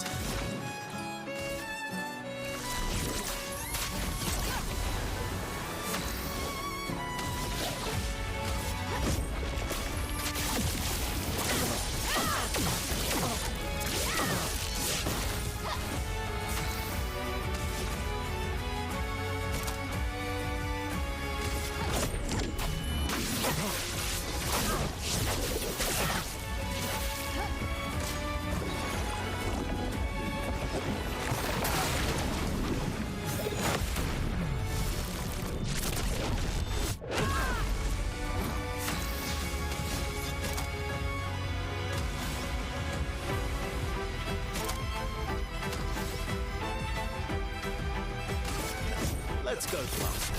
Let's go fast.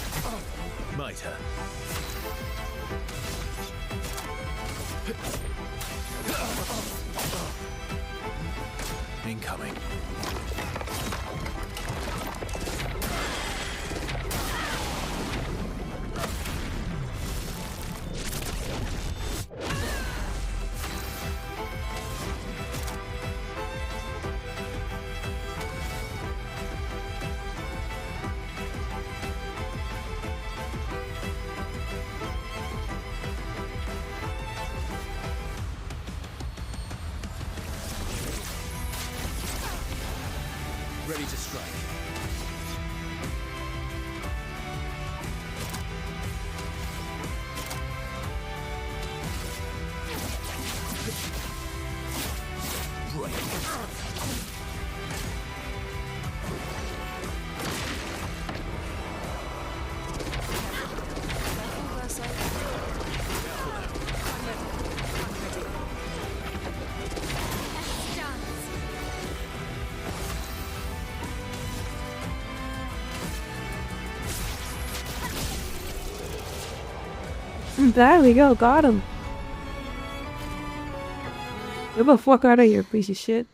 Mitre. Incoming. Ready to strike. There we go, got him. Get the fuck out of here, piece of shit.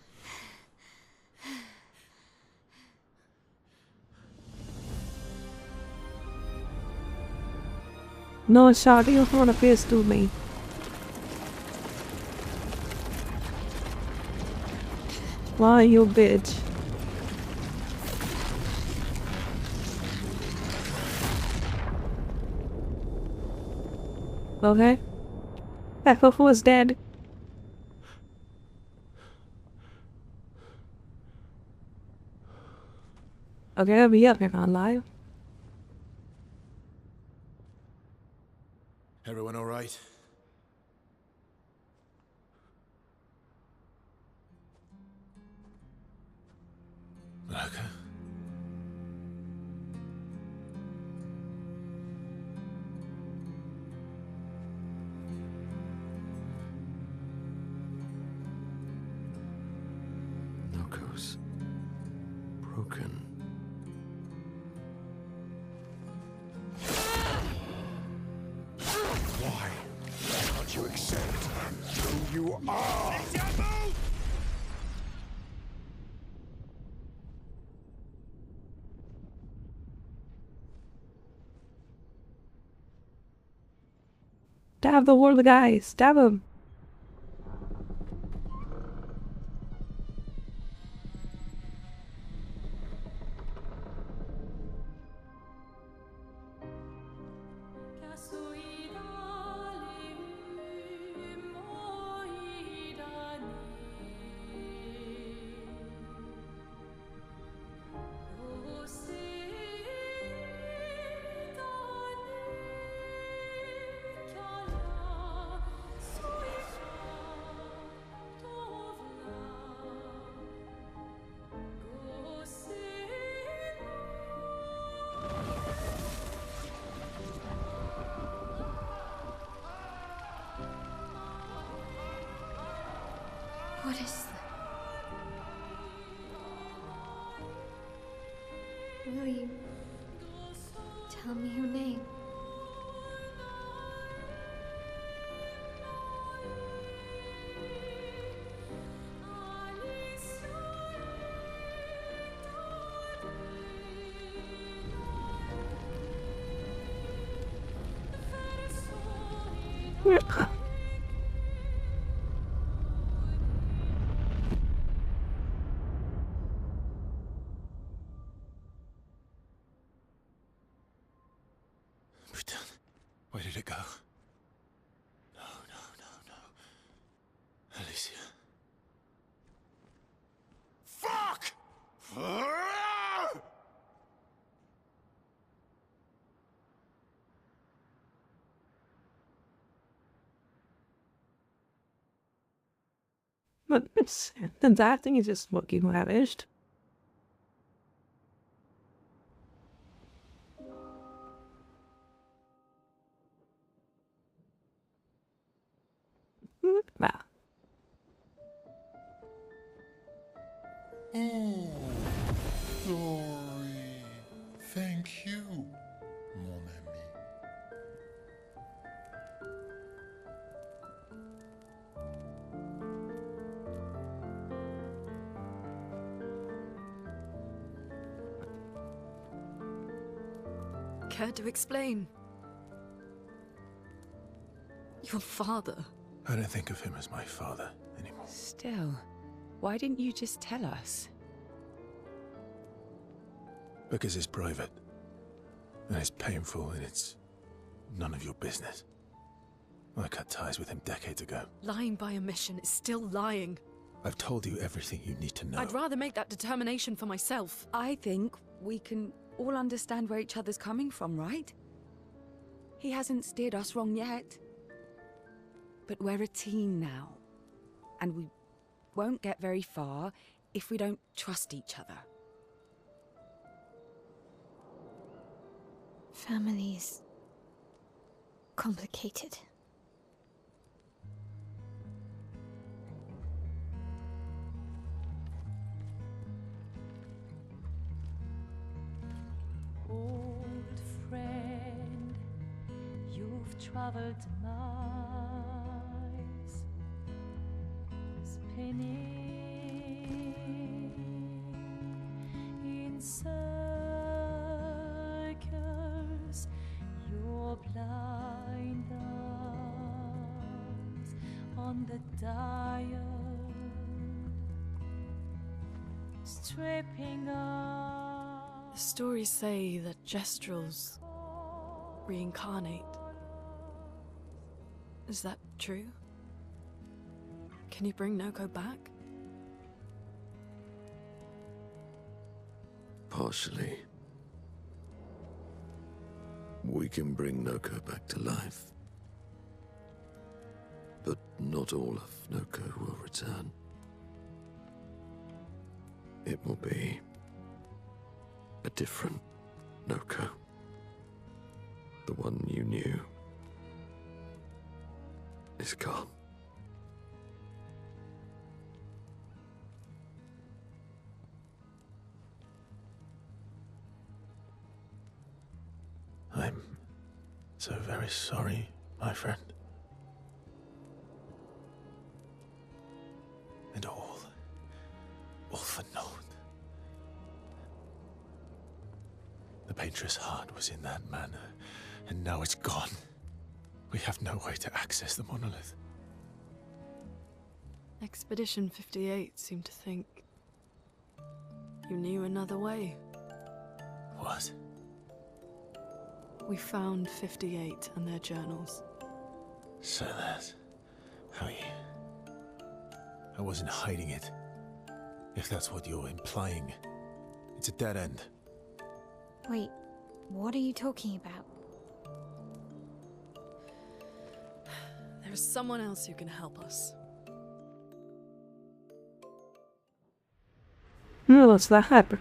No shot, you don't wanna pistol me. Why, you bitch? Okay. That who was dead. Okay, I'll be up here on live. Everyone all right? Malaka? Noko's broken. Why can't you accept who you are? Stab the war the guy. Stab him. What is that? Will you tell me your name? Where did it go? No, no, no, no. Alicia. Fuck! But Sandon's acting is just fucking lavished. Nah. Oh, sorry. Thank you, mon ami. Care to explain? Your father. I don't think of him as my father anymore. Still, why didn't you just tell us? Because it's private. And it's painful and it's none of your business. I cut ties with him decades ago. Lying by omission is still lying. I've told you everything you need to know. I'd rather make that determination for myself. I think we can all understand where each other's coming from, right? He hasn't steered us wrong yet. But we're a team now. And we won't get very far if we don't trust each other. Family's complicated. Old friend, you've traveled miles, spinning in circles, your blind eyes on the dial, stripping off. The stories say that Gestrels reincarnate. Is that true? Can you bring Noko back? Partially. We can bring Noko back to life. But not all of Noko will return. It will be a different Noko. The one you knew is gone. I'm so very sorry, my friend. And all for naught. The Patriot's heart was in that manor, and now it's gone. We have no way to access the monolith. Expedition 58 seemed to think you knew another way. What? We found 58 and their journals. So that's how you... I wasn't hiding it. If that's what you're implying. It's a dead end. Wait, what are you talking about? There is someone else who can help us. What's that?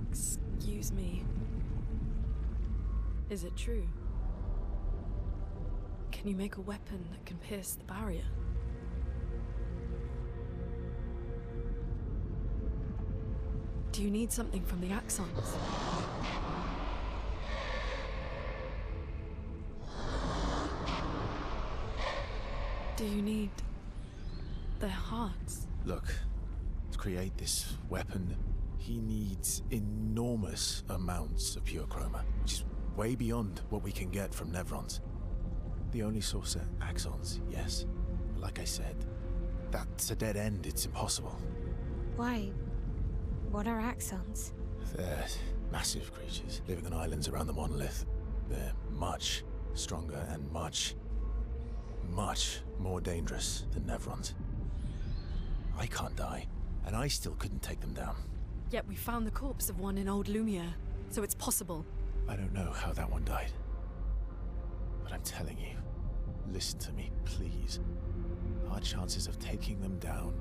Excuse me. Is it true? Can you make a weapon that can pierce the barrier? Do you need something from the Axons? Do you need their hearts? Look, to create this weapon, he needs enormous amounts of pure chroma, which is way beyond what we can get from Nevrons. The only source are Axons, yes. But like I said, that's a dead end. It's impossible. Why? What are Axons? They're massive creatures living on islands around the monolith. They're much stronger and much more dangerous than Nevrons. I can't die, and I still couldn't take them down. Yet we found the corpse of one in Old Lumiere, so it's possible. I don't know how that one died. But I'm telling you, listen to me, please. Our chances of taking them down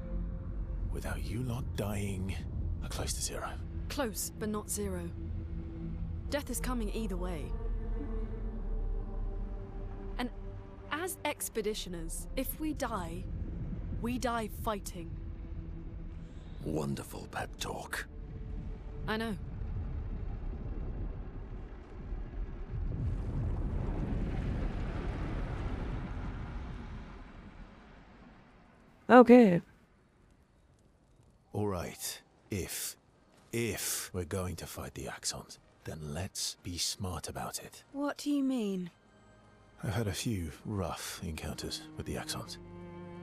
without you lot dying are close to zero. Close, but not zero. Death is coming either way. And as expeditioners, if we die fighting. Wonderful pep talk. I know. Okay. All right. If we're going to fight the Axons, then let's be smart about it. What do you mean? I've had a few rough encounters with the Axons.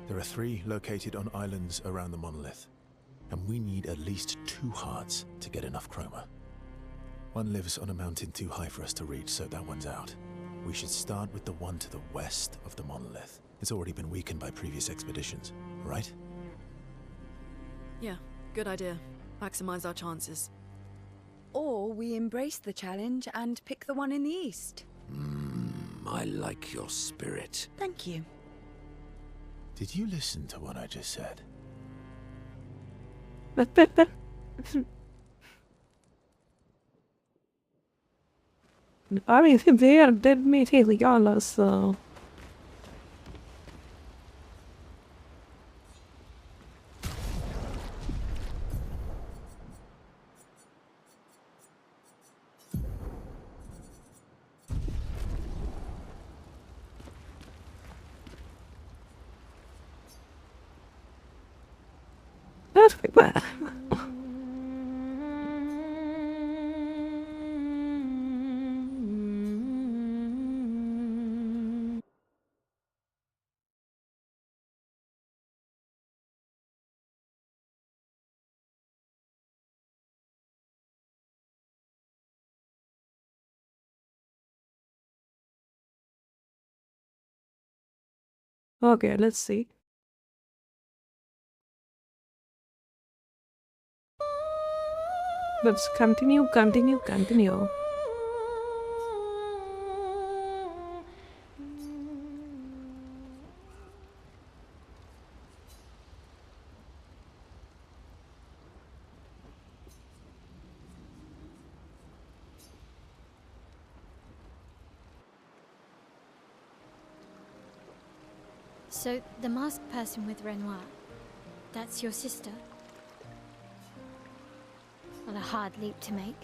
There are 3 located on islands around the monolith, and we need at least 2 hearts to get enough chroma. One lives on a mountain too high for us to reach, so that one's out. We should start with the one to the west of the monolith. It's already been weakened by previous expeditions, right? Yeah, good idea. Maximize our chances. Or we embrace the challenge and pick the one in the east. I like your spirit. Thank you. Did you listen to what I just said? I mean, they are dead meat illegal, so... That's pretty bad. Okay, let's see. Let's continue. So, the masked person with Renoir, that's your sister? Not a hard leap to make.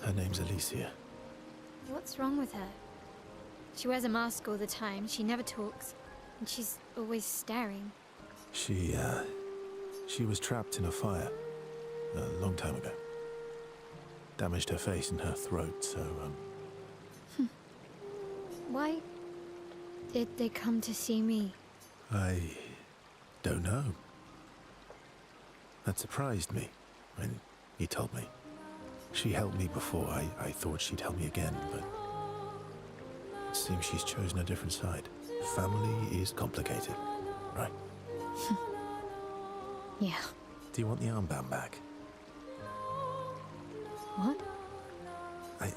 Her name's Alicia. What's wrong with her? She wears a mask all the time, she never talks, and she's always staring. She was trapped in a fire a long time ago. Damaged her face and her throat, so, Why did they come to see me? I don't know. That surprised me when he told me. She helped me before. I thought she'd help me again, but it seems she's chosen a different side. Family is complicated, right? Yeah. Do you want the armband back? What? I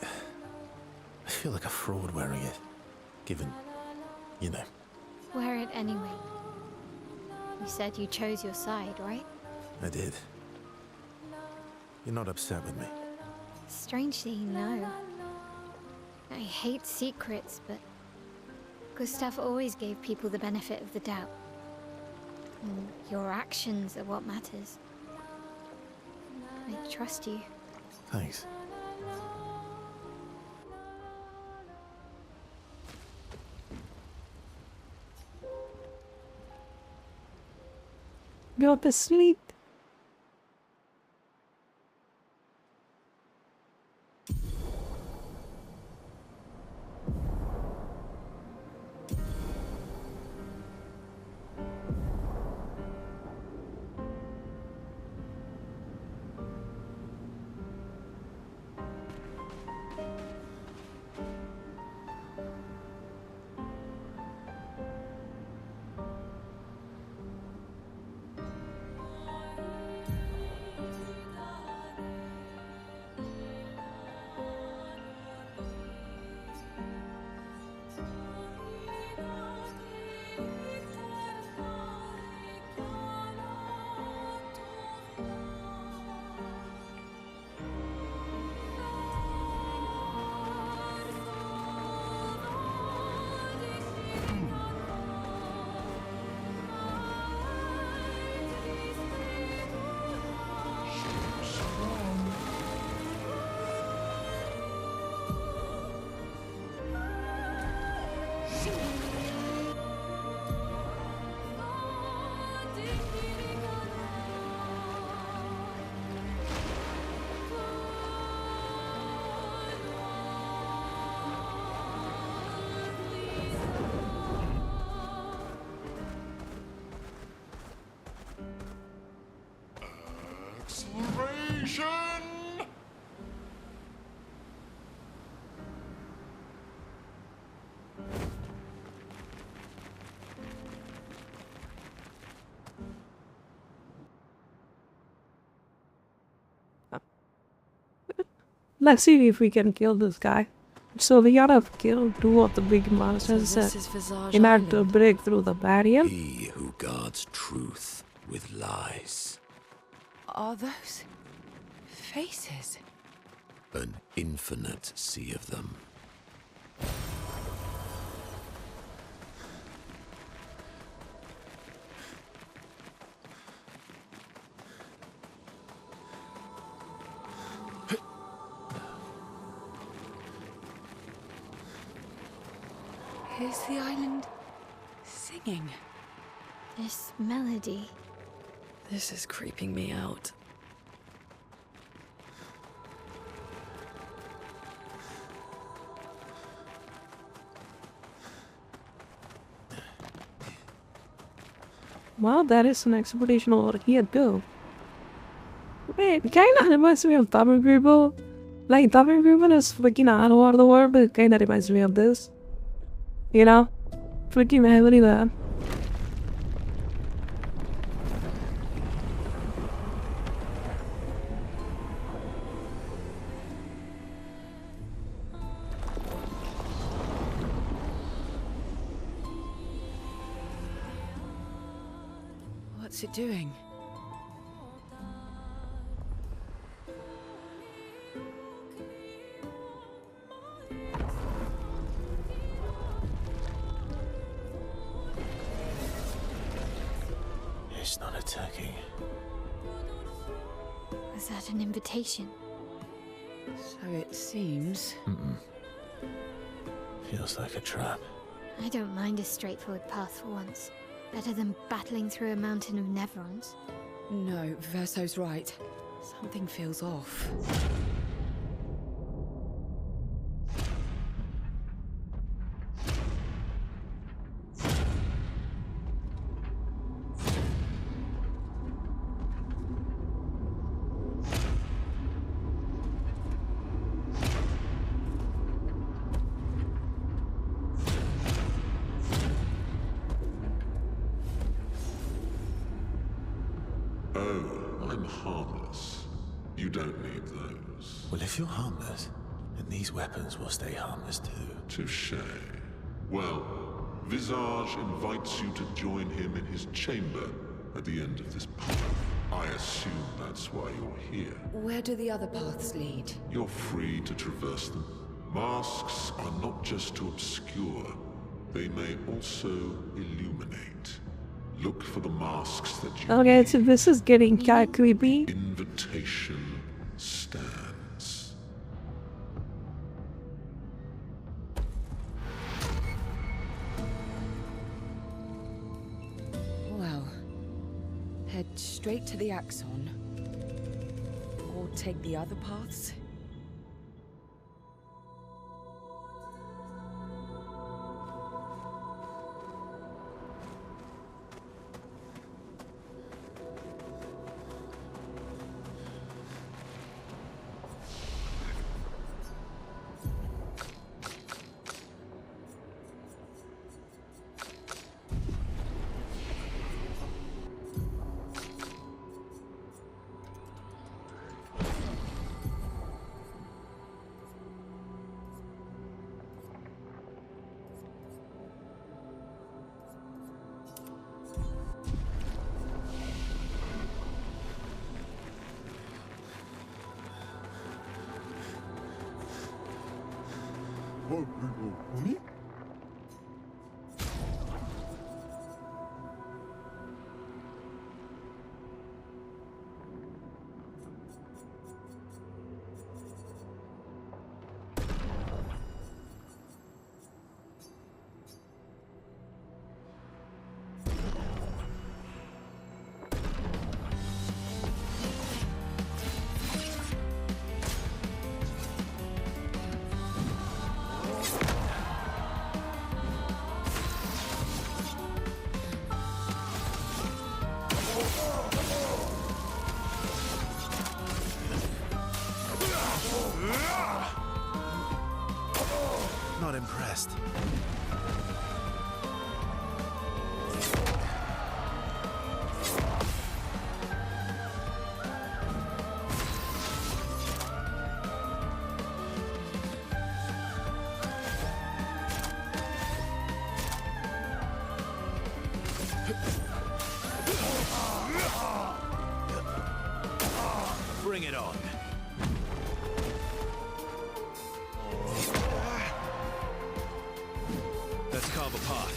feel like a fraud wearing it, given, you know. Wear it anyway. You said you chose your side, right? I did. You're not upset with me? Strangely, no. I hate secrets, but Gustav always gave people the benefit of the doubt. And your actions are what matters. I trust you. Thanks. Go to sleep. Acceleration! Let's see if we can kill this guy. So we gotta kill two of the big monsters So this is Visage in order to Island. break through the barrier. He who guards truth with lies. Are those faces? An infinite sea of them. Is the island singing? This melody. This is creeping me out. Well, that is an expedition over here too. Wait, it kinda reminds me of Tamil Vtuber. Like, Tamil Vtuber is freaking all over the world, but it kinda reminds me of this. You know? Freaking heavily there. What's it doing? It's not attacking. Was that an invitation? So it seems. Feels like a trap. I don't mind a straightforward path for once. Better than battling through a mountain of Nevrons. No, Verso's right. Something feels off. Oh, I'm harmless. You don't need those. Well, if you're harmless, then these weapons will stay harmless too. Touche. Well, Visage invites you to join him in his chamber at the end of this path. I assume that's why you're here. Where do the other paths lead? You're free to traverse them. Masks are not just to obscure. They may also illuminate. Look for the masks that you Okay, so this is getting kind of creepy. Invitation stands. Well, head straight to the Axon. Or take the other paths. Not impressed. Bring it on. Let's carve a path.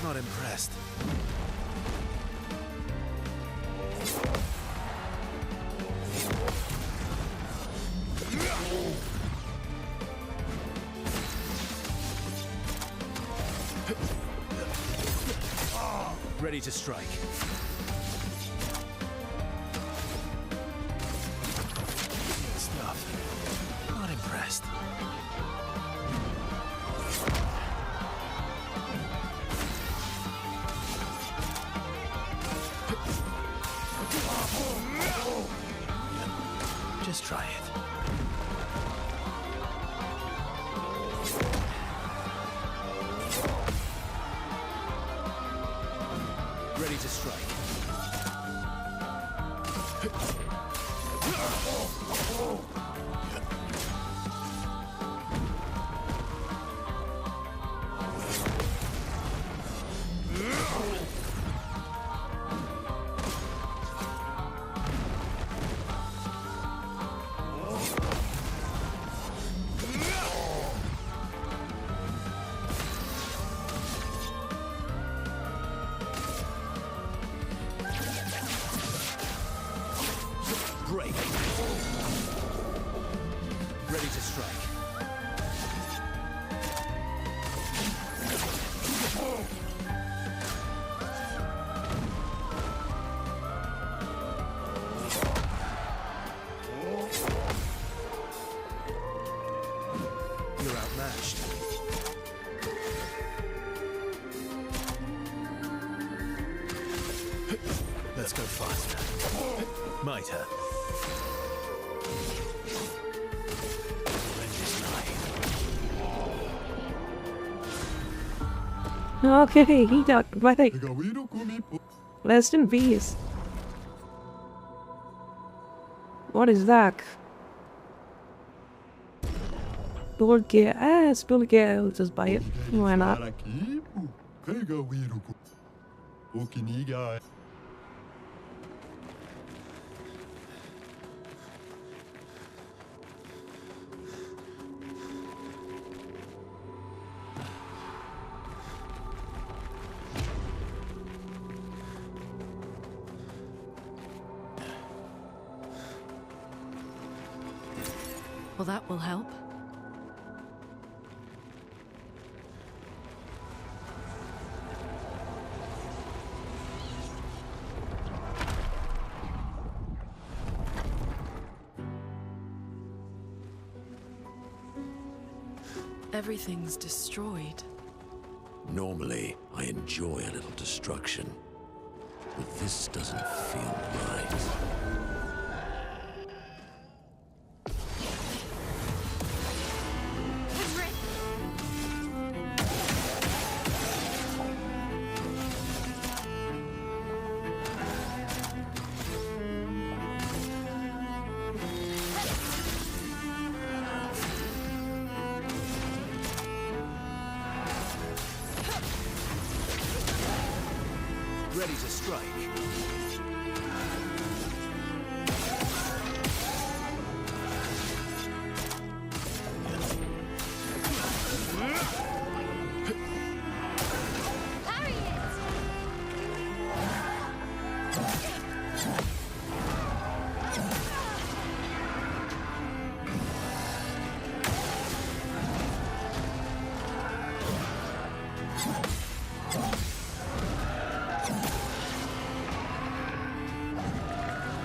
Not impressed. Ready to strike. Stuff. Not impressed. Just try it. Ready to strike. Let's go faster. My turn. Okay, he got right. Rest in peace. What is that? Bulgaria. Ah, it's Bulgaria. I'll just buy it. Why not? Well, that will help. Everything's destroyed. Normally, I enjoy a little destruction, but this doesn't feel right. Ready to strike.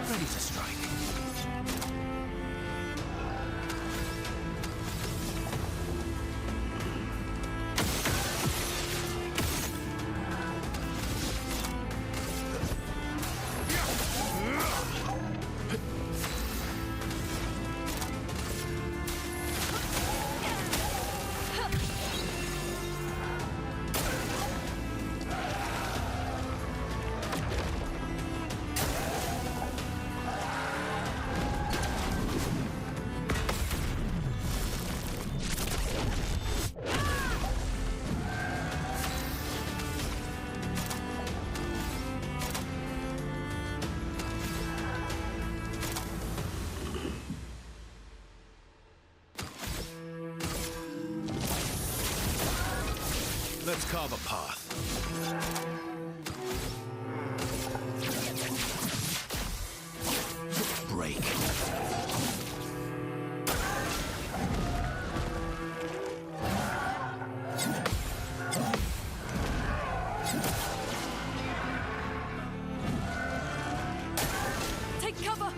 Ready to strike. Let's carve a path. Break. Take cover!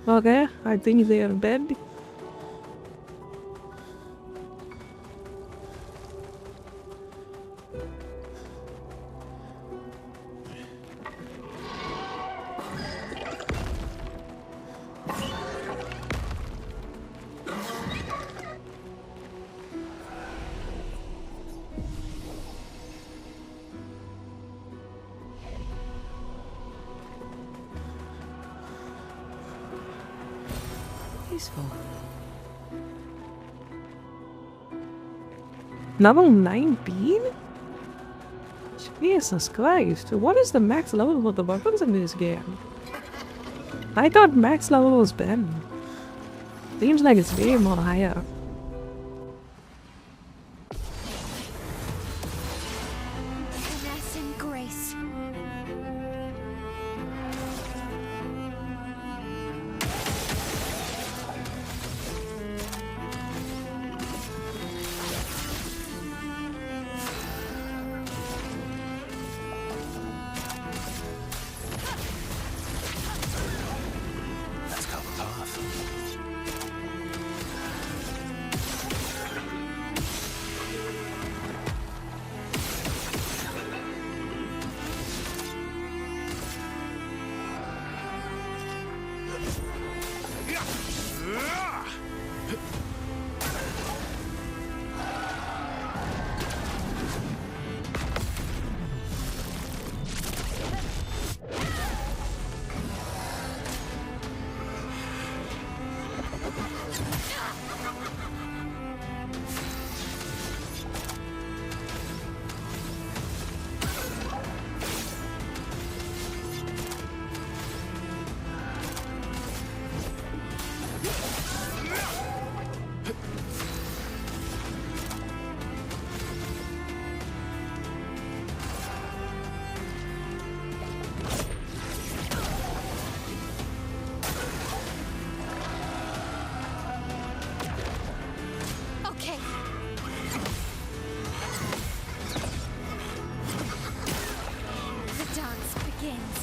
Okay, I think they are in bed. Peaceful. Level 9 bean? Jesus Christ, what is the max level of the weapons in this game? I thought max level was Ben. Seems like it's way more higher. Finesse and grace. Let's carve a path. Okay. The dance begins.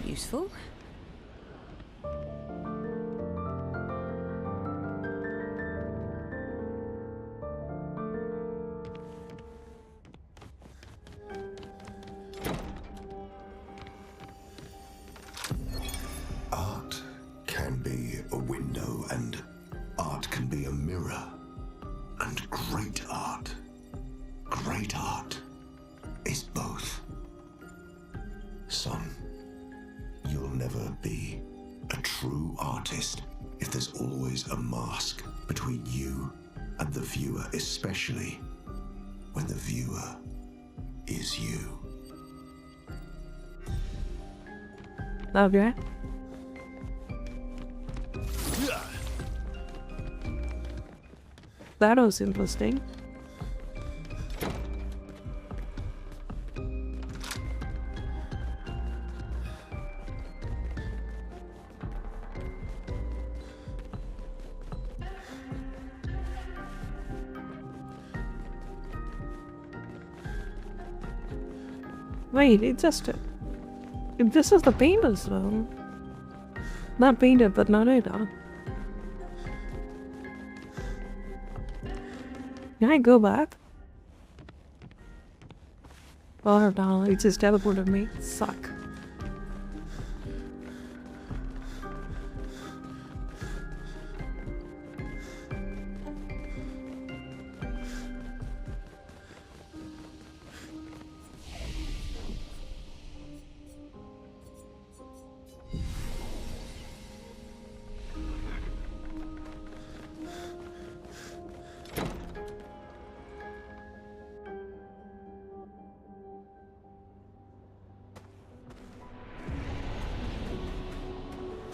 Useful. Art can be a window, and art can be a mirror. And great art is both. Son, you'll never be a true artist if there's always a mask between you and the viewer, especially when the viewer is you. Love you. That was interesting. Wait, this is the painter's though. Not painted, but not it. Can I go back? Oh no, it just teleported me. Suck.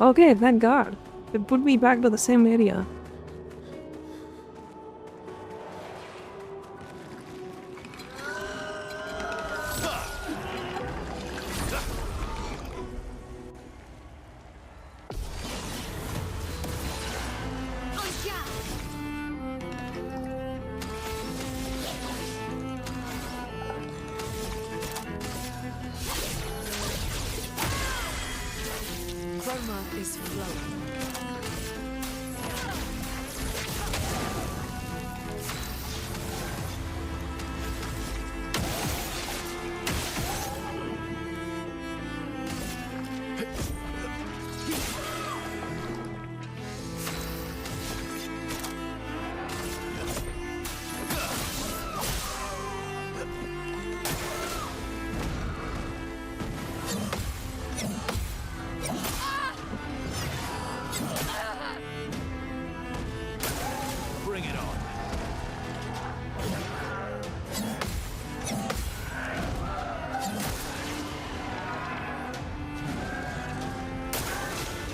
Okay, thank God. It put me back to the same area. Chroma is flowing. Bring it on.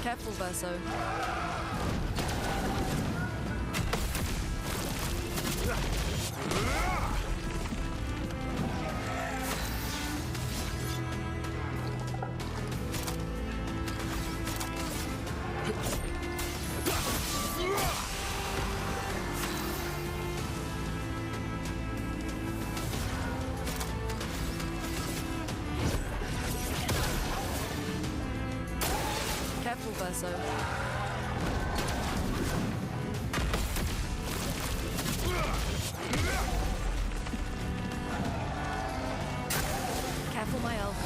Careful, Verso. Careful, Verso. Careful, my elf.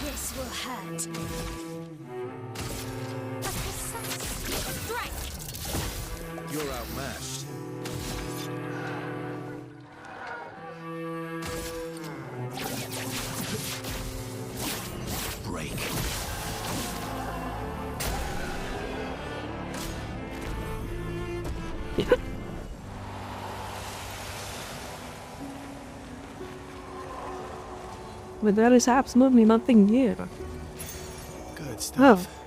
This will hurt. A precise strike. You're outmatched. Break. But there is absolutely nothing here. Good stuff. Oh.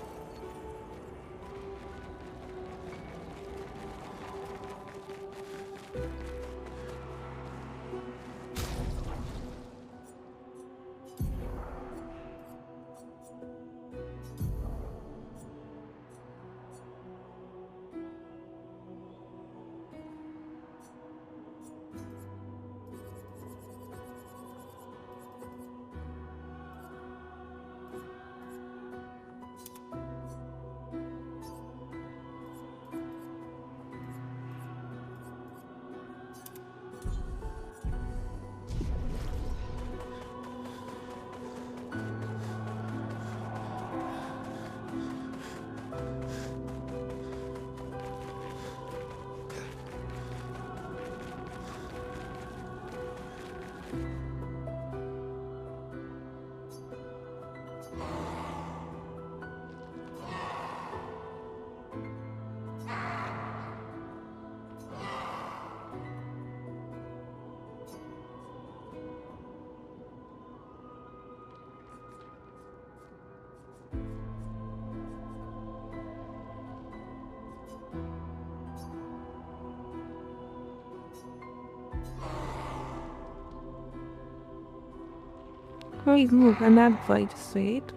Great move, and that fight, sweet.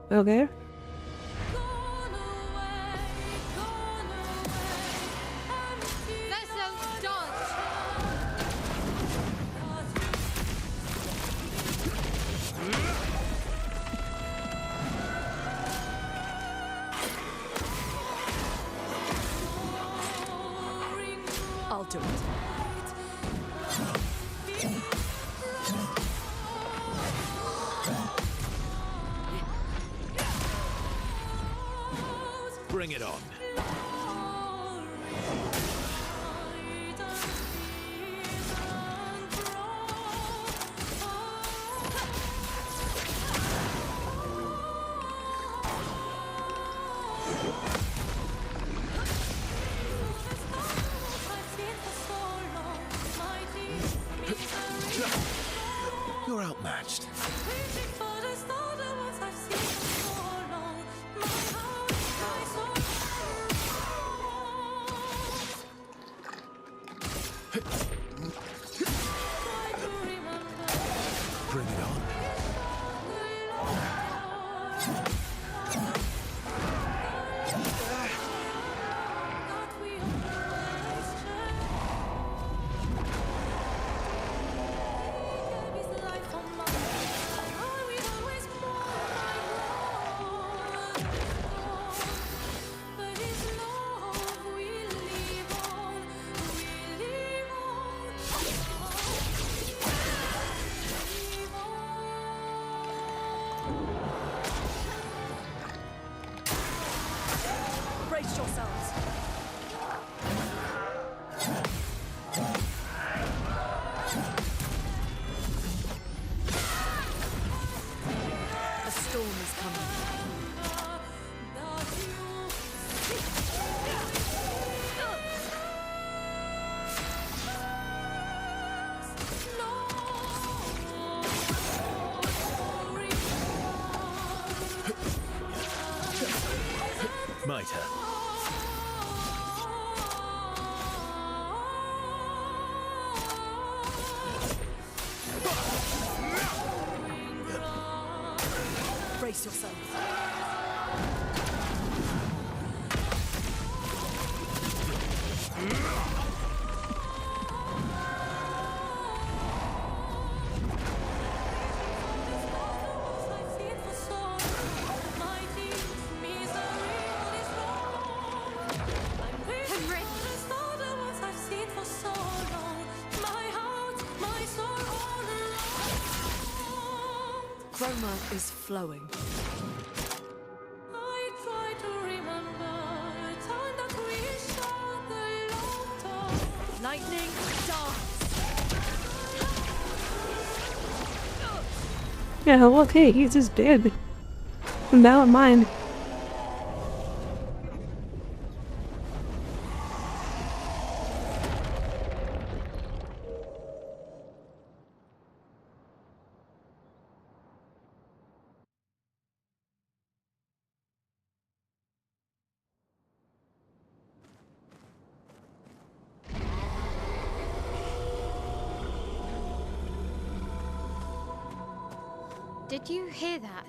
Okay. do it. Bring it on. You're outmatched. Bring it on. Brace yourselves. A storm is coming. Mitre. Brace yourselves. Chroma is flowing. Lightning dance. Yeah, okay, he's just dead. Now in mine. Did you hear that?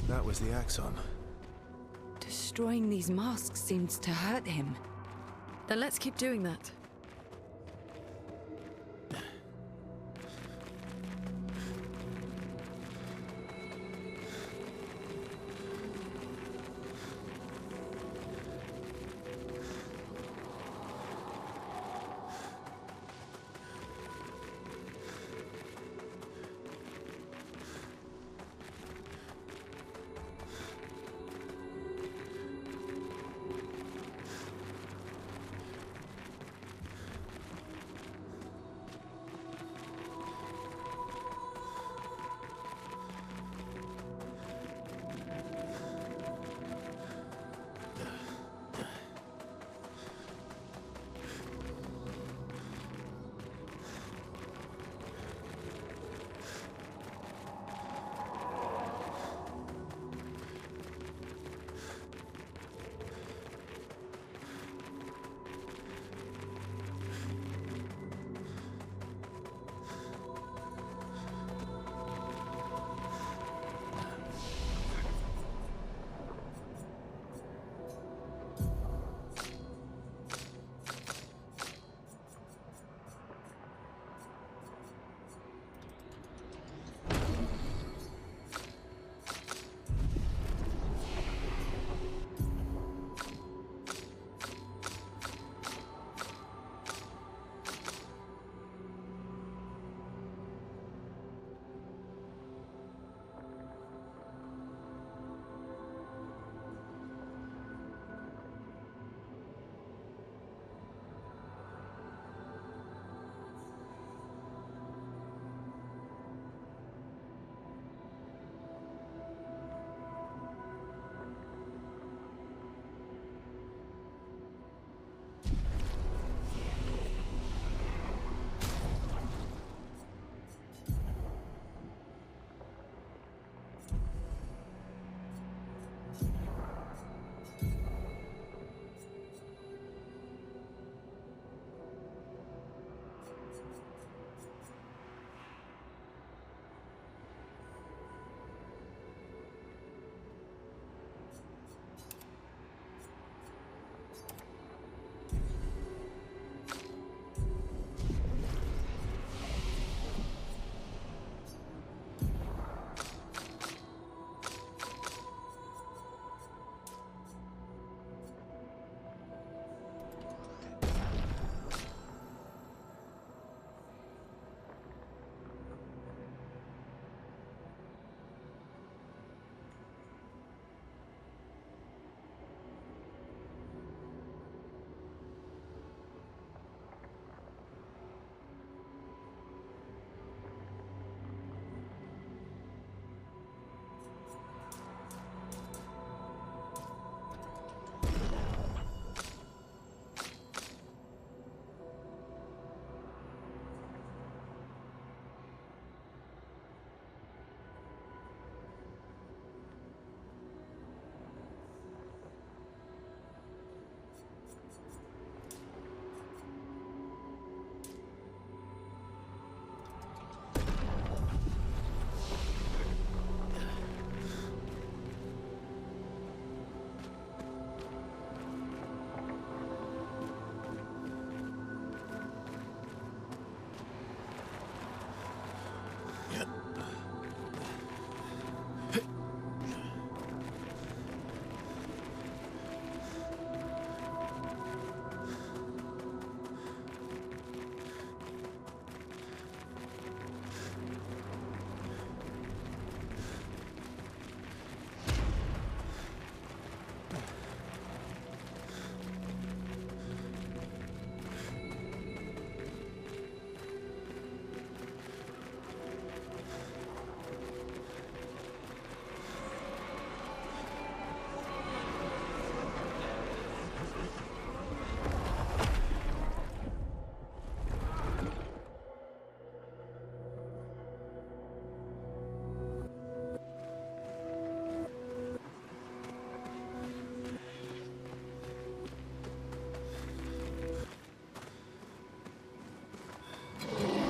That was the Axon. Destroying these masks seems to hurt him. Then let's keep doing that.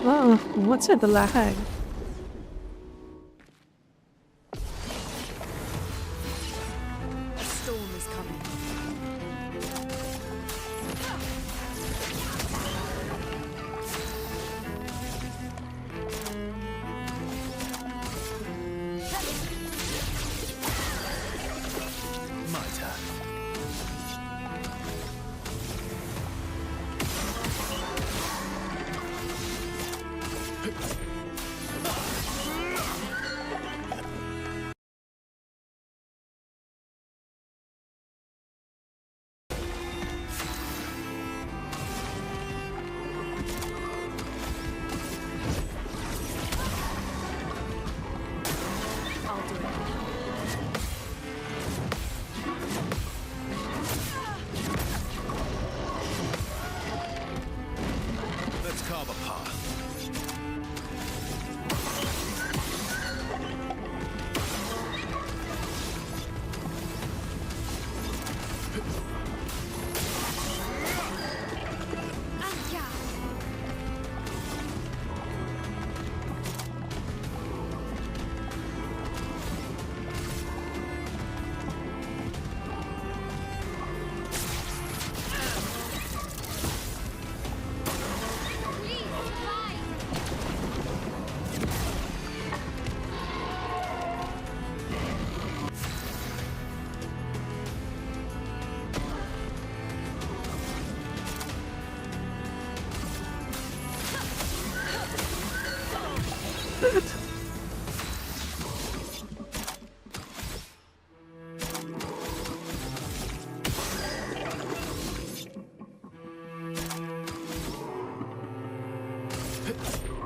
Oh, what's with the lag? A storm is coming. My turn. I'll do it. Let's carve a path.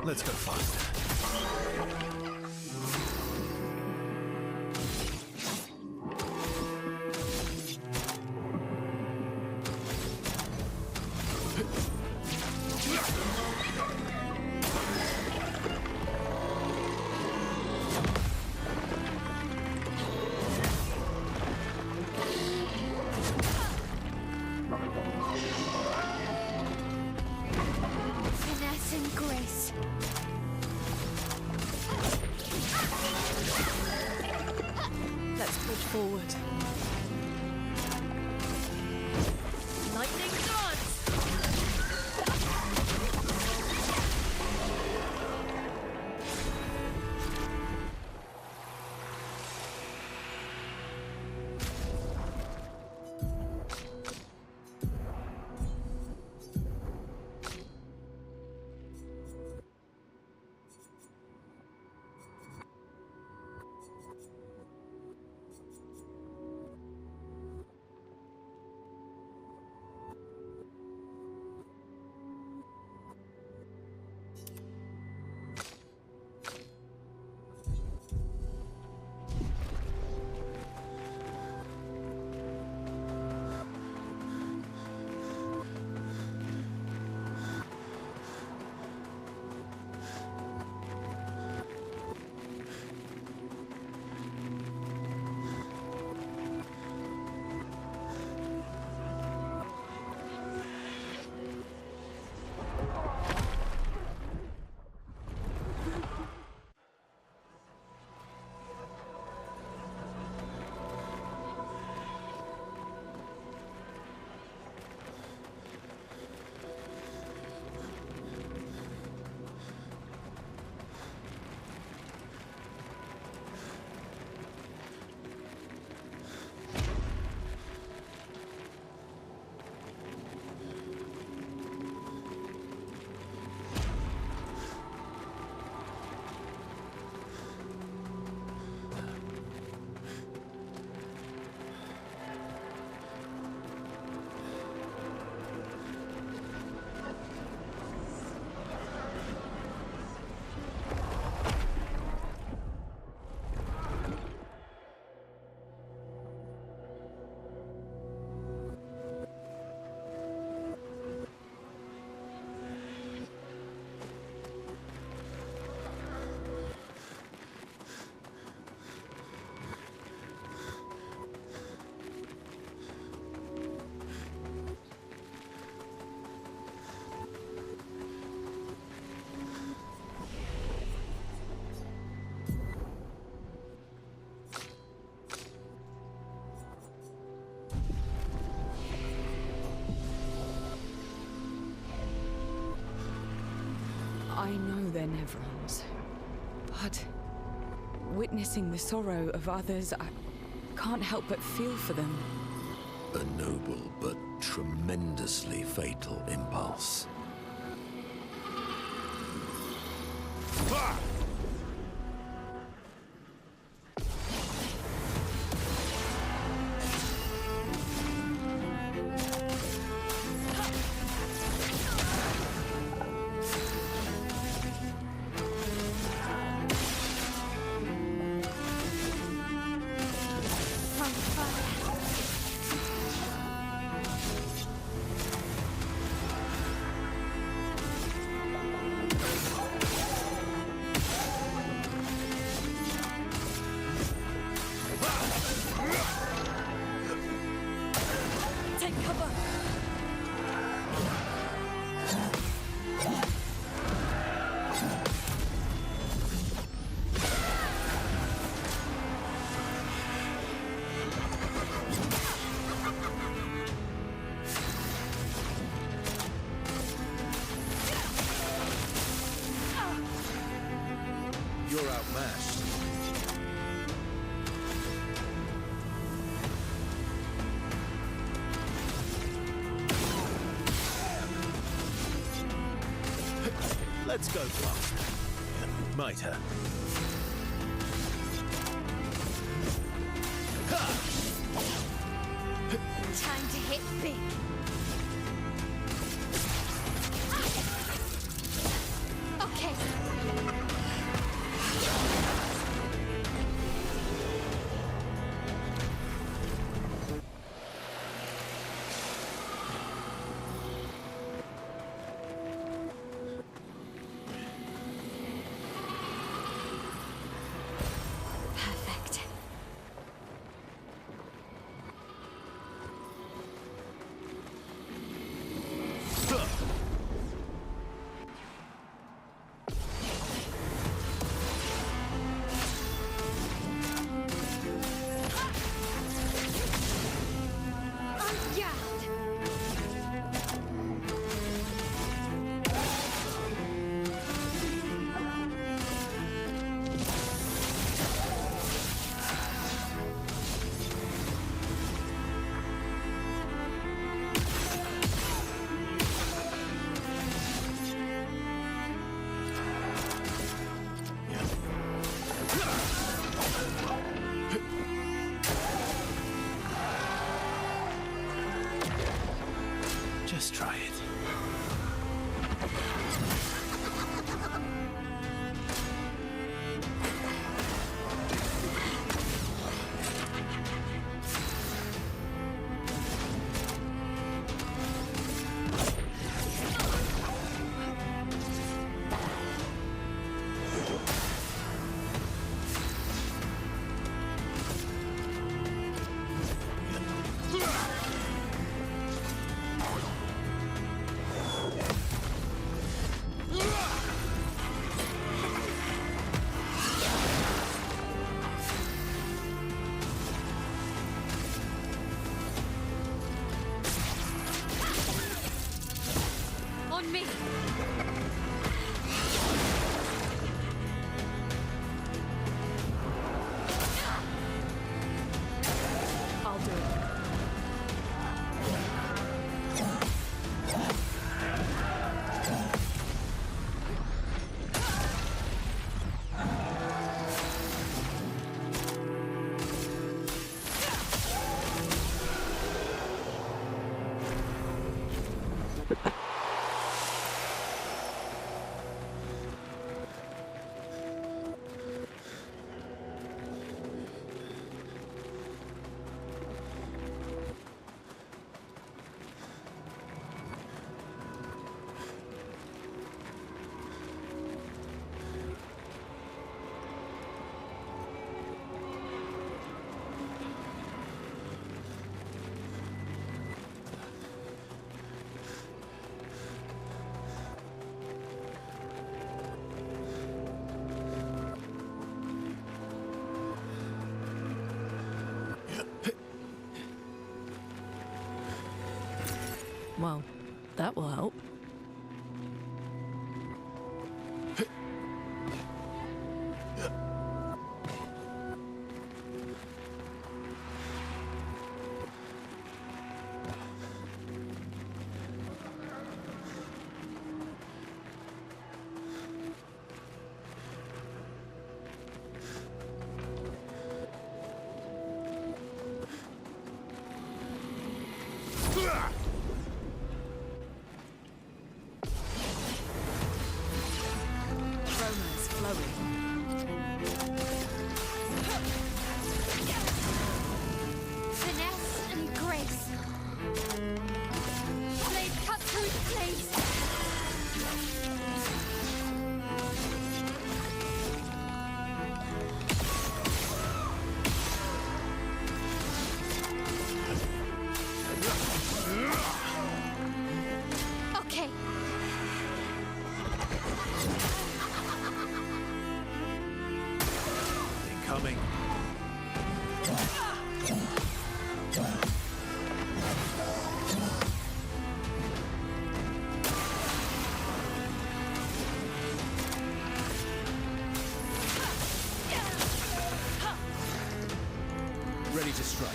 Let's go faster. Finesse and grace. Let's push forward. Lightning dance! benevolent. But witnessing the sorrow of others, I can't help but feel for them. A noble but tremendously fatal impulse. Take cover! You're outmatched. Let's go faster. Might have. Time to hit big. Okay. Perfect. Just try it. On me. I'll do it. Well, that will help. flowing. Finesse and grace. Blade cut through blades. Okay. Incoming. Ready to strike.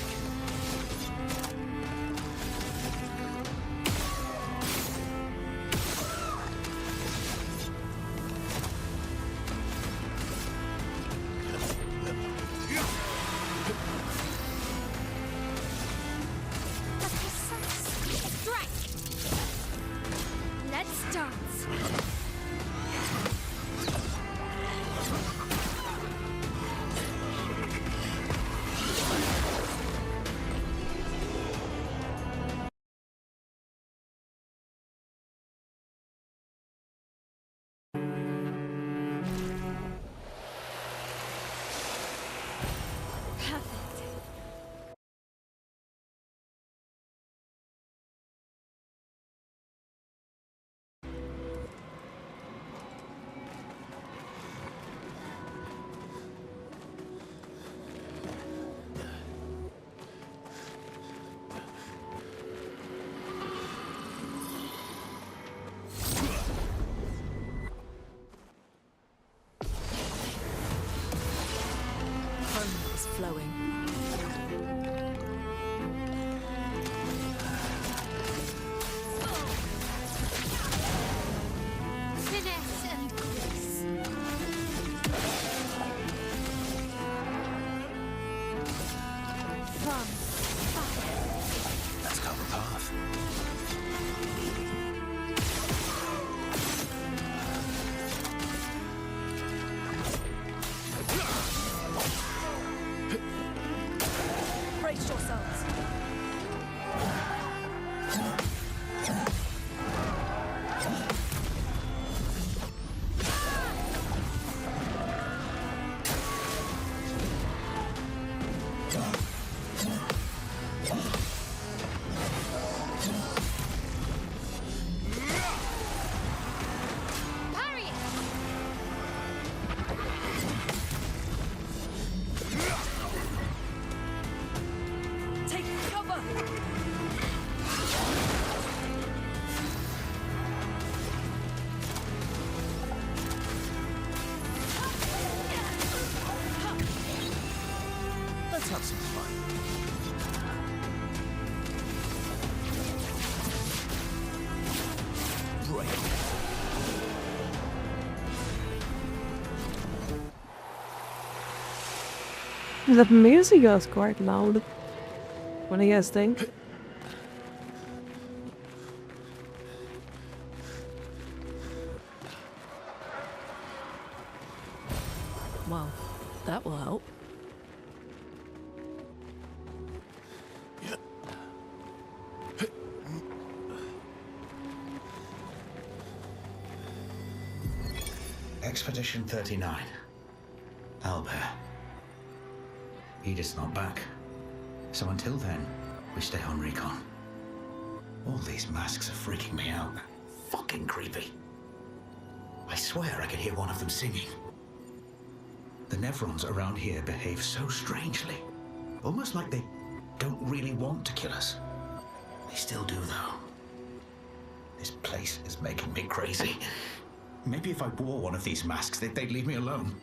Strike. Let's dance. Perfect. Home is flowing. Finesse and grace. From fire. Let's cut the path. Brace yourselves. Parry it. Take cover. Let's have some fun. Break. The music is quite loud. What do you guys think? Well, that will help. Expedition 39. Albert. Edith's not back. So until then, we stay on recon. All these masks are freaking me out. Fucking creepy. I swear I could hear one of them singing. The Nevrons around here behave so strangely. Almost like they don't really want to kill us. They still do, though. This place is making me crazy. Maybe if I wore one of these masks, they'd leave me alone.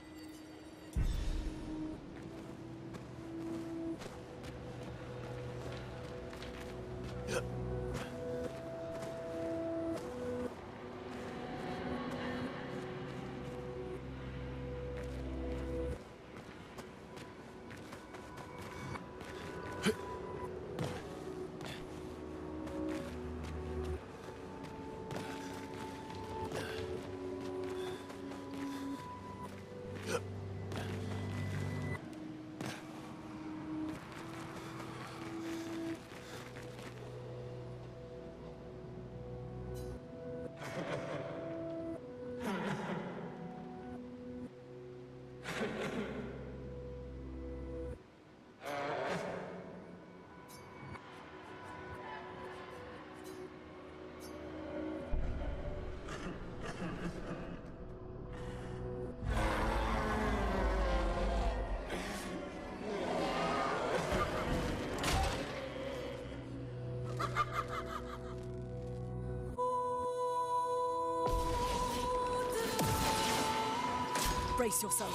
Brace yourself.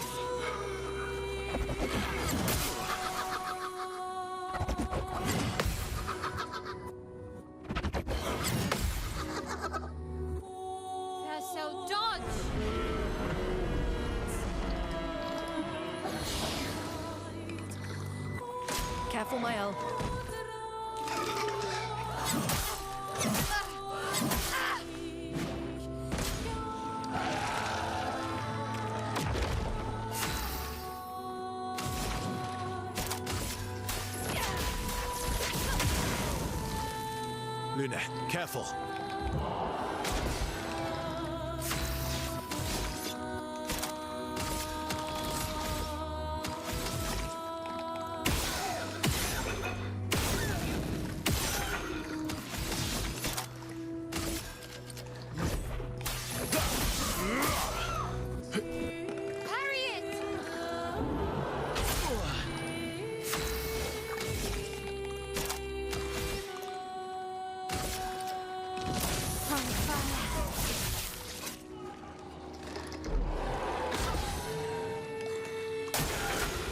So dodge! Careful, Mael. Luna, careful. Parry it!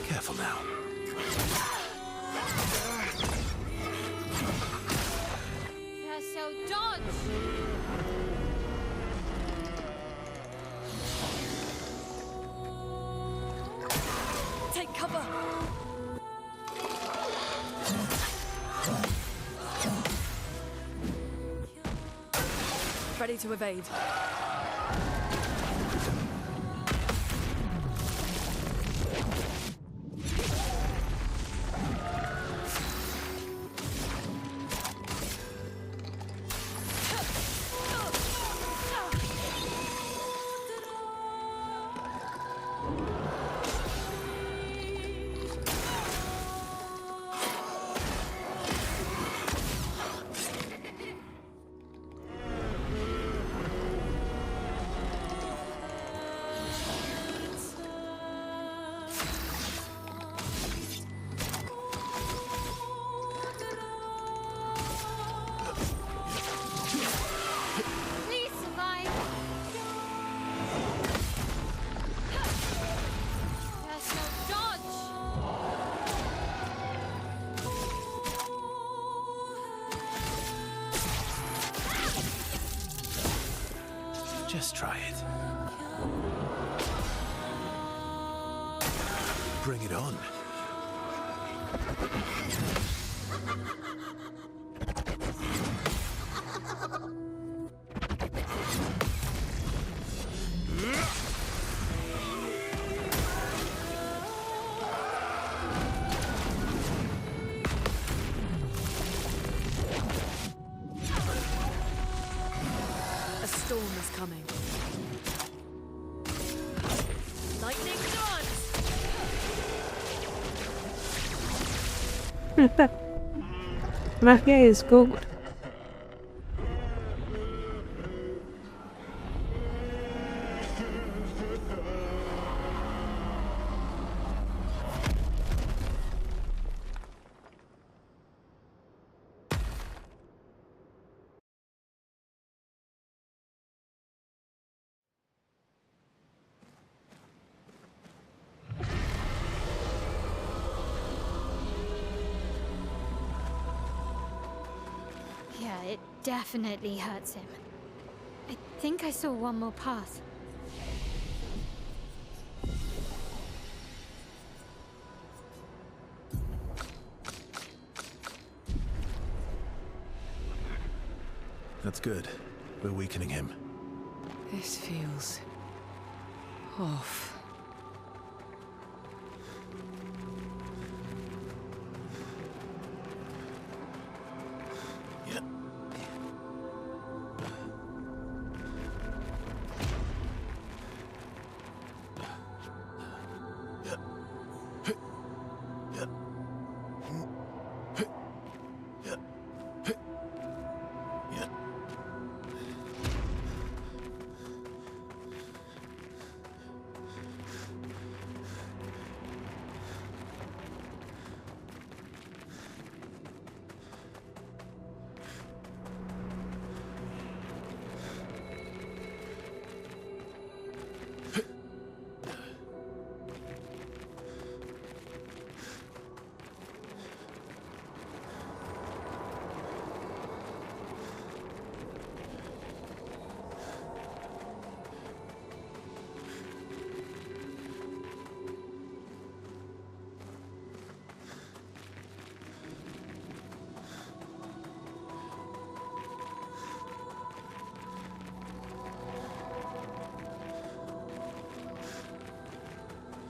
Careful now. So dodge! Take cover! Ready to evade. Please survive! So dodge! Just try it. Bring it on. A storm is coming. Lightning dance! Magia is good. Yeah, it definitely hurts him. I think I saw one more path. That's good. We're weakening him. This feels off.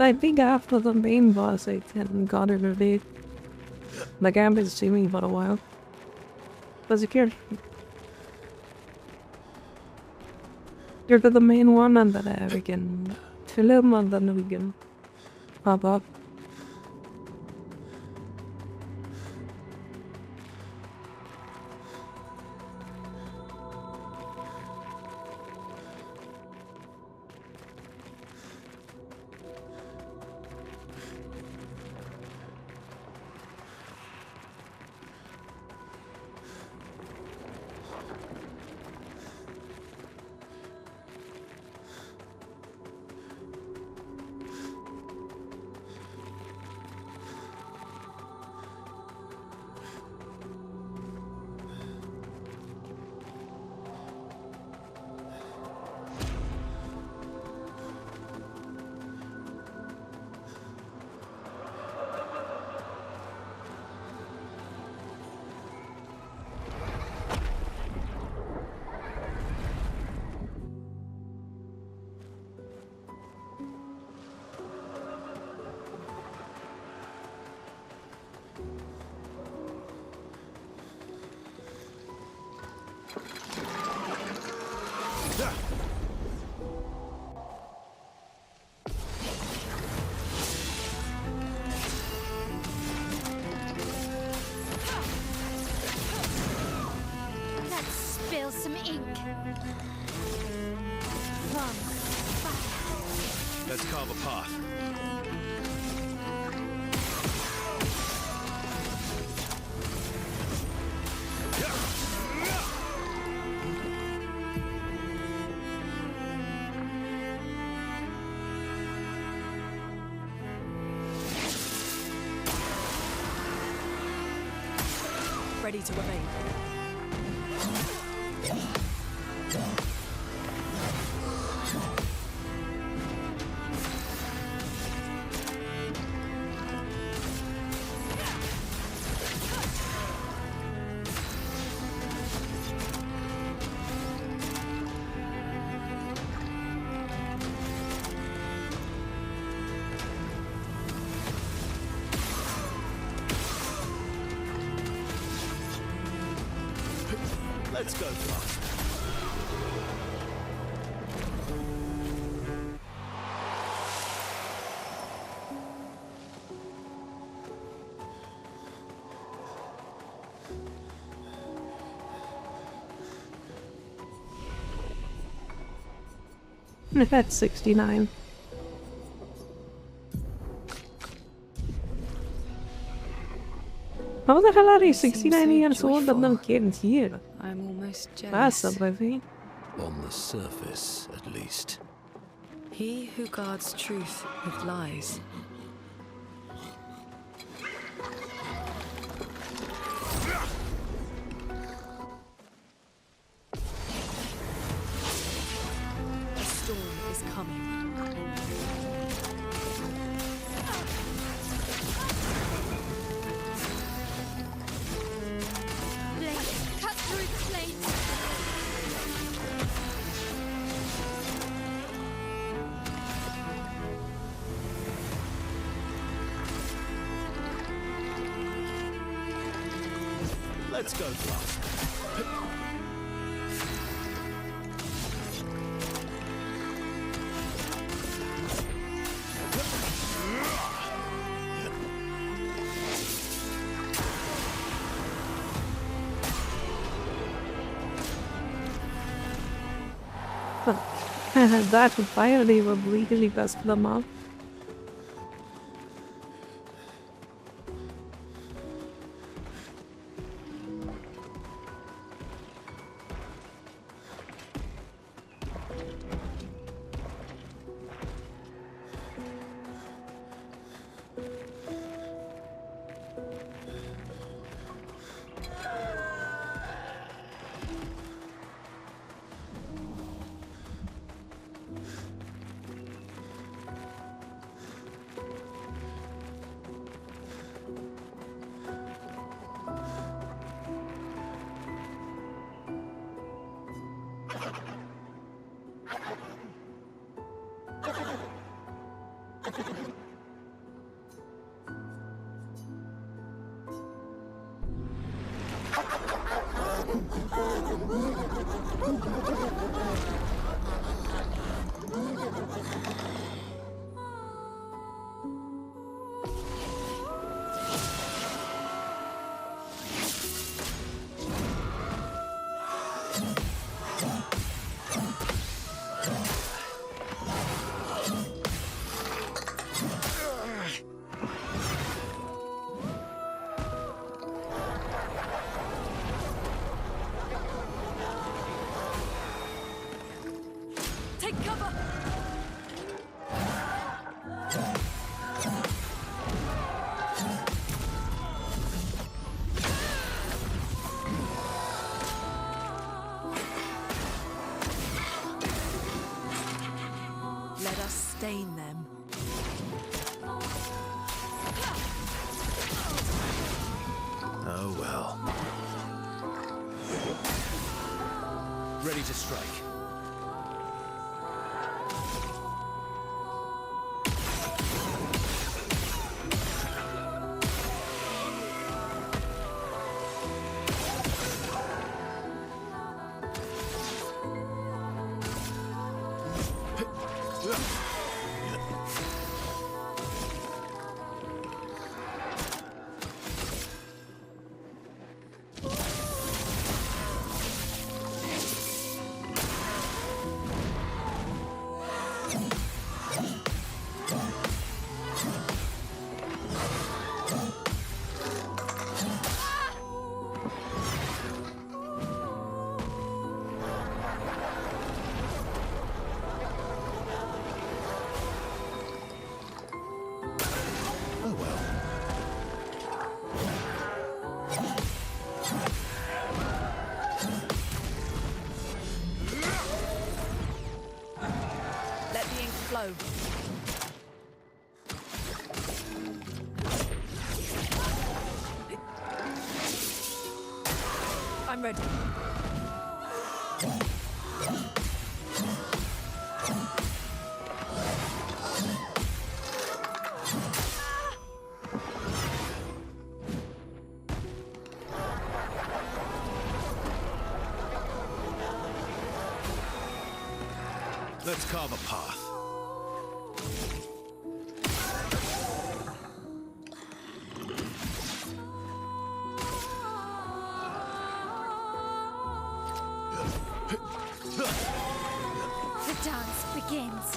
I think after the main boss I got it a bit. Like I've been streaming for a while. But secure. You're the main one and then we can film and then we can pop up. Let's spill some ink. Let's carve a path. Ready to evade. Let's go fast. That's 69. How the hell are you 69 years old and no kids here? I'm almost That's jealous. a living. On the surface, at least. He who guards truth with lies. A storm is coming. Blade, cut through the flame. Let's go fast. That would finally would legally best them up. Take cover! Let us stain them. Oh well. Ready to strike. Let the ink flow. I'm ready. Let's carve a path. The dance begins.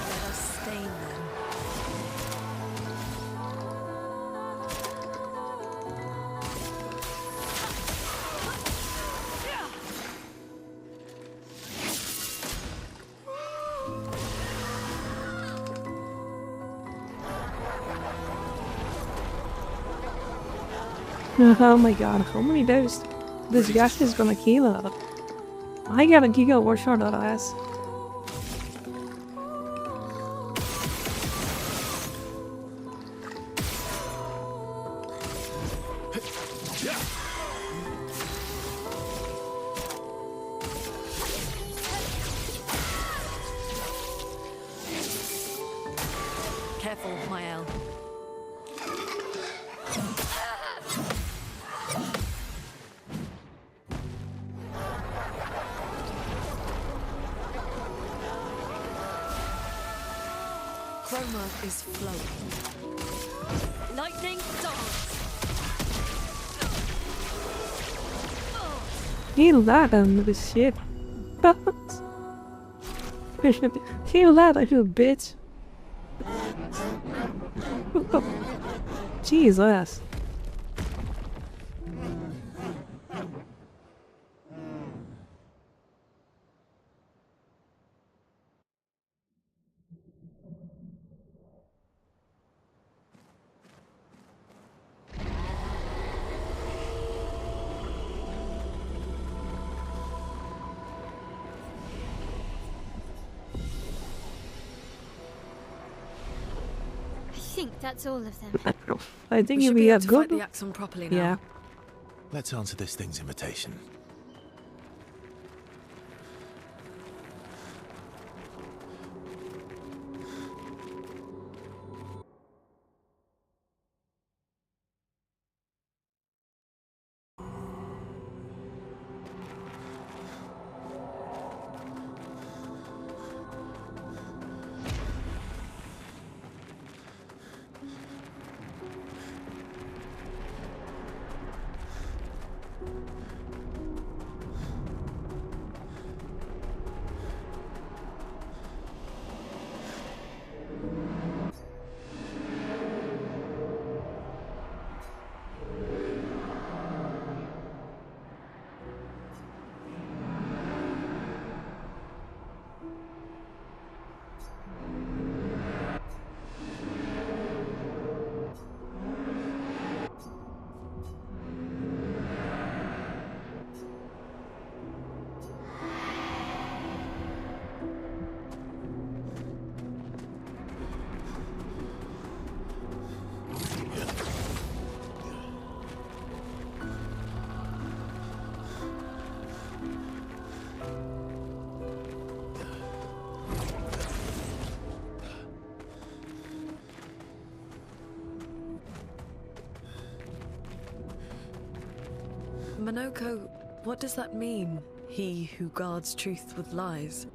Let us stain them. Oh my god, how many days this gas is gonna kill her? I got a giga war shot her ass. Careful, Mael. Chroma is flowing. Lightning dance. Heal that and the shit. Heal that, you bitch. Jesus. think that's all of them. I think We you'd should be be a able to fight good. the Axon properly now. Yeah. Let's answer this thing's invitation. Monoko, what does that mean? He who guards truth with lies.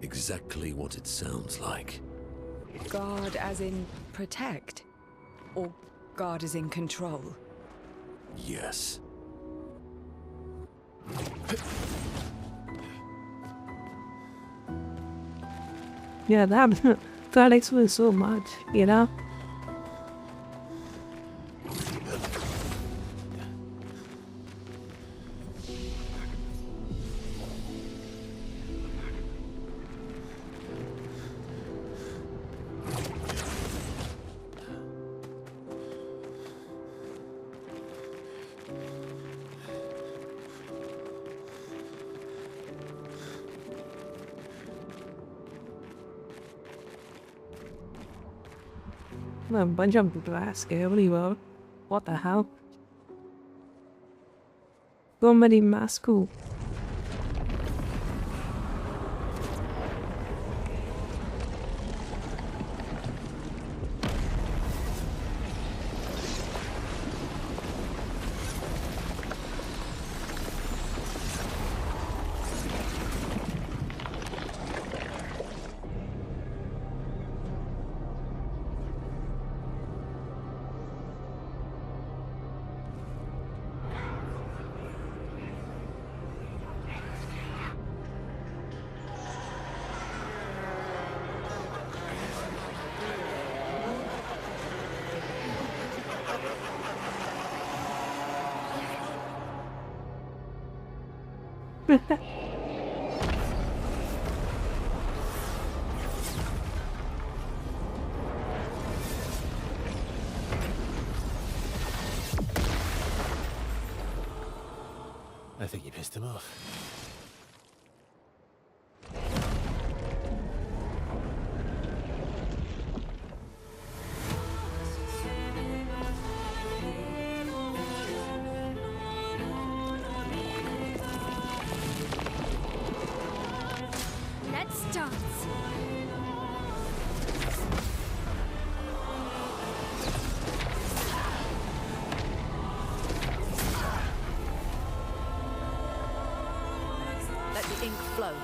Exactly what it sounds like. Guard as in protect? Or guard as in control? Yes. Yeah, that explains so much, you know? A bunch of glass everywhere. What the hell? So many masks. I think you pissed him off. Let's dance. Let the ink flow.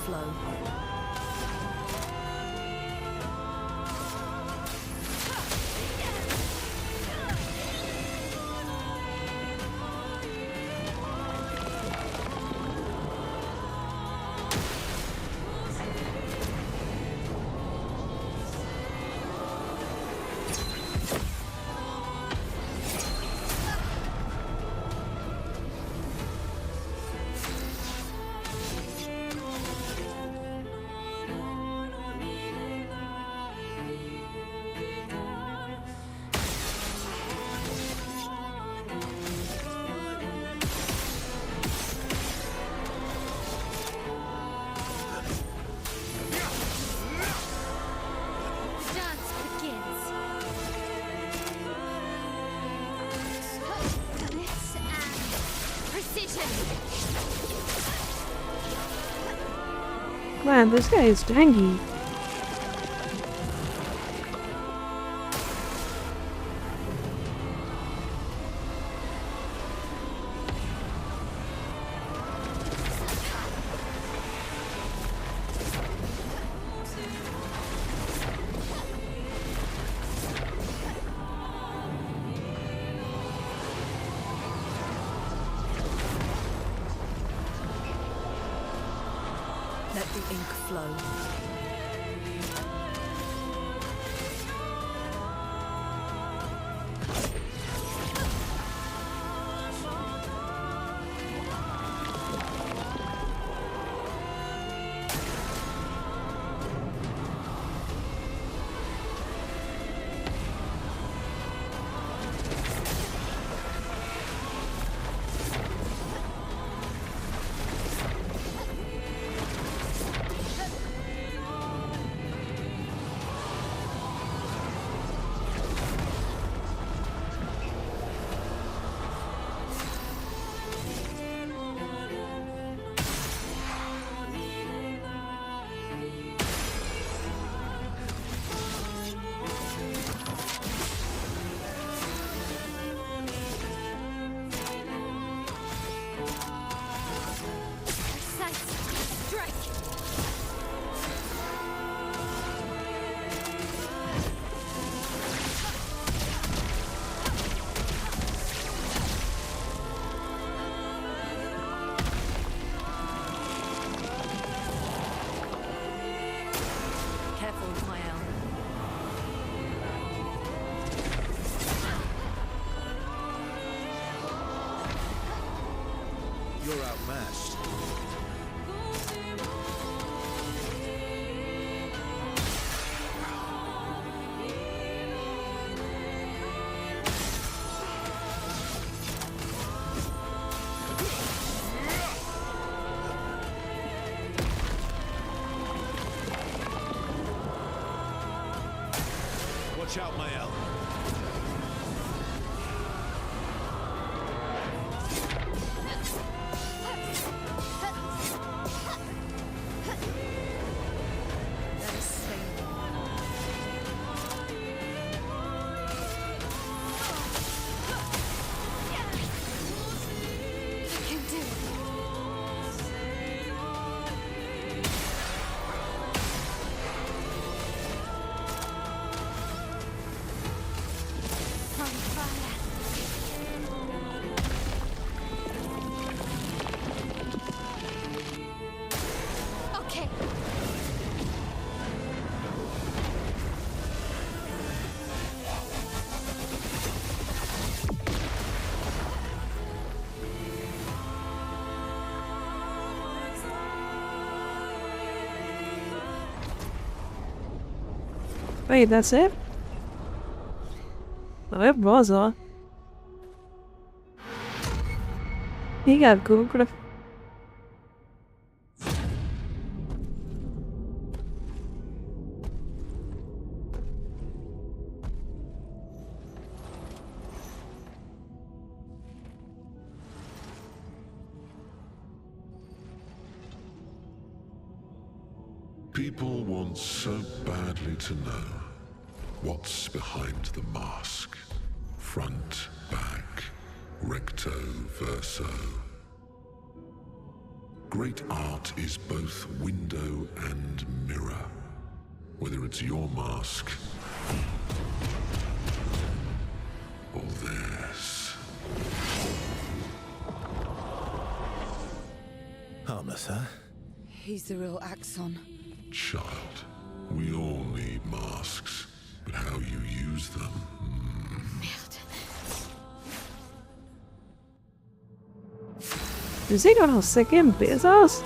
flow. Man, this guy is tanky. Let the ink flow. You're outmatched. Watch out, Mael. Wait, that's it? No, it was on. He got Googled. People want so badly to know what's behind the mask. Front, back, recto, verso. Great art is both window and mirror. Whether it's your mask or theirs. Harmless, huh? He's the real Axon. Child, we all need masks, but how you use them. Is he gonna sick in Bezos?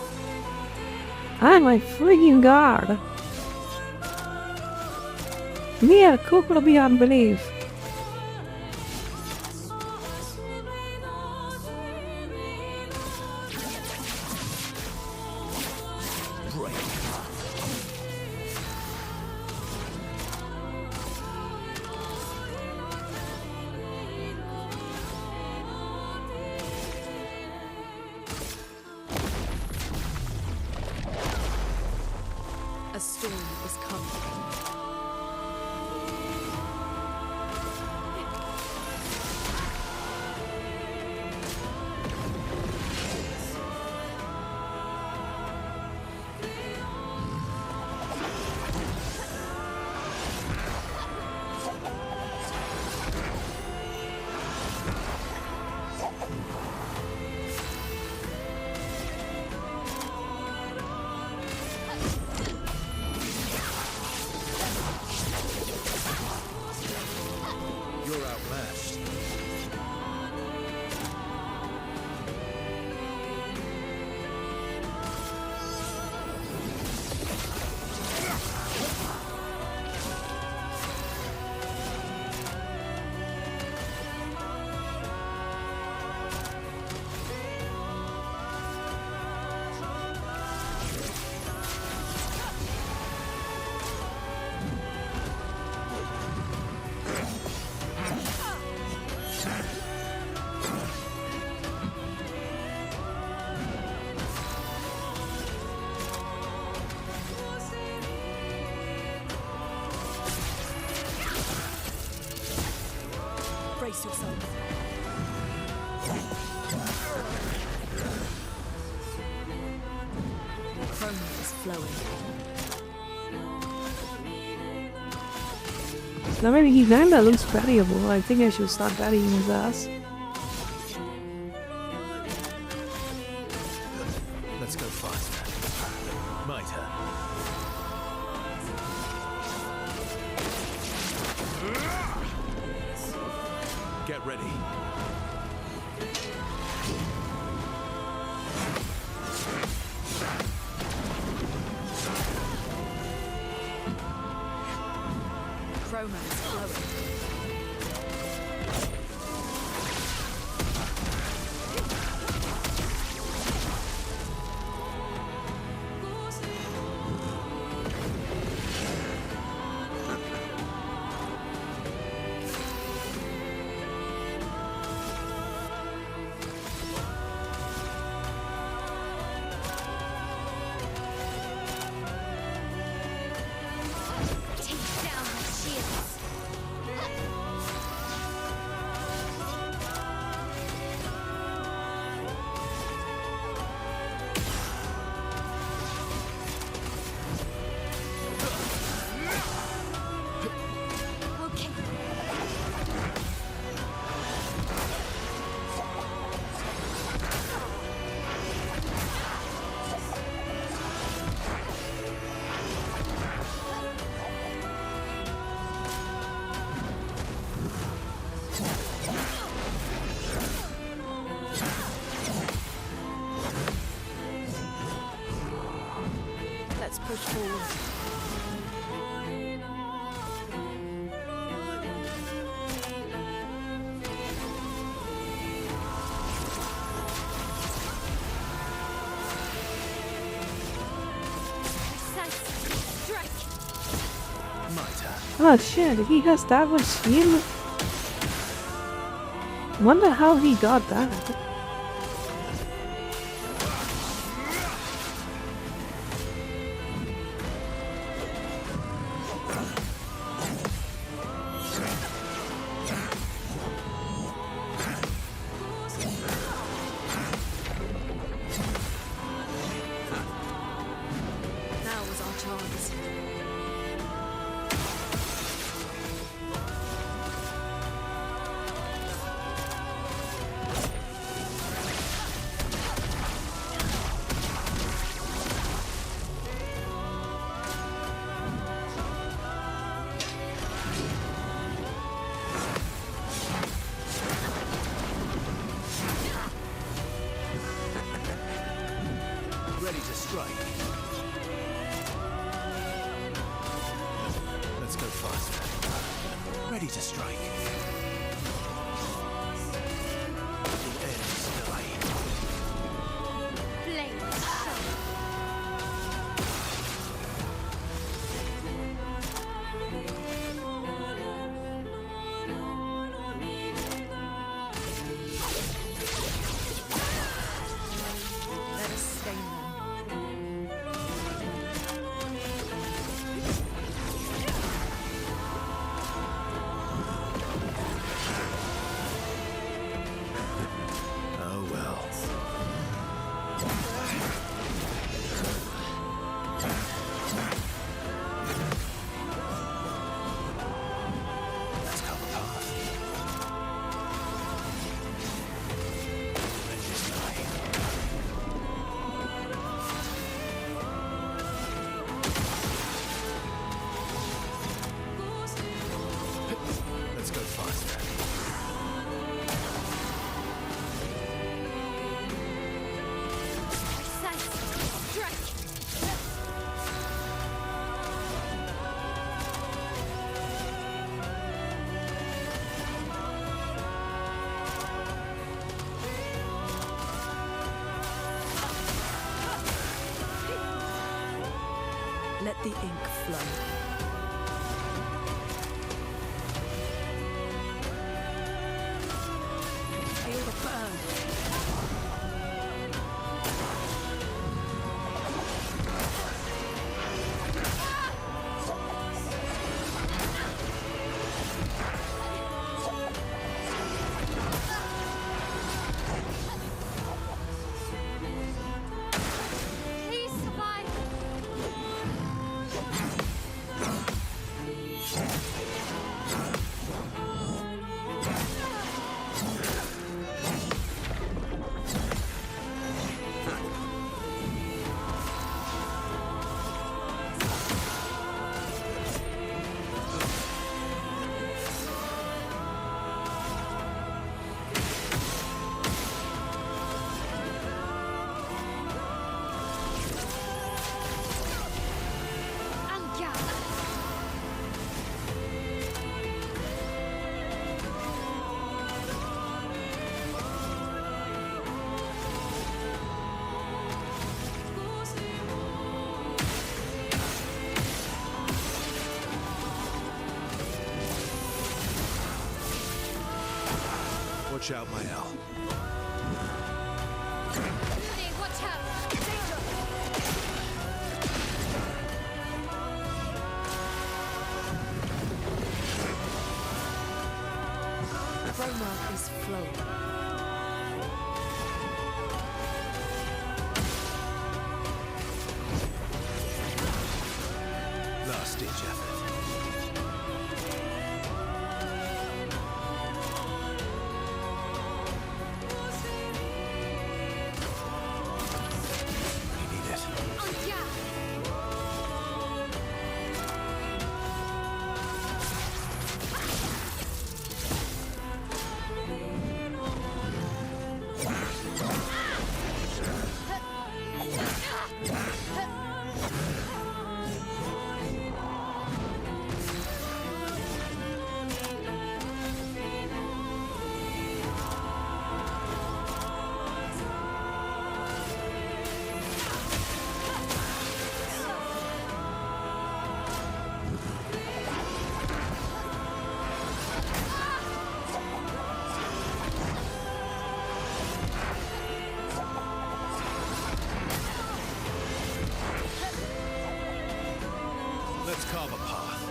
I'm my freaking god. Mer kupplar beyond belief. A storm is coming. You're outmatched. Brace yourself. Chroma is flowing. I mean, he kinda looks valuable. I think I should start valuing his ass. Let's go faster. My turn. Get ready. Chroma is flowing. Take down the shields. Okay. Let's push forward. Strike. My turn. Oh shit, he has that much skill. Wonder how he got that. chance. Ready to strike. Let's go faster. Ready to strike. The air is delayed. Let us stain them. Oh well. Let's cut the path. End this night. Let's go faster. Let the ink flow. Feel the burn. Please survive. Watch out, my L. Moody, watch out! Danger! Chroma is flowing. Last ditch effort. We need it. Let's carve a path.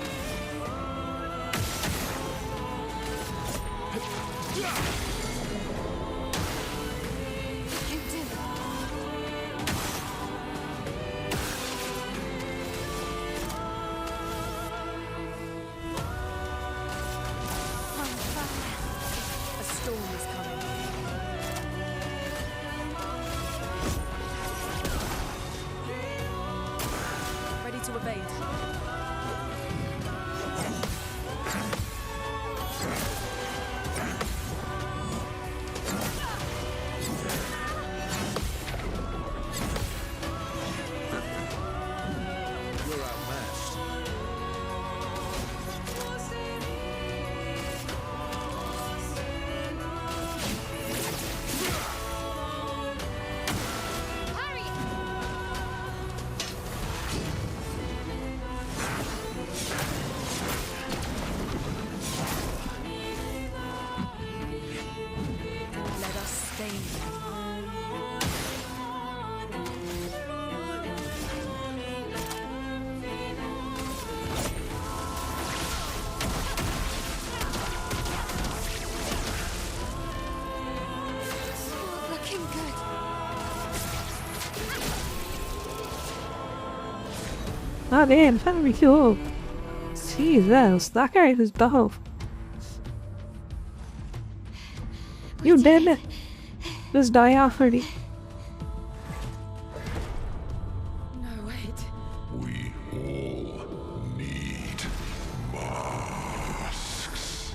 You do. evade. You're outmatched. Let us stay. Looking good. Oh damn, very cool. Jesus, that guy is dope. You did it. Just die already. No, wait. We all need masks.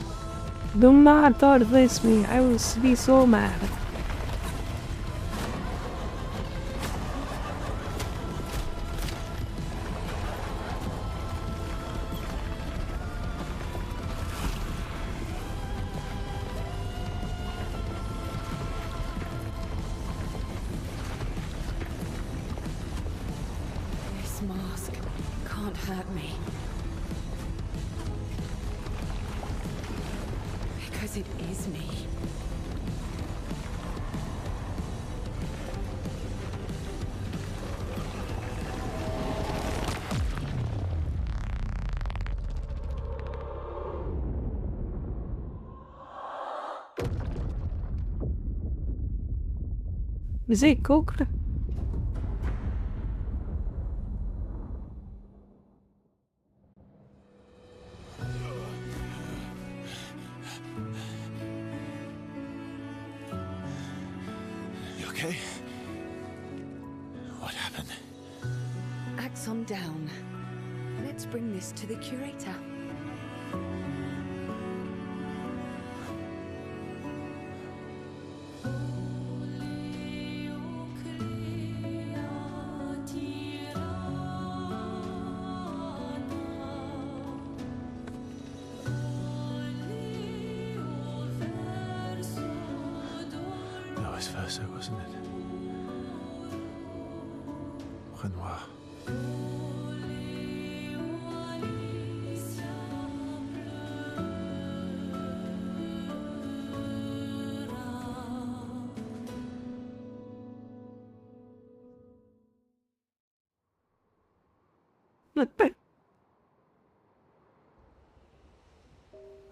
Do not thought this me. I will be so mad. This mask can't hurt me. Because it is me. Is it cooked? You okay? What happened? Axon down. Let's bring this to the curator. That was Verso, wasn't it? Renoir.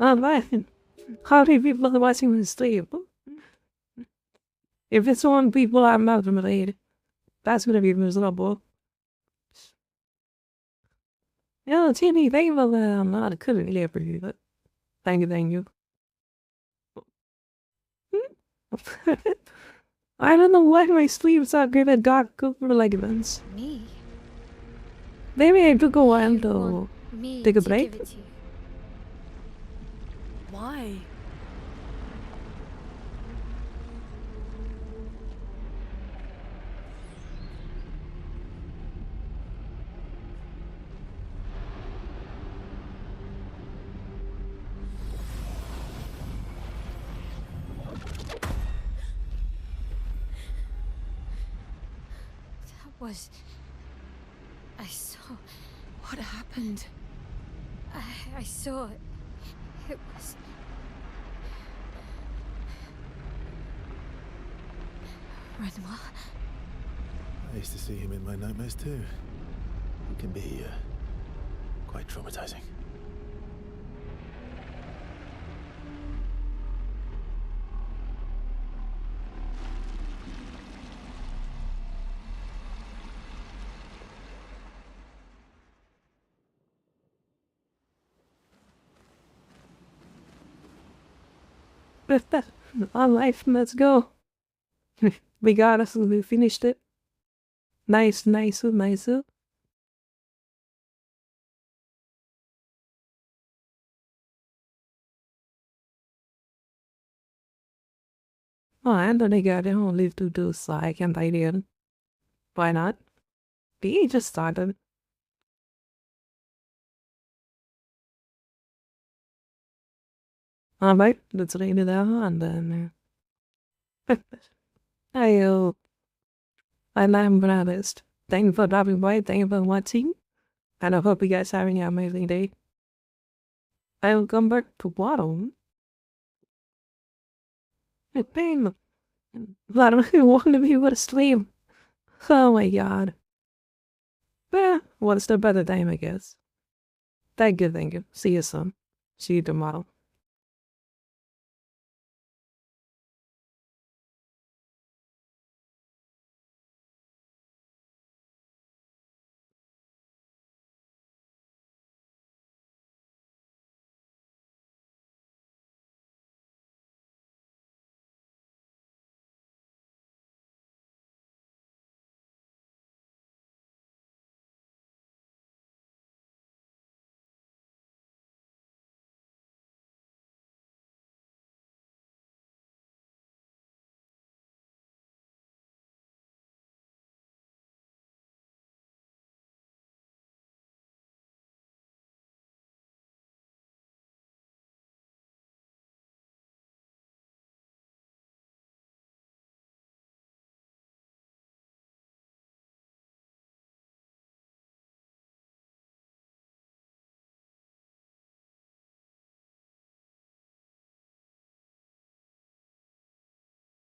I'm laughing. How many people are watching this stream? If it's on people I'm not related, that's gonna be miserable. Yeah, Timmy, thank you for that. I'm not couldn't hear for you, but thank you. I don't know why my sleeves are giving dark copper leggings. Me? Maybe I took a while to Me take a to break. give it to you. Why? That was... I saw... What happened? I saw it. It was... Renoir? I used to see him in my nightmares too. It can be quite traumatizing. With that, on life, let's go. We got us, we finished it. Nice. Oh, Anthony got it on live to do psych and I did. Why not? B just started. Alright, let's read it out and then I'm Bradist. Thank you for dropping by, thank you for watching, and I hope you guys having an amazing day. I will come back tomorrow. It's been I don't really want to be able to stream. Oh my god. But what's the better time, I guess. Thank you. See you soon. See you tomorrow.